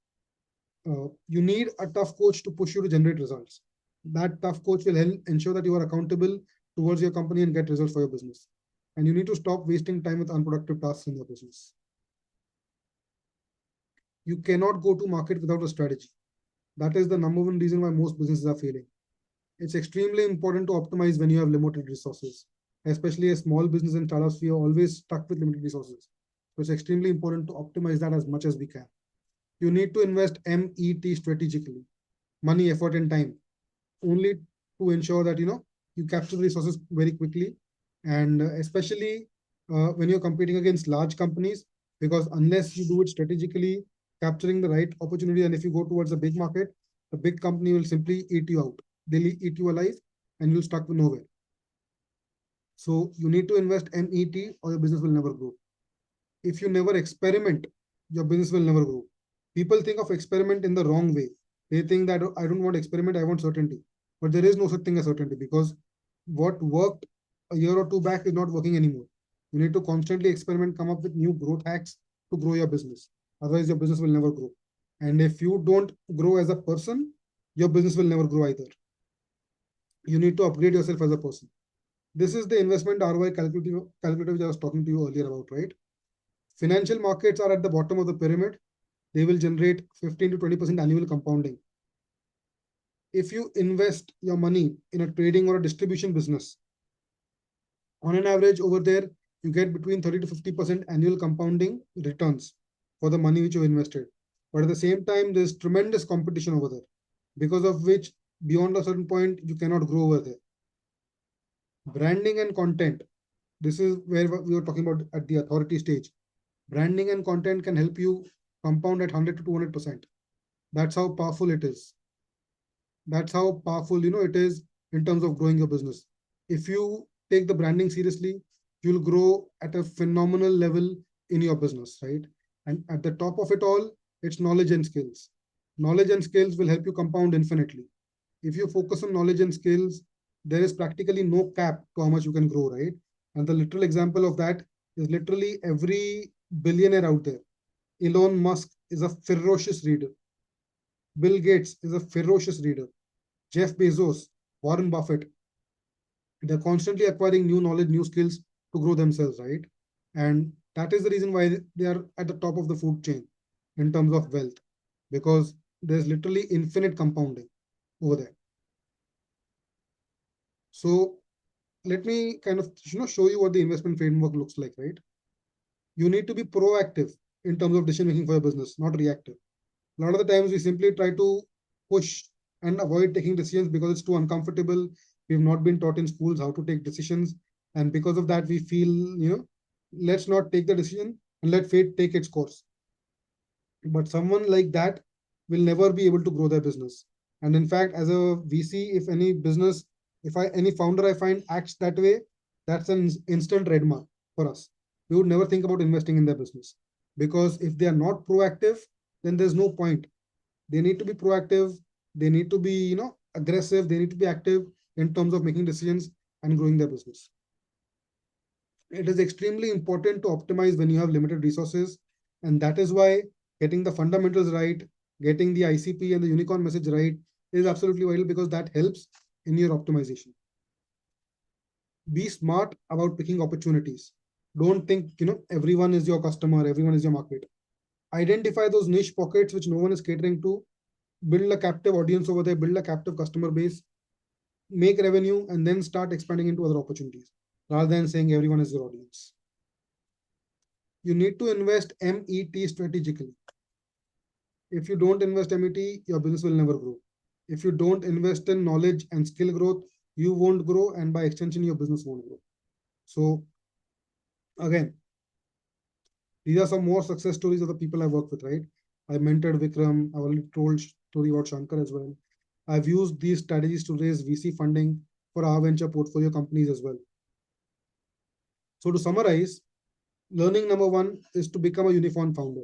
You need a tough coach to push you to generate results. That tough coach will help ensure that you are accountable towards your company and get results for your business. And you need to stop wasting time with unproductive tasks in your business. You cannot go to market without a strategy. That is the number one reason why most businesses are failing. It's extremely important to optimize when you have limited resources, especially a small business and startups. We are always stuck with limited resources. So it's extremely important to optimize that as much as we can. You need to invest MET strategically, money, effort, and time, only to ensure that you capture the resources very quickly, and especially when you're competing against large companies, because unless you do it strategically, capturing the right opportunity, and if you go towards a big market, the big company will simply eat you out. They'll eat you alive, and you'll stuck with nowhere. So you need to invest MET, or your business will never grow. If you never experiment, your business will never grow. People think of experiment in the wrong way. They think that I don't want experiment, I want certainty. But there is no such thing as certainty, because what worked a year or two back is not working anymore. You need to constantly experiment, come up with new growth hacks to grow your business. Otherwise, your business will never grow. And if you don't grow as a person, your business will never grow either. You need to upgrade yourself as a person. This is the investment ROI calculator which I was talking to you earlier about, right? Financial markets are at the bottom of the pyramid. They will generate 15 to 20% annual compounding. If you invest your money in a trading or a distribution business, on an average over there, you get between 30 to 50% annual compounding returns for the money which you invested. But at the same time, there's tremendous competition over there, because of which, beyond a certain point, you cannot grow over there. Branding and content. This is where we were talking about at the authority stage. Branding and content can help you compound at 100 to 200%. That's how powerful it is. That's how powerful it is in terms of growing your business. If you take the branding seriously, you'll grow at a phenomenal level in your business, right? And at the top of it all, it's knowledge and skills. Knowledge and skills will help you compound infinitely. If you focus on knowledge and skills, there is practically no cap to how much you can grow, right? And the literal example of that is literally every billionaire out there. Elon Musk is a ferocious reader. Bill Gates is a ferocious reader. Jeff Bezos, Warren Buffett, they're constantly acquiring new knowledge, new skills to grow themselves, right? And that is the reason why they are at the top of the food chain in terms of wealth, because there's literally infinite compounding over there. So let me kind of show you what the investment framework looks like, right? You need to be proactive in terms of decision making for your business, not reactive. A lot of the times we simply try to push and avoid taking decisions because it's too uncomfortable. We've not been taught in schools how to take decisions. And because of that, we feel, let's not take the decision and let fate take its course. But someone like that will never be able to grow their business. And in fact, as a VC, if any business, any founder I find acts that way, that's an instant red mark for us. We would never think about investing in their business, because if they are not proactive, then there's no point. They need to be proactive. They need to be, aggressive. They need to be active in terms of making decisions and growing their business. It is extremely important to optimize when you have limited resources. And that is why getting the fundamentals right, getting the ICP and the unicorn message right is absolutely vital, because that helps in your optimization. Be smart about picking opportunities. Don't think, everyone is your customer, everyone is your market. Identify those niche pockets which no one is catering to, build a captive audience over there, build a captive customer base, make revenue, and then start expanding into other opportunities, rather than saying everyone is your audience. You need to invest MET strategically. If you don't invest MET, your business will never grow. If you don't invest in knowledge and skill growth, you won't grow, and by extension, your business won't grow. So again, these are some more success stories of the people I work with, right? I mentored Vikram. I already told story about Shankar as well. I've used these strategies to raise VC funding for our venture portfolio companies as well. So to summarize, learning number one is to become a unicorn founder.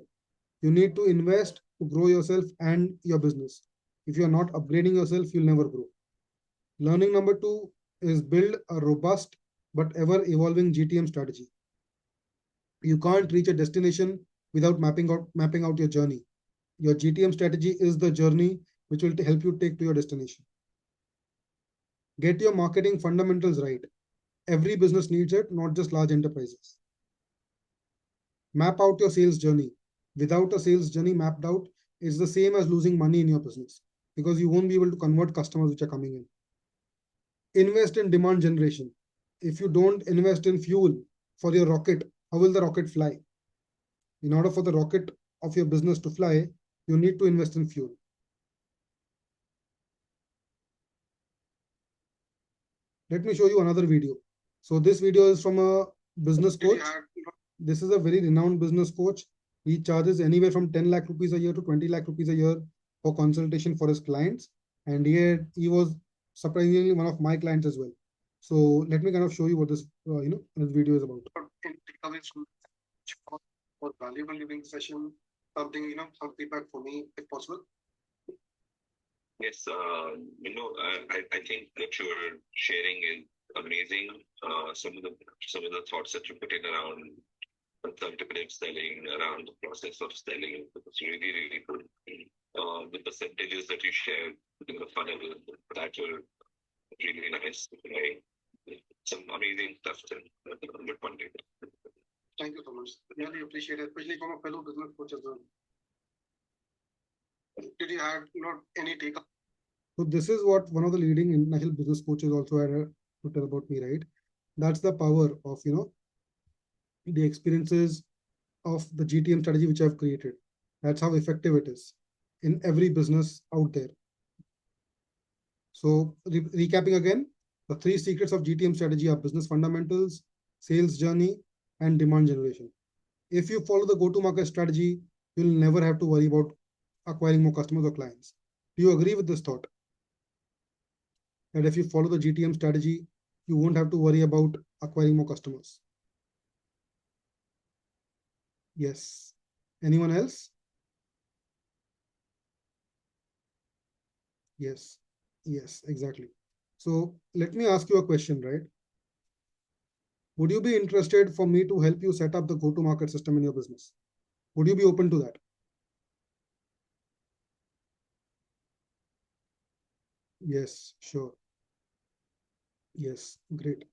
You need to invest to grow yourself and your business. If you're not upgrading yourself, you'll never grow. Learning number two is build a robust but ever evolving GTM strategy. You can't reach a destination without mapping out your journey. Your GTM strategy is the journey which will help you take to your destination. Get your marketing fundamentals right. Every business needs it, not just large enterprises. Map out your sales journey. Without a sales journey mapped out, it's the same as losing money in your business because you won't be able to convert customers which are coming in. Invest in demand generation. If you don't invest in fuel for your rocket, how will the rocket fly? In order for the rocket of your business to fly, you need to invest in fuel. Let me show you another video. So this video is from a business coach. This is a very renowned business coach. He charges anywhere from 10 lakh rupees a year to 20 lakh rupees a year for consultation for his clients. And he was surprisingly one of my clients as well. So let me kind of show you what this this video is about. For valuable living session, something some feedback for me if possible. Yes, I think that you're sharing is amazing. Some of the thoughts that you put in around consultative selling, around the process of selling, it's really really good. The percentages that you shared in the funnel that were really nice. Right? Some amazing stuff. Good content. Thank you so much. Really appreciate it, especially from a fellow business coach as well. Did you have any take? So this is what one of the leading international business coaches also had to tell about me, right? That's the power of the experiences of the GTM strategy which I've created. That's how effective it is in every business out there. So recapping again, the 3 secrets of GTM strategy are business fundamentals, sales journey, and demand generation. If you follow the go-to-market strategy, you'll never have to worry about acquiring more customers or clients. Do you agree with this thought? That if you follow the GTM strategy, you won't have to worry about acquiring more customers. Yes. Anyone else? Yes. Yes, exactly. So let me ask you a question, right? Would you be interested for me to help you set up the go-to-market system in your business? Would you be open to that? Yes, sure. Yes, great.